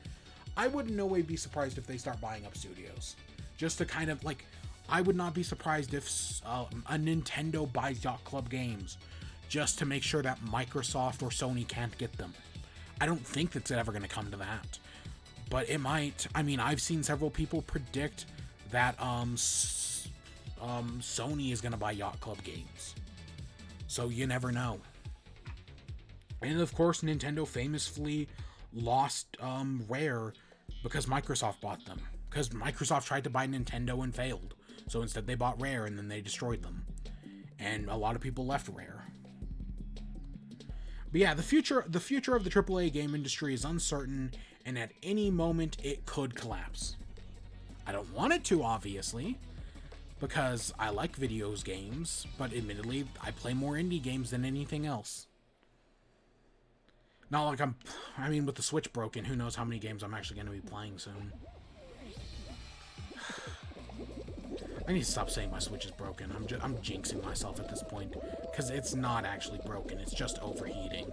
I would in no way be surprised if they start buying up studios. Just to kind of, like, I would not be surprised if a Nintendo buys Yacht Club Games just to make sure that Microsoft or Sony can't get them. I don't think that's ever going to come to that. But it might. I mean, I've seen several people predict that Sony is going to buy Yacht Club Games. So you never know. And of course, Nintendo famously lost Rare because Microsoft bought them. Because Microsoft tried to buy Nintendo and failed. So instead they bought Rare and then they destroyed them. And a lot of people left Rare. But yeah, the future of the AAA game industry is uncertain, and at any moment it could collapse. I don't want it to, obviously, because I like videos games, but admittedly, I play more indie games than anything else. Not like I mean, with the Switch broken, who knows how many games I'm actually going to be playing soon. I need to stop saying my Switch is broken. I'm jinxing myself at this point, because it's not actually broken, it's just overheating.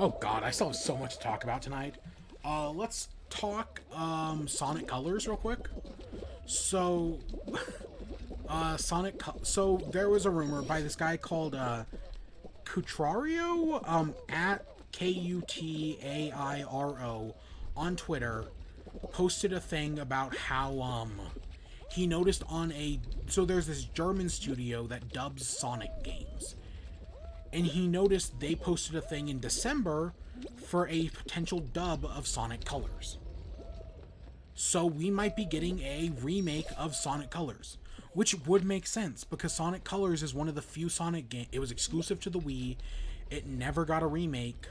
Oh god, I still have so much to talk about tonight. Let's talk Sonic Colors real quick. So, so there was a rumor by this guy called Kutrario, at Kutairo on Twitter, posted a thing about how he noticed so there's this German studio that dubs Sonic games, and he noticed they posted a thing in December for a potential dub of Sonic Colors. So we might be getting a remake of Sonic Colors, which would make sense because Sonic Colors is one of the few Sonic games. It was exclusive to the Wii. It never got a remake.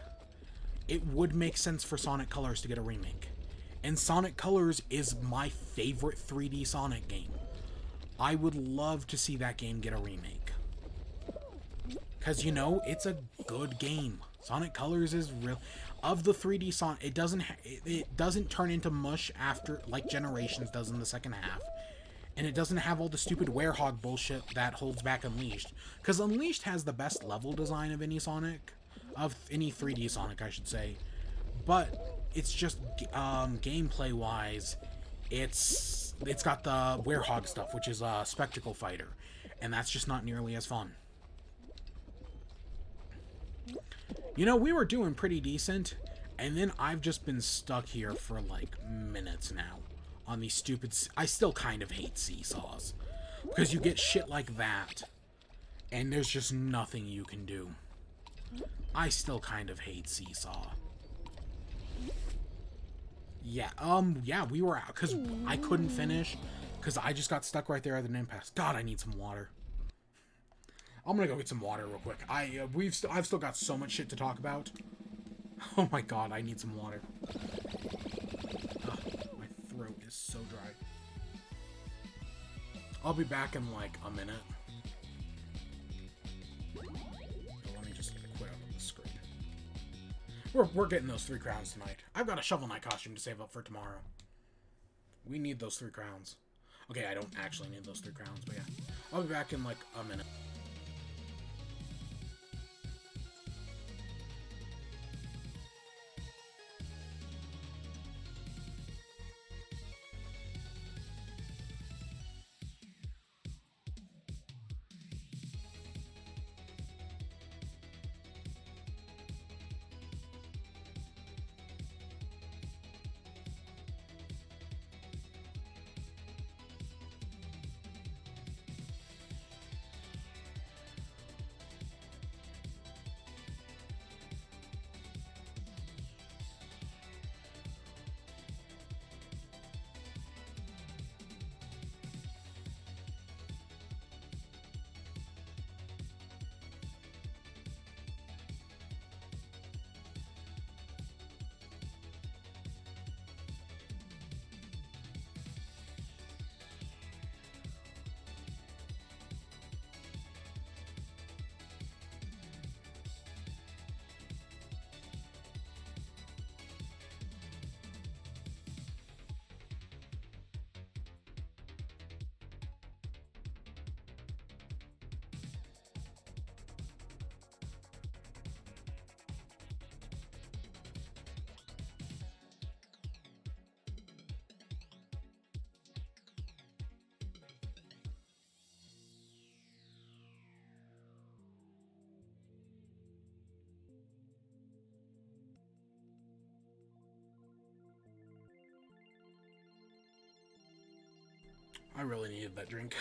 It would make sense for Sonic Colors to get a remake. And Sonic Colors is my favorite 3D Sonic game. I would love to see that game get a remake. Because, you know, it's a good game. Sonic Colors is real. Of the 3D Sonic, it doesn't turn into mush after, like Generations does in the second half. And it doesn't have all the stupid werehog bullshit that holds back Unleashed. Because Unleashed has the best level design of any Sonic. Of any 3D Sonic, I should say. But it's just gameplay wise, it's got the werehog stuff, which is a spectacle fighter, and that's just not nearly as fun. You know, we were doing pretty decent, And then I've just been stuck here for like minutes now on these stupid... I still kind of hate seesaws. Because you get shit like that, and there's just nothing you can do. I still kind of hate seesaw. Yeah, we were out, because I couldn't finish, because I just got stuck right there at an impasse. God, I need some water. I'm gonna go get some water real quick. I've still got so much shit to talk about. Oh my god, I need some water. Ugh, my throat is so dry. I'll be back in like a minute. But let me just quit out of the screen. We're getting those 3 crowns tonight. I've got a Shovel Knight costume to save up for tomorrow. We need those 3 crowns. Okay, I don't actually need those 3 crowns, but yeah. I'll be back in like a minute. I really needed that drink.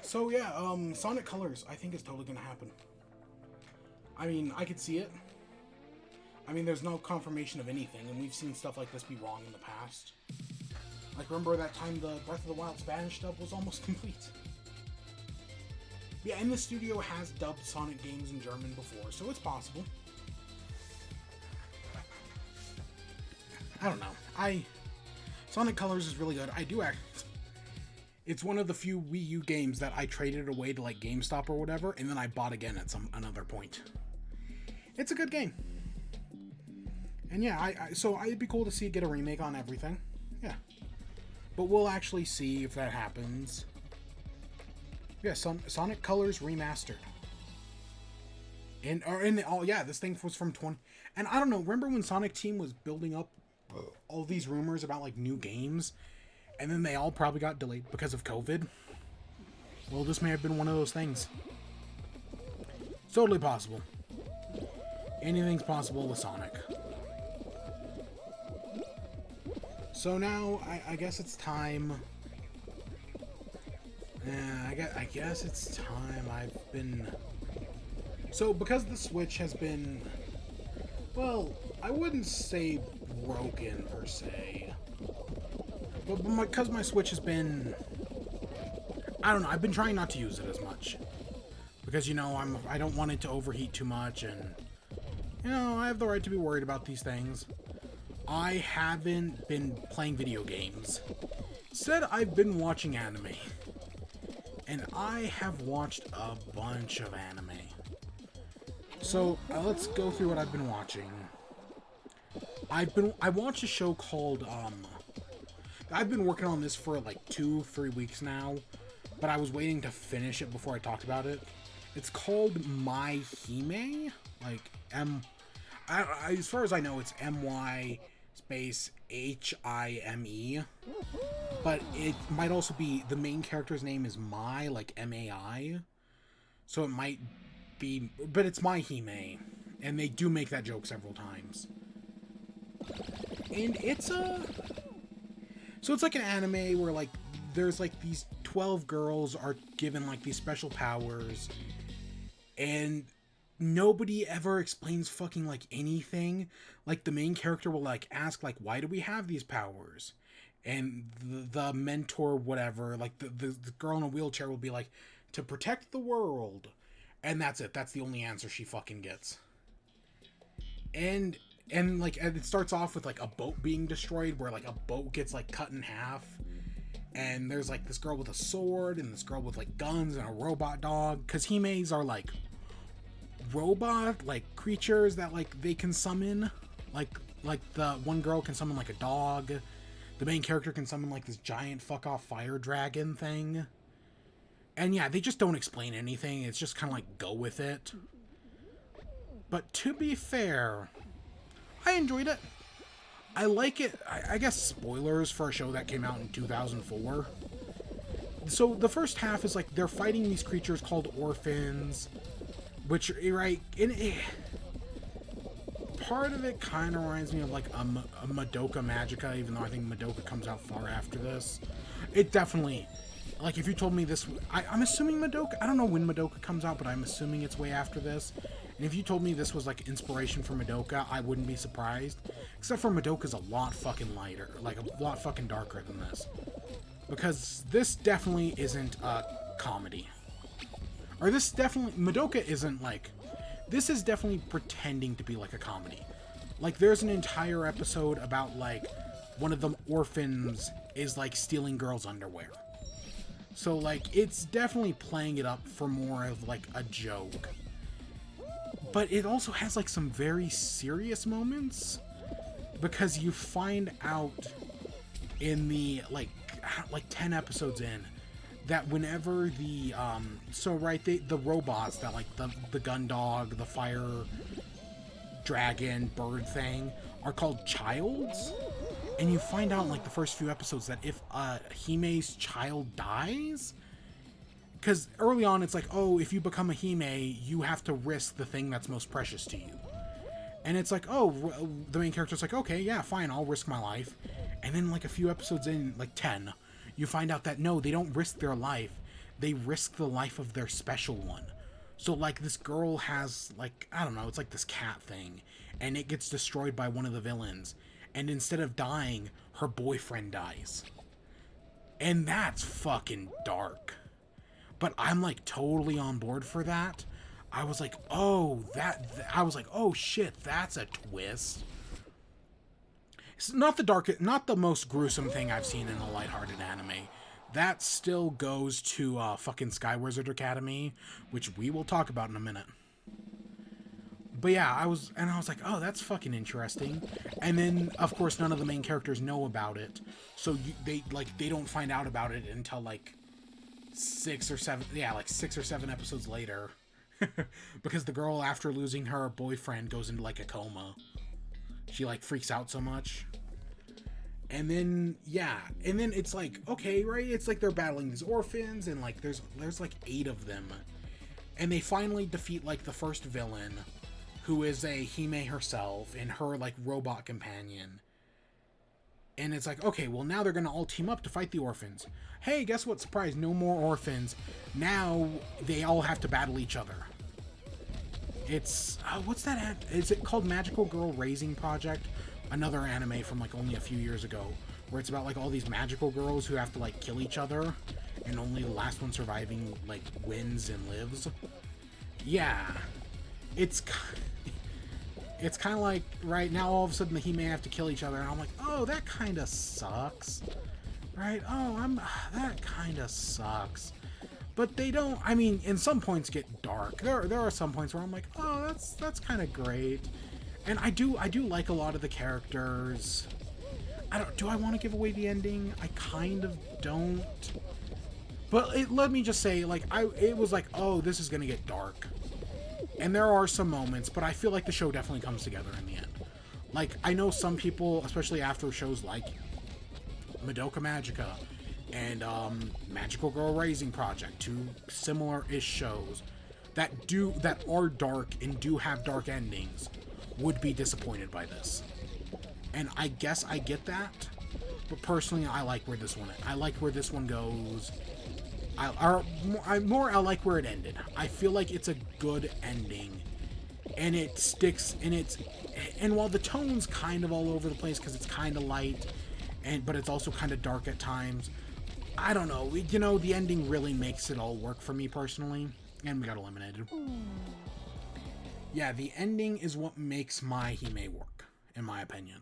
So yeah, Sonic Colors, I think is totally gonna happen. I mean, I could see it. I mean, there's no confirmation of anything, and we've seen stuff like this be wrong in the past. Like, remember that time the Breath of the Wild Spanish dub was almost complete? Yeah, and the studio has dubbed Sonic games in German before, so it's possible. I don't know. Sonic Colors is really good. I do act... It's one of the few Wii U games that I traded away to, like, GameStop or whatever, and then I bought again at another point. It's a good game. And yeah, so it'd be cool to see it get a remake on everything. Yeah. But we'll actually see if that happens. Yeah, Sonic Colors Remastered. This thing was from 20... And I don't know, remember when Sonic Team was building up all these rumors about, like, new games? And then they all probably got delayed because of COVID? Well, this may have been one of those things. It's totally possible. Anything's possible with Sonic. So now, I guess it's time... I guess it's time. I've been... So, because the Switch has been... Well, I wouldn't say broken, per se. But because my Switch has been... I don't know, I've been trying not to use it as much. Because, you know, I don't want it to overheat too much, and... You know, I have the right to be worried about these things. I haven't been playing video games. Instead, I've been watching anime. And I have watched a bunch of anime. So, let's go through what I've been watching. I watched a show called, I've been working on this for like 2-3 weeks now, but I was waiting to finish it before I talked about it. It's called My Hime, like as far as I know, it's MY space HIME, but it might also be, the main character's name is Mai, like MAI, so it might be, but it's My Hime, And they do make that joke several times. And it's so it's like an anime where like there's like these 12 girls are given like these special powers, and nobody ever explains fucking like anything. Like the main character will like ask like, why do we have these powers? And the mentor, whatever, like the girl in a wheelchair will be like, to protect the world. And that's it. That's the only answer she fucking gets. And like it starts off with like a boat being destroyed, where like a boat gets like cut in half, and there's like this girl with a sword and this girl with like guns and a robot dog, because Himeis are like robot like creatures that like they can summon, like the one girl can summon like a dog, the main character can summon like this giant fuck off fire dragon thing. And yeah, they just don't explain anything. It's just kind of like go with it. But to be fair, I enjoyed it. I like it. I guess spoilers for a show that came out in 2004. So the first half is like they're fighting these creatures called orphans, which, right, part of it kind of reminds me of like a Madoka Magica, even though I think Madoka comes out far after this. It definitely, like if you told me this, I'm assuming Madoka, I don't know when Madoka comes out, but I'm assuming it's way after this. And if you told me this was like inspiration for Madoka, I wouldn't be surprised. Except for Madoka's a lot fucking lighter, like a lot fucking darker than this. Because this definitely isn't a comedy. Or this definitely, Madoka isn't like, this is definitely pretending to be like a comedy. Like there's an entire episode about like one of the orphans is like stealing girls' underwear. So like it's definitely playing it up for more of like a joke. But it also has like some very serious moments, because you find out in the like 10 episodes in that whenever the the robots that like the gun dog, the fire dragon bird thing are called childs, and you find out in like the first few episodes that if Himei's child dies, because early on it's like, oh, if you become a Hime, you have to risk the thing that's most precious to you. And it's like, oh, the main character's like, okay, yeah, fine, I'll risk my life. And then like a few episodes in, like 10, you find out that no, they don't risk their life. They risk the life of their special one. So like this girl has like, I don't know, it's like this cat thing, and it gets destroyed by one of the villains. And instead of dying, her boyfriend dies. And that's fucking dark. But I'm like totally on board for that. I was like, oh, I was like, oh shit, that's a twist. It's not the most gruesome thing I've seen in a lighthearted anime. That still goes to fucking Sky Wizard Academy, which we will talk about in a minute. But yeah, I was like, oh, that's fucking interesting. And then, of course, none of the main characters know about it, so they don't find out about it until like 6 or 7 episodes later. Because the girl, after losing her boyfriend, goes into like a coma. She like freaks out so much. And then it's like, okay, right, it's like they're battling these orphans, and like there's like 8 of them, and they finally defeat like the first villain, who is a Hime herself and her like robot companion. And it's like, okay, well now they're gonna all team up to fight the orphans. Hey, guess what? Surprise, no more orphans. Now they all have to battle each other. It's, what's that? Is it called Magical Girl Raising Project? Another anime from like only a few years ago, where it's about like all these magical girls who have to like kill each other, and only the last one surviving like wins and lives. Yeah, it's kind of like, right now all of a sudden the He-Man have to kill each other, and I'm like, oh, that kind of sucks, right? Oh, that kind of sucks. But they don't, I mean, in some points get dark. There are some points where I'm like, oh, that's kind of great. And I do like a lot of the characters. Do I want to give away the ending? I kind of don't. But let me just say, like, it was like, oh, this is gonna get dark. And there are some moments, but I feel like the show definitely comes together in the end. Like, I know some people, especially after shows like Madoka Magica and Magical Girl Raising Project, 2 similar-ish shows, that are dark and do have dark endings would be disappointed by this. And I guess I get that, but personally, I like where this one goes. I like where it ended. I feel like it's a good ending, and it sticks. And while the tone's kind of all over the place because it's kind of light, but it's also kind of dark at times. I don't know. The ending really makes it all work for me personally, and we got eliminated. Yeah, the ending is what makes My Hime work, in my opinion.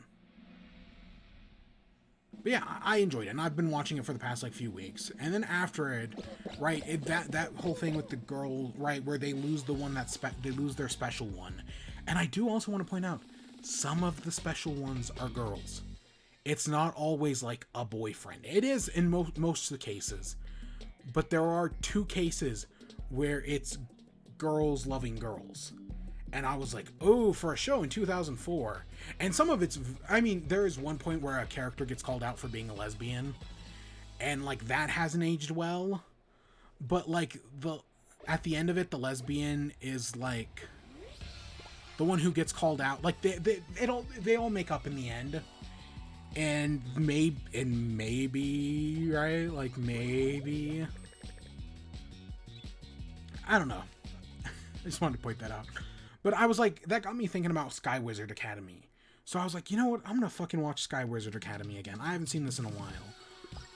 But yeah, I enjoyed it, and I've been watching it for the past few weeks. And then after it, right, that whole thing with the girl, right, where they lose the one they lose their special one. And I do also want to point out, some of the special ones are girls. It's not always a boyfriend. It is in most of the cases, but there are 2 cases where it's girls loving girls. And I was like, oh, for a show in 2004. And some of it's, there is one point where a character gets called out for being a lesbian. And, that hasn't aged well. But, at the end of it, the lesbian is, the one who gets called out. They all make up in the end. And maybe, right? Maybe. I don't know. I just wanted to point that out. But I was that got me thinking about Sky Wizard Academy. So I was like, you know what? I'm gonna fucking watch Sky Wizard Academy again. I haven't seen this in a while.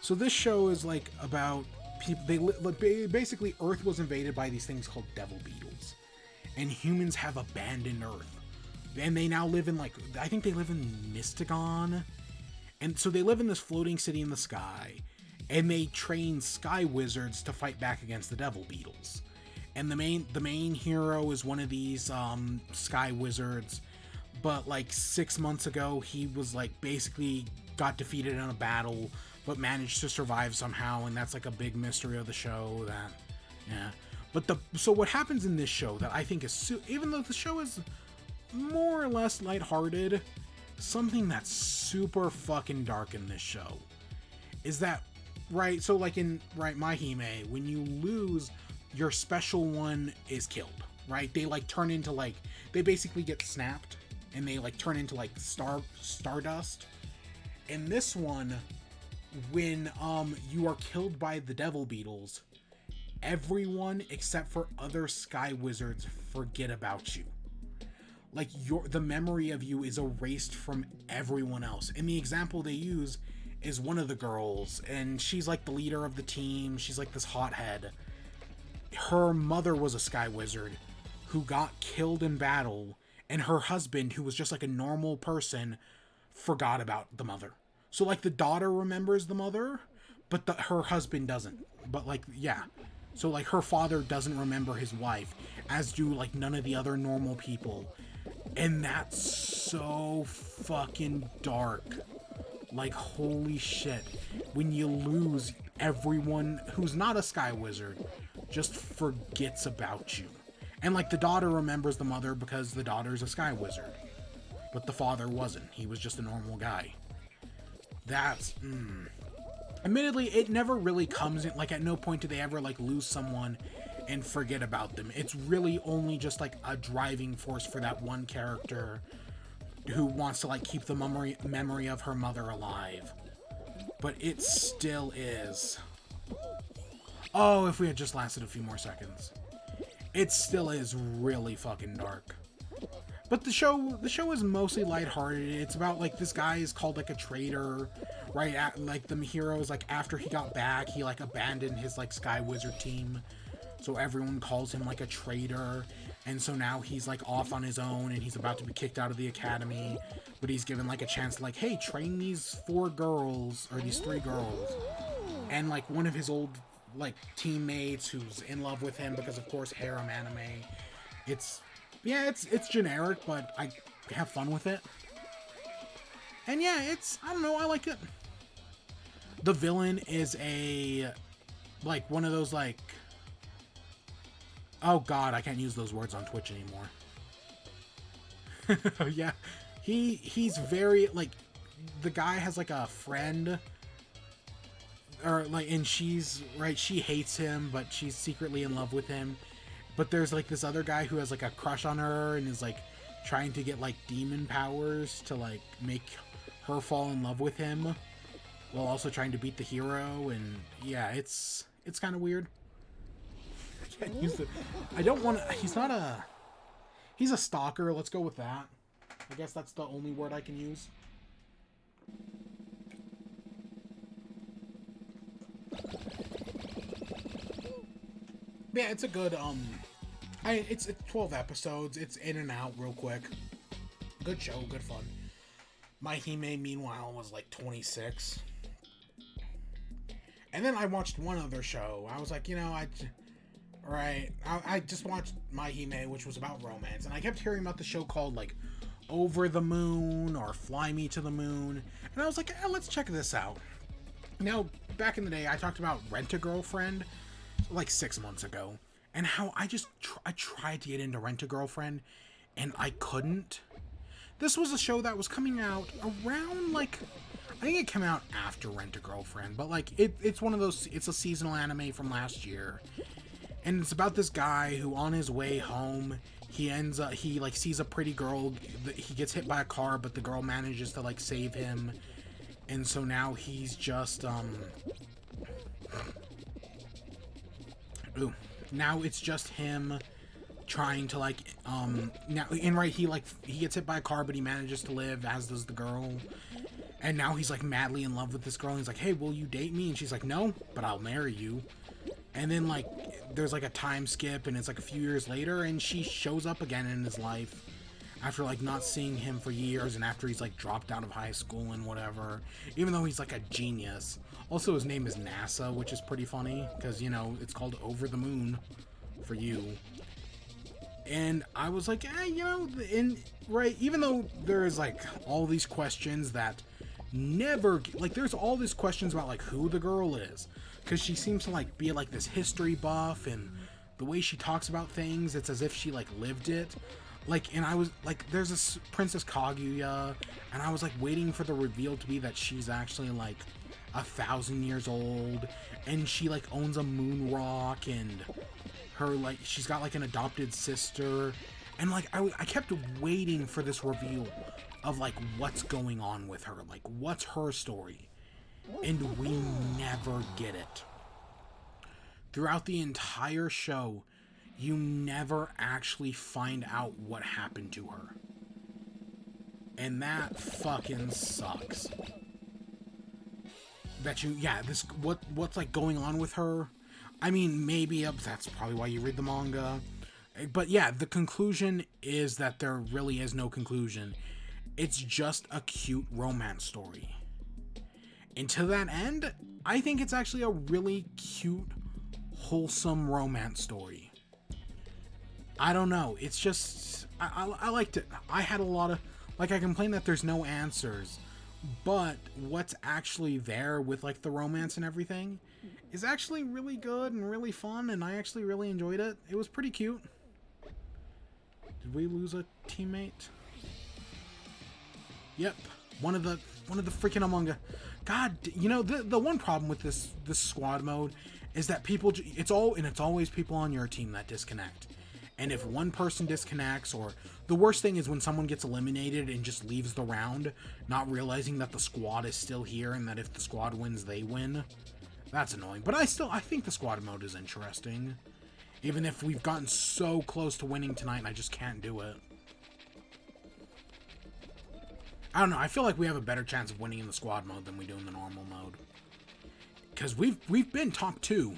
So this show is about people. Basically, Earth was invaded by these things called devil beetles, and humans have abandoned Earth. And they now live in I think they live in Mystigon, and so they live in this floating city in the sky, and they train sky wizards to fight back against the devil beetles. And the main hero is one of these sky wizards, but 6 months ago he was basically got defeated in a battle, but managed to survive somehow, and that's a big mystery of the show. So what happens in this show that I think is even though the show is more or less lighthearted, something that's super fucking dark in this show is that, right? So in My Hime, when you lose, your special one is killed, right? They turn into they basically get snapped, and they turn into stardust. In this one, when you are killed by the devil beetles, everyone except for other sky wizards forget about you. The memory of you is erased from everyone else. And the example they use is one of the girls, and she's the leader of the team. She's this hothead. Her mother was a sky wizard who got killed in battle, and her husband, who was just a normal person, forgot about the mother. So the daughter remembers the mother, but her husband doesn't. But yeah. So her father doesn't remember his wife, as do none of the other normal people. And that's so fucking dark. Holy shit. When you lose, everyone who's not a sky wizard just forgets about you. And the daughter remembers the mother because the daughter's a sky wizard, but the father wasn't. He was just a normal guy. That's admittedly, it never really comes in, at no point do they ever lose someone and forget about them. It's really only just a driving force for that one character who wants to keep the memory of her mother alive. But it still is. Oh, if we had just lasted a few more seconds. It still is really fucking dark. But the show is mostly lighthearted. It's about this guy is called a traitor, right? The hero is after he got back, he abandoned his sky wizard team. So everyone calls him a traitor. And so now he's off on his own, and he's about to be kicked out of the academy, but he's given a chance hey, train these 4 girls, or these 3 girls. And one of his old teammates who's in love with him because of course harem anime. It's generic, but I have fun with it. And yeah, I don't know, I like it. The villain is a one of those oh god, I can't use those words on Twitch anymore. Yeah, he's very the guy has a friend, or and she's right, she hates him, but she's secretly in love with him. but there's like this other guy who has like a crush on her and is like trying to get like demon powers to like make her fall in love with him while also trying to beat the hero. And yeah, it's kind of weird. I can't use the, I don't want to, he's a stalker, let's go with that. I guess that's the only word I can use. Yeah, it's a good, it's 12 episodes. It's in and out real quick. Good show, good fun. My Hime, meanwhile, was like 26. And then I watched one other show. I was like, you know, I just watched My Hime, which was about romance. And I kept hearing about the show called, like, Over the Moon or Fly Me to the Moon. And I was like, let's check this out. Now, back in the day, I talked about Rent-A-Girlfriend like 6 months ago, and how I tried to get into Rent-A-Girlfriend and I couldn't. This was a show that was coming out around, like, I think it came out after Rent-A-Girlfriend, but like it's one of those, it's a seasonal anime from last year, and it's about this guy who on his way home he like sees a pretty girl, he gets hit by a car, but the girl manages to like save him, and so now he's just now it's just him trying to like he gets hit by a car, but he manages to live, as does the girl. And now he's like madly in love with this girl, and he's like, hey, will you date me? And she's like, no, but I'll marry you. And then like there's like a time skip, and it's like a few years later, and she shows up again in his life after like not seeing him for years, and after he's like dropped out of high school and whatever, even though he's like a genius. Also, his name is NASA, which is pretty funny because, you know, it's called Over the Moon for you. And I was like, you know, even though there's like all these questions that never, like, there's all these questions about like who the girl is, because she seems to like be like this history buff, and the way she talks about things, it's as if she like lived it. Like, and I was like, there's this Princess Kaguya, and I was like waiting for the reveal to be that she's actually like 1,000 years old, and she like owns a moon rock, and her like she's got like an adopted sister, and like I kept waiting for this reveal of like what's going on with her, like what's her story, and we never get it. Throughout the entire show, you never actually find out what happened to her, and that fucking sucks. That what's like going on with her. I mean, maybe that's probably why you read the manga, but yeah, the conclusion is that there really is no conclusion. It's just a cute romance story. And to that end, I think it's actually a really cute, wholesome romance story. I don't know, it's just I liked it. I had a lot of, like, I complained that there's no answers, but what's actually there with like the romance and everything is actually really good and really fun, and I actually really enjoyed it. It was pretty cute. Did we lose a teammate? Yep, one of the freaking Among Us. God, you know, the one problem with this squad mode is that it's always people on your team that disconnect. And if one person disconnects, or the worst thing is when someone gets eliminated and just leaves the round, not realizing that the squad is still here and that if the squad wins, they win. That's annoying. But I think the squad mode is interesting. Even if we've gotten so close to winning tonight and I just can't do it. I don't know, I feel like we have a better chance of winning in the squad mode than we do in the normal mode. Because we've been top 2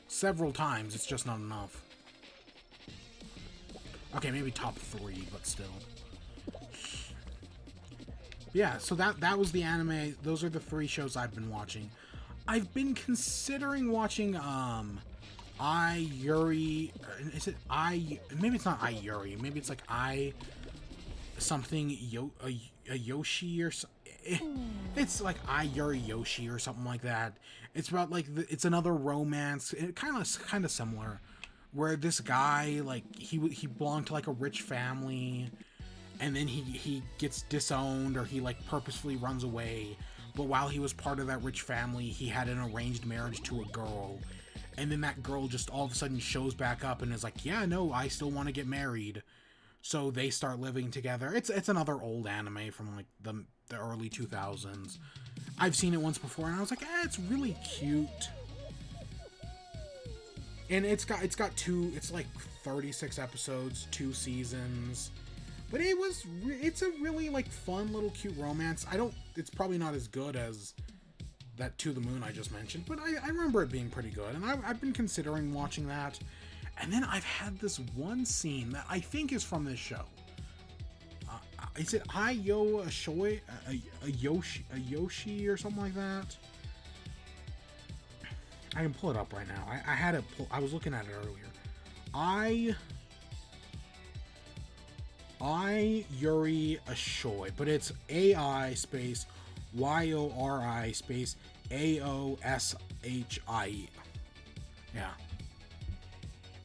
several times, it's just not enough. Okay, maybe top 3, but still. Yeah, so that was the anime. Those are the 3 shows I've been watching. I've been considering watching I Yuri. Is it I? Maybe it's not I Yuri. Maybe it's like I something a Yoshi or it's like I Yuri Yoshi or something like that. It's about like it's another romance. It kind of similar, where this guy, like, he belonged to like a rich family, and then he gets disowned, or he like purposefully runs away. But while he was part of that rich family, he had an arranged marriage to a girl, and then that girl just all of a sudden shows back up and is like, yeah, no, I still want to get married. So they start living together. It's another old anime from like the early 2000s. I've seen it once before and I was like, it's really cute. And it's like 36 episodes, 2 seasons. But it's a really like fun little cute romance. It's probably not as good as that To the Moon I just mentioned, but I remember it being pretty good, and I've been considering watching that. And then I've had this one scene that I think is from this show. Is it Ayo Ashoi? A Yoshi or something like that? I can pull it up right now. I was looking at it earlier. I Yuri Ashoi, but it's AI space YORI space AOSHIE. Yeah.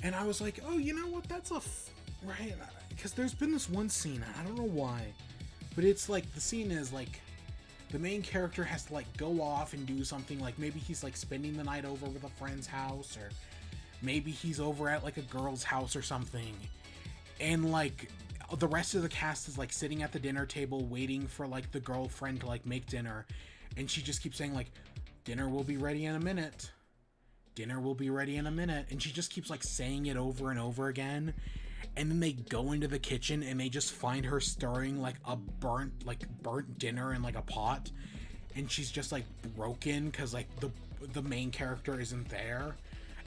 And I was like, oh, you know what? That's right. Because there's been this one scene, I don't know why, but it's like the scene is like the main character has to like go off and do something, like maybe he's like spending the night over with a friend's house, or maybe he's over at like a girl's house or something, and like the rest of the cast is like sitting at the dinner table waiting for like the girlfriend to like make dinner, and she just keeps saying like, dinner will be ready in a minute, dinner will be ready in a minute, and she just keeps like saying it over and over again. And then they go into the kitchen and they just find her stirring like a burnt dinner in like a pot, and she's just like broken because like the main character isn't there.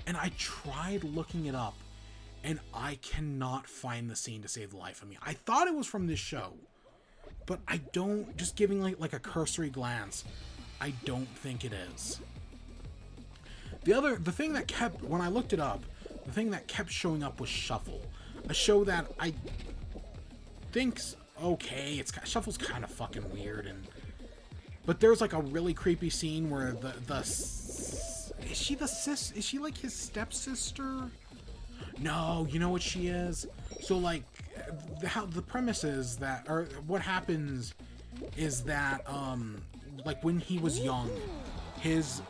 And I tried looking it up and I cannot find the scene to save the life of me. I thought it was from this show, but I don't, just giving like a cursory glance, I don't think it is. The thing that kept, when I looked it up, the thing that kept showing up was Shuffle. A show that I think's okay. Shuffle's kind of fucking weird, but there's like a really creepy scene where is she like his stepsister? No, you know what she is? So like the premise is that, or what happens is that like when he was young, his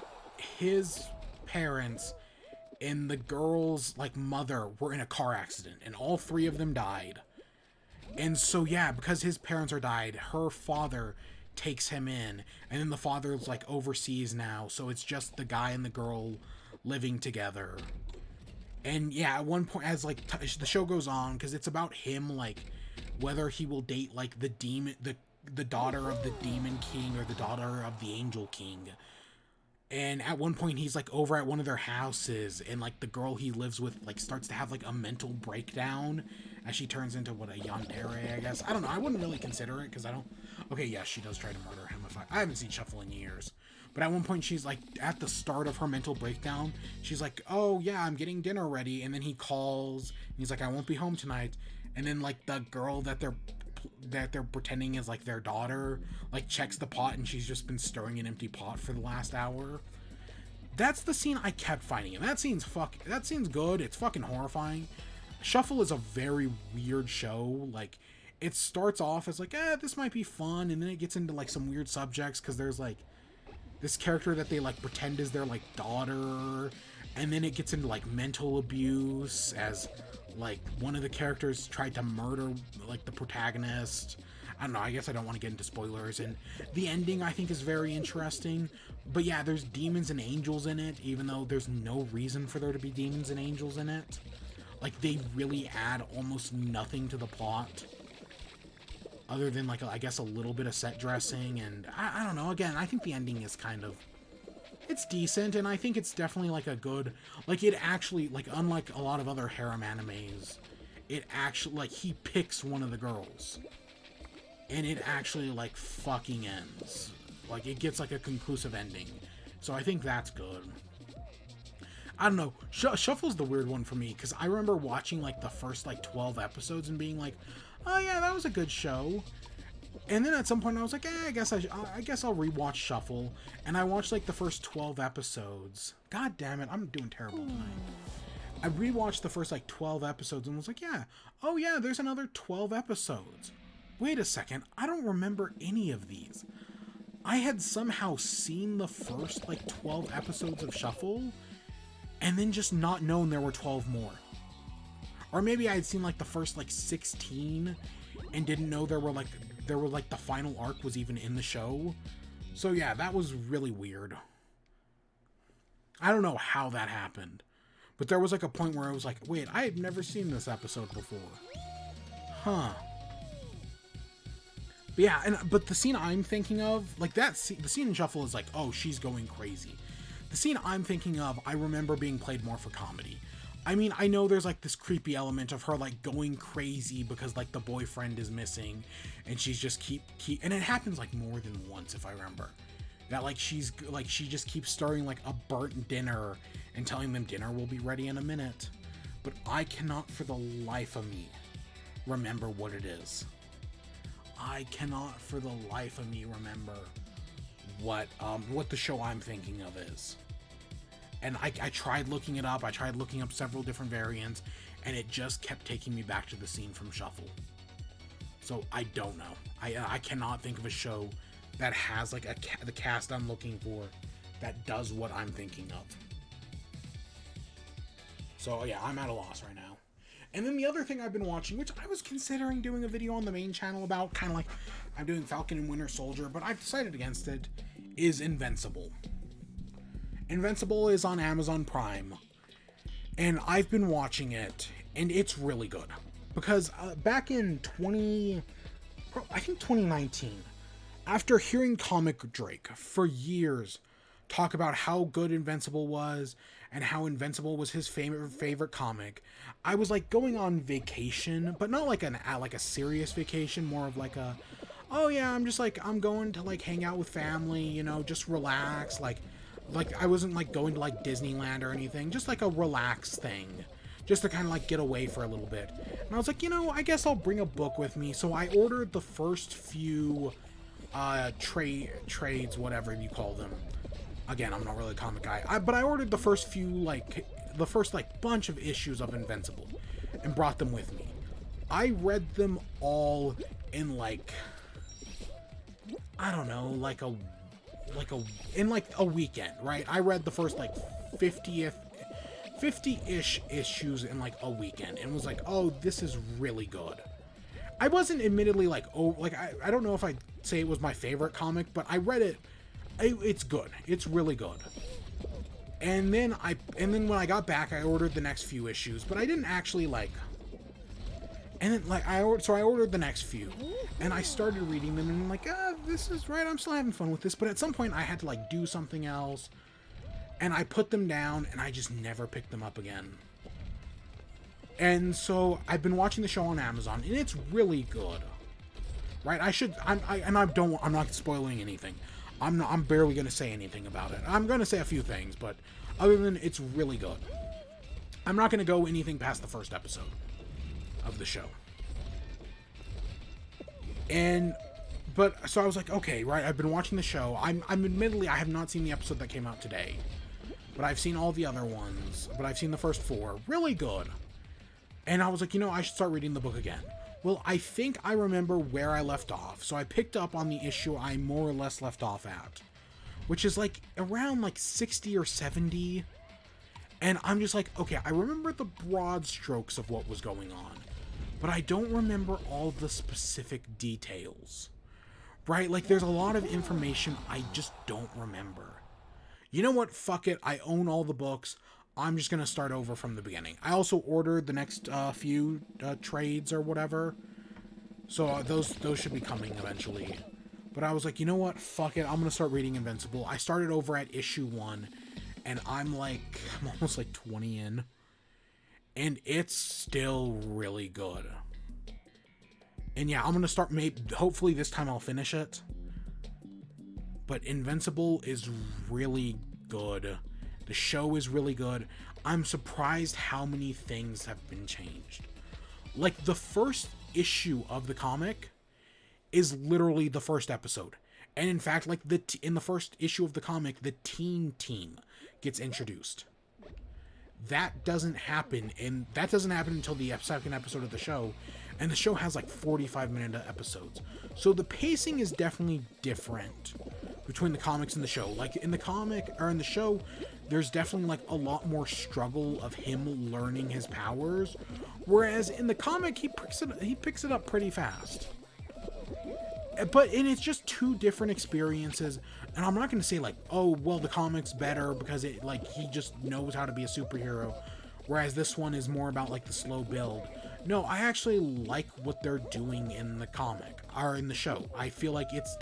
parents and the girl's like mother were in a car accident, and all 3 of them died. And so yeah, because his parents are died, her father takes him in, and then the father's like overseas now, so it's just the guy and the girl living together. And yeah, at one point, as like the show goes on, because it's about him, like whether he will date like the demon, the daughter of the demon king or the daughter of the angel king. And at one point he's like over at one of their houses, and like the girl he lives with like starts to have like a mental breakdown as she turns into a yandere, I guess. I don't know. I wouldn't really consider it because I don't. Okay, yes, she does try to murder him. I haven't seen Shuffle in years, but at one point she's like at the start of her mental breakdown, she's like, "Oh yeah, I'm getting dinner ready," and then he calls and he's like, "I won't be home tonight," and then like the girl that they're pretending is like their daughter like checks the pot, and she's just been stirring an empty pot for the last hour. That's the scene I kept finding, and that scene's good. It's fucking horrifying. Shuffle is a very weird show. Like, it starts off as like, this might be fun, and then it gets into like some weird subjects because there's like this character that they like pretend is their like daughter, and then it gets into like mental abuse as like one of the characters tried to murder like the protagonist. I don't know, I guess I don't want to get into spoilers, and the ending I think is very interesting. But yeah, there's demons and angels in it, even though there's no reason for there to be demons and angels in it. Like, they really add almost nothing to the plot other than like I guess a little bit of set dressing, and I don't know. Again, I think the ending is kind of, it's decent, and I think it's definitely like a good, like it actually, like unlike a lot of other harem animes, it actually, like he picks one of the girls, and it actually like fucking ends. Like it gets like a conclusive ending. So I think that's good. I don't know. Shuffle's the weird one for me, because I remember watching like the first like 12 episodes and being like, oh yeah, that was a good show. And then at some point I was like, I guess I'll rewatch Shuffle. And I watched like the first 12 episodes. God damn it, I'm doing terrible tonight. I rewatched the first like 12 episodes and was like, yeah, oh yeah, there's another 12 episodes. Wait a second, I don't remember any of these. I had somehow seen the first like 12 episodes of Shuffle, and then just not known there were 12 more. Or maybe I had seen like the first like 16 and didn't know there were like the final arc was even in the show. So yeah, that was really weird. I don't know how that happened. But there was like a point where I was like, wait, I have never seen this episode before. Huh. But yeah, but the scene I'm thinking of, like the scene in Shuffle is like, oh, she's going crazy. The scene I'm thinking of, I remember being played more for comedy. I mean, I know there's like this creepy element of her like going crazy because like the boyfriend is missing, and she's just and it happens like more than once if I remember. That like she just keeps starting like a burnt dinner and telling them dinner will be ready in a minute. But I cannot for the life of me remember what it is. I cannot for the life of me remember what the show I'm thinking of is. And I tried looking it up. I tried looking up several different variants, and it just kept taking me back to the scene from Shuffle. So I don't know. I cannot think of a show that has like the cast I'm looking for that does what I'm thinking of. So yeah, I'm at a loss right now. And then the other thing I've been watching, which I was considering doing a video on the main channel about, kind of like I'm doing Falcon and Winter Soldier, but I've decided against it, is Invincible. Invincible is on Amazon Prime, and I've been watching it, and it's really good. Because back in 2019, after hearing Comic Drake for years talk about how good Invincible was, and how Invincible was his favorite comic, I was like going on vacation, but not like a serious vacation, more of like a, oh yeah, I'm going to like hang out with family, you know, just relax, like I wasn't like going to like Disneyland or anything, just like a relax thing, just to kind of like get away for a little bit. And I was like, you know, I guess I'll bring a book with me. So I ordered the first few trades, whatever you call them. Again, I'm not really a comic guy, but I ordered the first few, like the first like bunch of issues of Invincible and brought them with me. I read them all in like, I don't know, in like a weekend, right? I read the first like 50-ish issues in like a weekend and was like, oh, this is really good. I wasn't admittedly like, oh, like I don't know if I'd say it was my favorite comic, but I read it. It's good. It's really good. And then when I got back, I ordered the next few issues, but I didn't actually like. And then like I ordered the next few, and I started reading them, and I'm like, this is right. I'm still having fun with this, but at some point I had to like do something else, and I put them down, and I just never picked them up again. And so I've been watching the show on Amazon, and it's really good. Right? I'm not spoiling anything. I'm barely gonna say anything about it. I'm gonna say a few things, but other than it's really good. I'm not gonna go anything past the first episode of the show. So I was like, okay, right, I've been watching the show. I'm admittedly, I have not seen the episode that came out today, but I've seen all the other ones, but I've seen the first 4. Really good. And I was like, you know, I should start reading the book again. Well, I think I remember where I left off, so I picked up on the issue I more or less left off at, which is like around like 60 or 70, and I'm just like, okay, I remember the broad strokes of what was going on, but I don't remember all the specific details, right? Like, there's a lot of information I just don't remember. You know what? Fuck it. I own all the books. I'm just going to start over from the beginning. I also ordered the next few trades or whatever. So those should be coming eventually. But I was like, you know what? Fuck it. I'm going to start reading Invincible. I started over at issue 1. And I'm almost like 20 in. And it's still really good. And yeah, I'm going to start, hopefully this time I'll finish it. But Invincible is really good. The show is really good. I'm surprised how many things have been changed. Like, the first issue of the comic is literally the first episode. And in fact, like, in the first issue of the comic, the team gets introduced. That doesn't happen until the second episode of the show. And the show has like 45-minute episodes. So the pacing is definitely different between the comics and the show. Like in the comic or in the show, there's definitely like a lot more struggle of him learning his powers, whereas in the comic he picks it up pretty fast. And it's just two different experiences, and I'm not going to say like, oh well, the comic's better because it like he just knows how to be a superhero, whereas this one is more about like the slow build. No, I actually like what they're doing in the comic or in the show. I feel like it's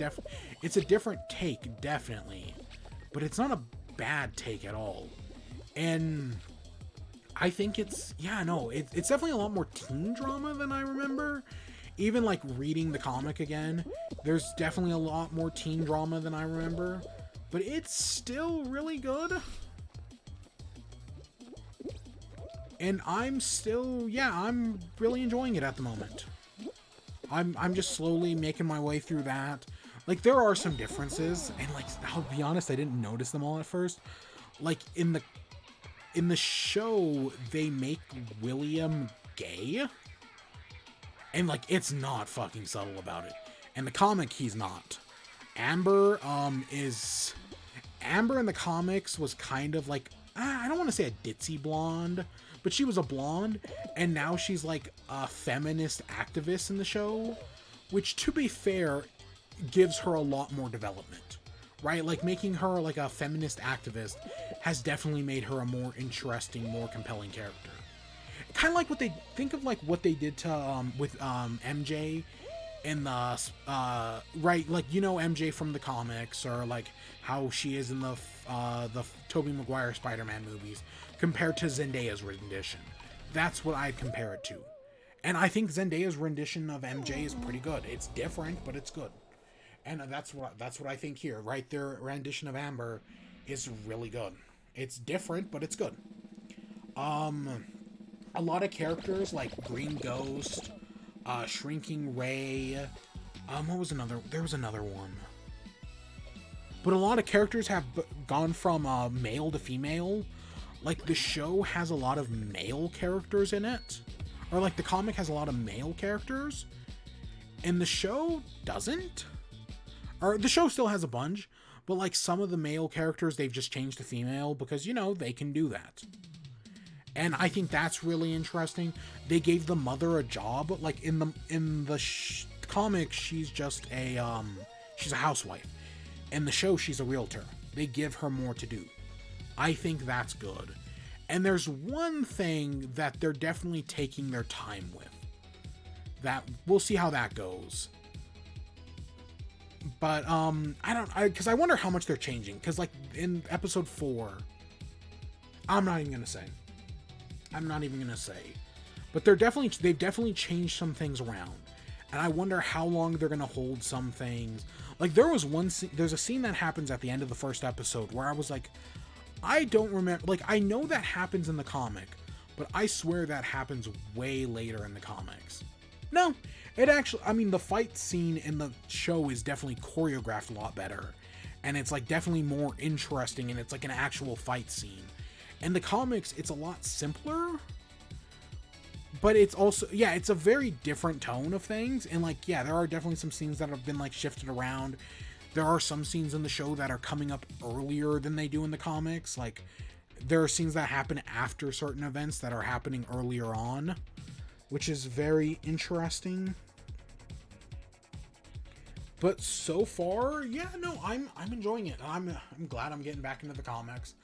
a different take, definitely, but it's not a bad take at all. And I think it's definitely a lot more teen drama than I remember. Even like reading the comic again, there's definitely a lot more teen drama than I remember, but it's still really good. And I'm really enjoying it at the moment. I'm just slowly making my way through that. Like, there are some differences, and like, I'll be honest, I didn't notice them all at first. Like, in the show, they make William gay. And like, it's not fucking subtle about it. In the comic, he's not. Amber in the comics was kind of like, I don't want to say a ditzy blonde, but she was a blonde, and now she's like a feminist activist in the show, which, to be fair, gives her a lot more development, right? Like, making her like a feminist activist has definitely made her a more interesting, more compelling character. Kind of like what they did to with MJ in the right, like, you know, MJ from the comics, or like how she is in the Tobey Maguire Spider-Man movies compared to Zendaya's rendition. That's what I'd compare it to. And I think Zendaya's rendition of MJ is pretty good. It's different, but it's good. And that's what I think here, right? Their rendition of Amber is really good. It's different, but it's good. A lot of characters like Green Ghost, Shrinking Ray, what was another? There was another one. But a lot of characters have gone from male to female. Like, the show has a lot of male characters in it. Or like, the comic has a lot of male characters. And the show doesn't. Or the show still has a bunch. But like, some of the male characters, they've just changed to female because, you know, they can do that. And I think that's really interesting. They gave the mother a job. Like, in the comic, she's just she's a housewife. In the show, she's a realtor. They give her more to do. I think that's good. And there's one thing that they're definitely taking their time with. That we'll see how that goes. But because I wonder how much they're changing. Because like in episode 4, I'm not even gonna say. But they've definitely changed some things around. And I wonder how long they're gonna hold some things. Like, there's a scene that happens at the end of the first episode where I was like, I don't remember. Like, I know that happens in the comic, but I swear that happens way later in the comics. No, it actually, I mean, the fight scene in the show is definitely choreographed a lot better. And it's like definitely more interesting, and it's like an actual fight scene. In the comics, it's a lot simpler. But it's also, it's a very different tone of things. And like, there are definitely some scenes that have been like shifted around. There are some scenes in the show that are coming up earlier than they do in the comics. Like, there are scenes that happen after certain events that are happening earlier on, which is very interesting. But so far, I'm enjoying it. I'm glad I'm getting back into the comics.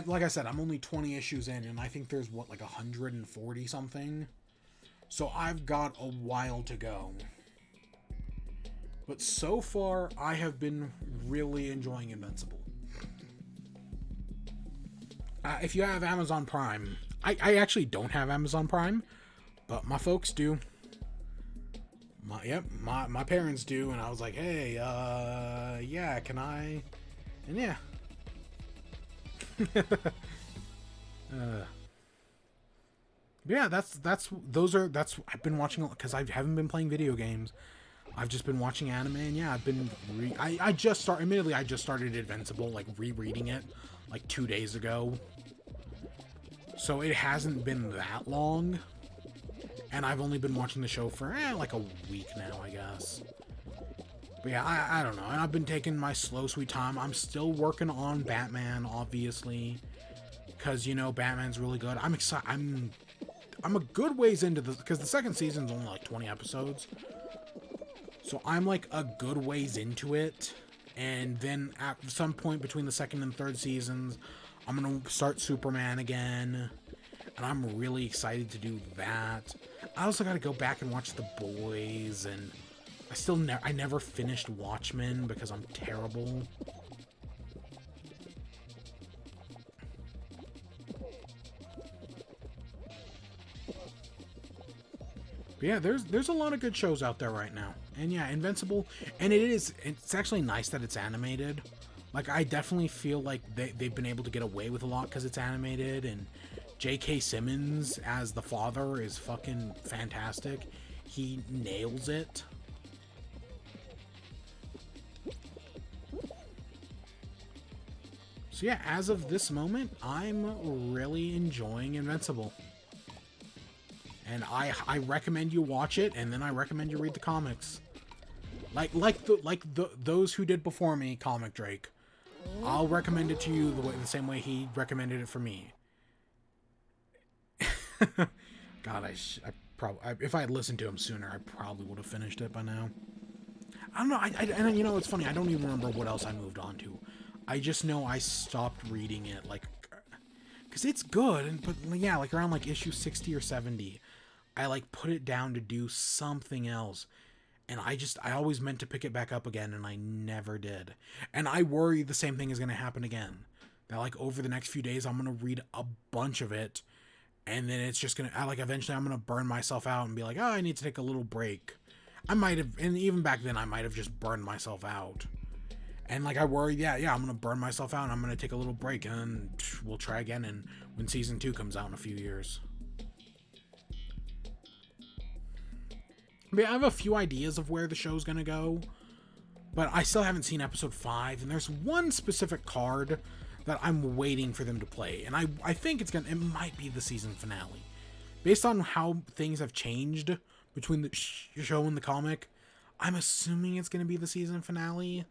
Like I said, I'm only 20 issues in, and I think there's, like 140 something. So I've got a while to go. But so far, I have been really enjoying Invincible. If you have Amazon Prime, I actually don't have Amazon Prime, but my folks do. My parents do, and I was like, hey, can I? And yeah. I've been watching, because I haven't been playing video games. I've just been watching anime, and I've been I just started Invincible, like rereading it like 2 days ago. So it hasn't been that long. And I've only been watching the show for like a week now, I guess. But yeah, I don't know. And I've been taking my slow, sweet time. I'm still working on Batman, obviously, because you know Batman's really good. I'm excited. I'm a good ways into this because the second season's only like 20 episodes, so I'm like a good ways into it. And then at some point between the second and third seasons, I'm gonna start Superman again, and I'm really excited to do that. I also got to go back and watch The Boys, and I never finished Watchmen because I'm terrible. But yeah, there's a lot of good shows out there right now. And yeah, Invincible, and it's actually nice that it's animated. Like, I definitely feel like they've been able to get away with a lot because it's animated, and J.K. Simmons as the father is fucking fantastic. He nails it. So yeah, as of this moment, I'm really enjoying Invincible. And I recommend you watch it, and then I recommend you read the comics. Those who did before me, Comic Drake. I'll recommend it to you the same way he recommended it for me. God, if I had listened to him sooner, I probably would have finished it by now. I don't know. And you know, it's funny. I don't even remember what else I moved on to. I just know I stopped reading it, like, because it's good, but yeah, like around like issue 60 or 70, I like put it down to do something else. And I always meant to pick it back up again, and I never did. And I worry the same thing is going to happen again. That, like, over the next few days, I'm going to read a bunch of it, and then it's just going to, like, eventually I'm going to burn myself out and be like, oh, I need to take a little break. I might have, and even back then, I might have just burned myself out. And, like, I worry, yeah, I'm going to burn myself out, and I'm going to take a little break, and then we'll try again when Season 2 comes out in a few years. I mean, I have a few ideas of where the show's gonna go, but I still haven't seen episode 5, and there's one specific card that I'm waiting for them to play, and I think it might be the season finale. Based on how things have changed between the show and the comic, I'm assuming it's gonna be the season finale.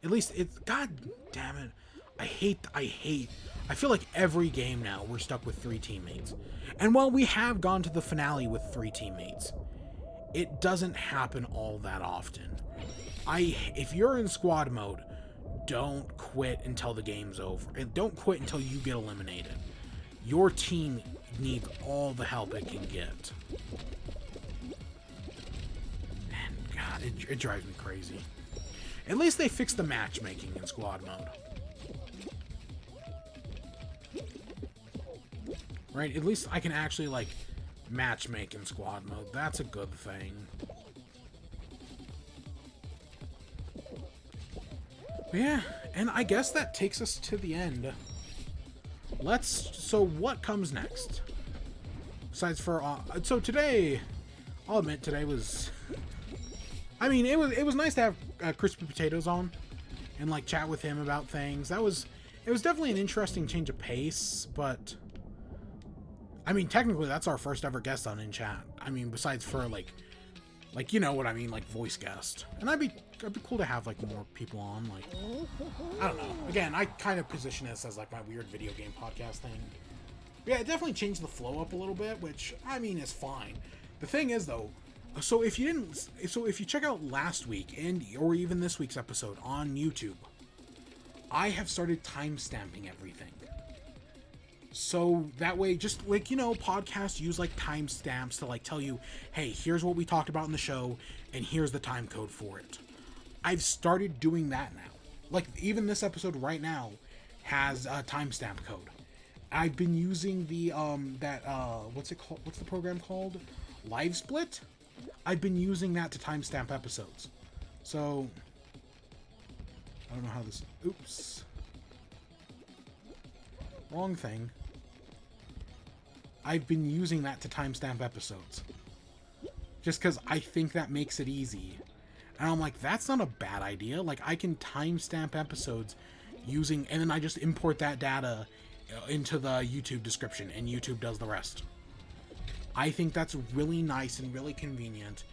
At least god damn it. I feel like every game now we're stuck with 3 teammates. And while we have gone to the finale with 3 teammates, it doesn't happen all that often. If you're in squad mode, don't quit until the game's over. And don't quit until you get eliminated. Your team needs all the help it can get. And God, it drives me crazy. At least they fixed the matchmaking in squad mode. Right? At least I can actually, like, matchmake in squad mode. That's a good thing. But yeah, and I guess that takes us to the end. So what comes next? Besides so today, I'll admit today was, I mean, it was nice to have CrispyPotatos on and like chat with him about things. It was definitely an interesting change of pace, but I mean, technically, that's our first ever guest on In Chat. I mean, besides for, like, you know what I mean, like, voice guest. And it'd be cool to have, like, more people on, like, I don't know. Again, I kind of position this as, like, my weird video game podcast thing. But yeah, it definitely changed the flow up a little bit, which, I mean, is fine. The thing is, though, so if you check out last week, or even this week's episode on YouTube, I have started timestamping everything. So that way, just like, you know, podcasts use like timestamps to like tell you, hey, here's what we talked about in the show, and here's the time code for it. I've started doing that now. Like, even this episode right now has a timestamp code. I've been using the what's it called? What's the program called? Live Split? I've been using that to timestamp episodes. So I don't know how this. Oops. Wrong thing. I've been using that to timestamp episodes. Just because I think that makes it easy. And I'm like, that's not a bad idea. Like, I can timestamp episodes using, and then I just import that data into the YouTube description, and YouTube does the rest. I think that's really nice and really convenient.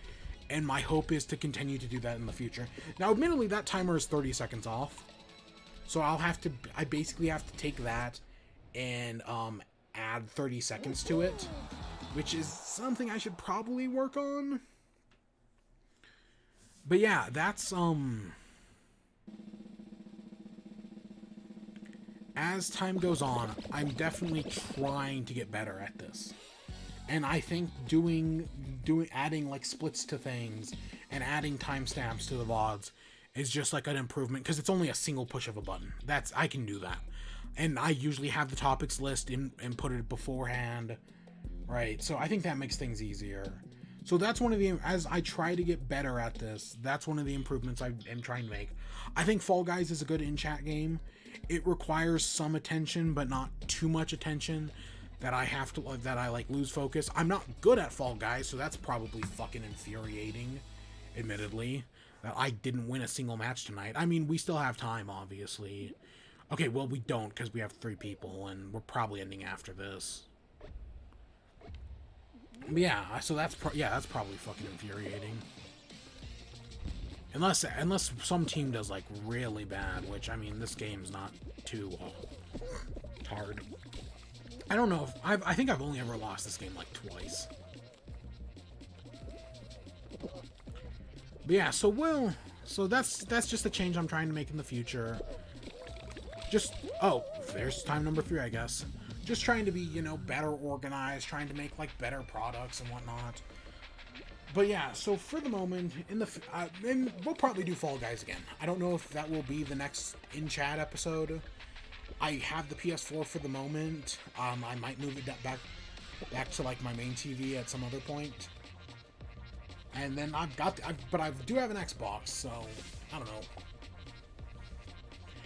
And my hope is to continue to do that in the future. Now, admittedly, that timer is 30 seconds off. So I basically have to take that and add 30 seconds to it, which is something I should probably work on. But yeah, that's as time goes on, I'm definitely trying to get better at this. And I think adding like splits to things and adding timestamps to the VODs is just like an improvement, because it's only a single push of a button. I can do that. And I usually have the topics list and put it beforehand. Right, so I think that makes things easier. So that's one of the, as I try to get better at this, that's one of the improvements I am trying to make. I think Fall Guys is a good in-chat game. It requires some attention, but not too much attention that I like lose focus. I'm not good at Fall Guys, so that's probably fucking infuriating, admittedly, that I didn't win a single match tonight. I mean, we still have time, obviously. Okay, well, we don't, because we have 3 people, and we're probably ending after this. But yeah, so that's probably fucking infuriating. Unless some team does like really bad, which I mean, this game's not too hard. I don't know if I think I've only ever lost this game like twice. But yeah, so that's just a change I'm trying to make in the future. There's time number 3, I guess. Just trying to be, better organized, trying to make like better products and whatnot. But yeah, so for the moment, and we'll probably do Fall Guys again. I don't know if that will be the next in-chat episode. I have the PS4 for the moment. I might move it back to like my main TV at some other point. And then but I do have an Xbox, so I don't know.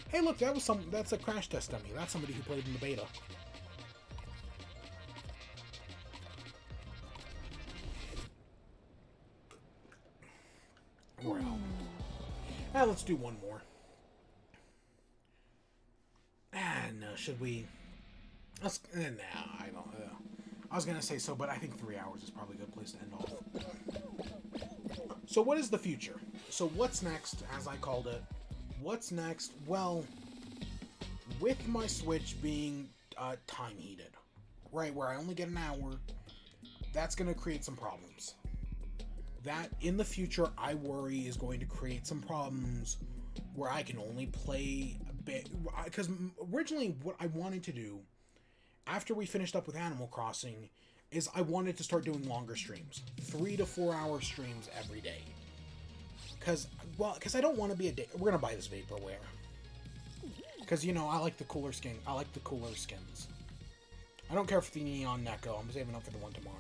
Hey, look, that's a crash test dummy. That's somebody who played in the beta. Well, let's do one more. No, should we? I don't. I was gonna say so, but I think 3 hours is probably a good place to end off. So, what is the future? So, what's next? As I called it, what's next? Well, with my Switch being time heated, right, where I only get an hour, that's gonna create some problems. That in the future, I worry is going to create some problems where I can only play a bit. Because originally, what I wanted to do after we finished up with Animal Crossing is I wanted to start doing longer streams, 3 to 4 hour streams every day. Because I don't want to be a day. We're gonna buy this vaporware. Because I like the cooler skin. I like the cooler skins. I don't care for the neon Neko. I'm saving up for the one tomorrow.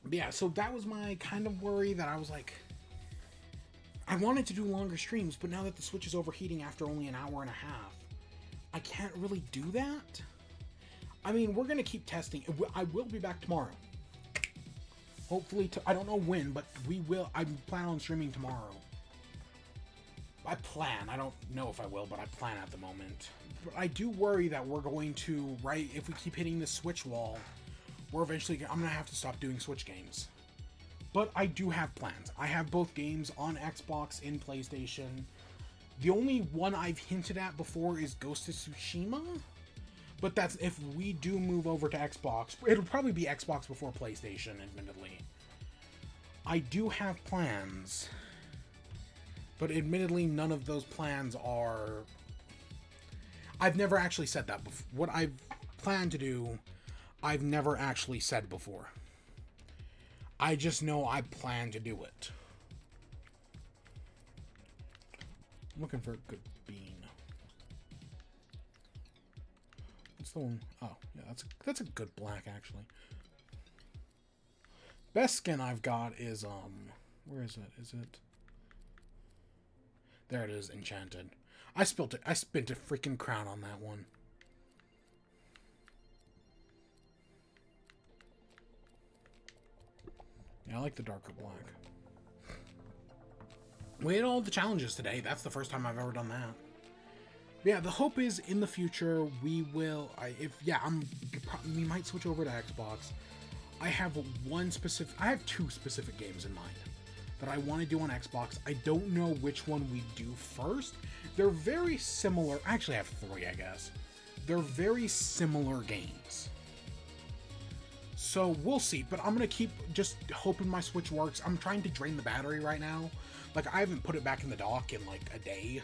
But yeah, so that was my kind of worry, that I was like, I wanted to do longer streams, but now that the Switch is overheating after only an hour and a half, I can't really do that. I mean, we're going to keep testing. I will be back tomorrow. Hopefully, I don't know when, but we will. I plan on streaming tomorrow. I don't know if I will, but I plan at the moment. But I do worry that we're going to, if we keep hitting the Switch wall, I'm going to have to stop doing Switch games. But I do have plans. I have both games on Xbox and PlayStation. The only one I've hinted at before is Ghost of Tsushima. But that's if we do move over to Xbox. It'll probably be Xbox before PlayStation, admittedly. I do have plans. But admittedly, none of those plans are... I've never actually said that before. What I've planned to do, I've never actually said before. I just know I plan to do it. I'm looking for a good bean. What's the one? Oh, yeah, that's a good black, actually. Best skin I've got is, where is it? Is it? There it is, Enchanted. I spent a freaking crown on that one. Yeah, I like the darker black. We had all the challenges today. That's the first time I've ever done that. But yeah, the hope is in the future we will. We might switch over to Xbox. I have two specific games in mind that I want to do on Xbox. I don't know which one we do first. They're very similar. Actually, I have three, I guess. They're very similar games. So we'll see, but I'm going to keep just hoping my Switch works. I'm trying to drain the battery right now. Like, I haven't put it back in the dock in, like, a day.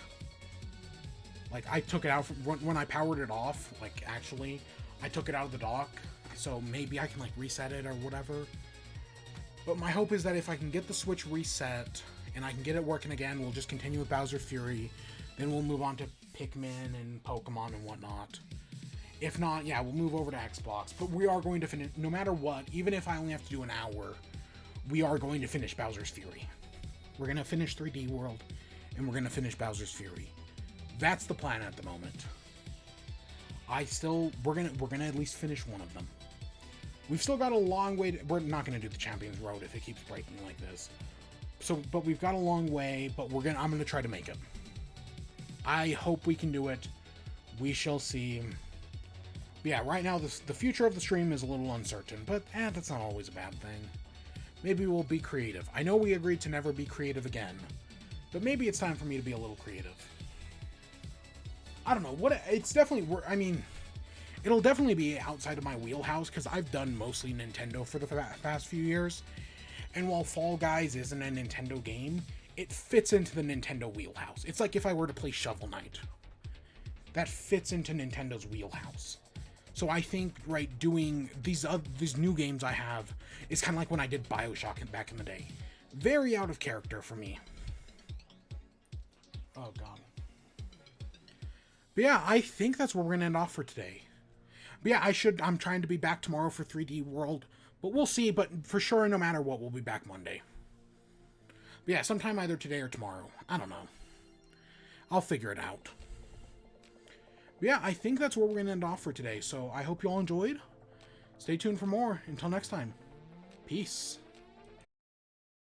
Like, I took it out when I powered it off. Like, actually, I took it out of the dock. So maybe I can, like, reset it or whatever. But my hope is that if I can get the Switch reset and I can get it working again, we'll just continue with Bowser's Fury. Then we'll move on to Pikmin and Pokemon and whatnot. If not, yeah, we'll move over to Xbox. But we are going to finish, no matter what, even if I only have to do an hour, we are going to finish Bowser's Fury. We're going to finish 3D World, and we're going to finish Bowser's Fury. That's the plan at the moment. We're gonna at least finish one of them. We've still got a long way we're not gonna do the Champions Road if it keeps breaking like this. So, but we've got a long way, but I'm gonna try to make it. I hope we can do it. We shall see. But yeah, right now the future of the stream is a little uncertain, but that's not always a bad thing. Maybe we'll be creative. I know we agreed to never be creative again, but maybe it's time for me to be a little creative. I don't know, it's definitely, I mean, it'll definitely be outside of my wheelhouse, because I've done mostly Nintendo for the past few years, and while Fall Guys isn't a Nintendo game, it fits into the Nintendo wheelhouse. It's like if I were to play Shovel Knight. That fits into Nintendo's wheelhouse. So I think, right, doing these new games I have is kind of like when I did BioShock back in the day. Very out of character for me. Oh, God. But yeah, I think that's where we're going to end off for today. But yeah, I'm trying to be back tomorrow for 3D World, but we'll see. But for sure, no matter what, we'll be back Monday. But yeah, sometime either today or tomorrow. I don't know. I'll figure it out. But yeah, I think that's where we're going to end off for today. So I hope you all enjoyed. Stay tuned for more. Until next time. Peace.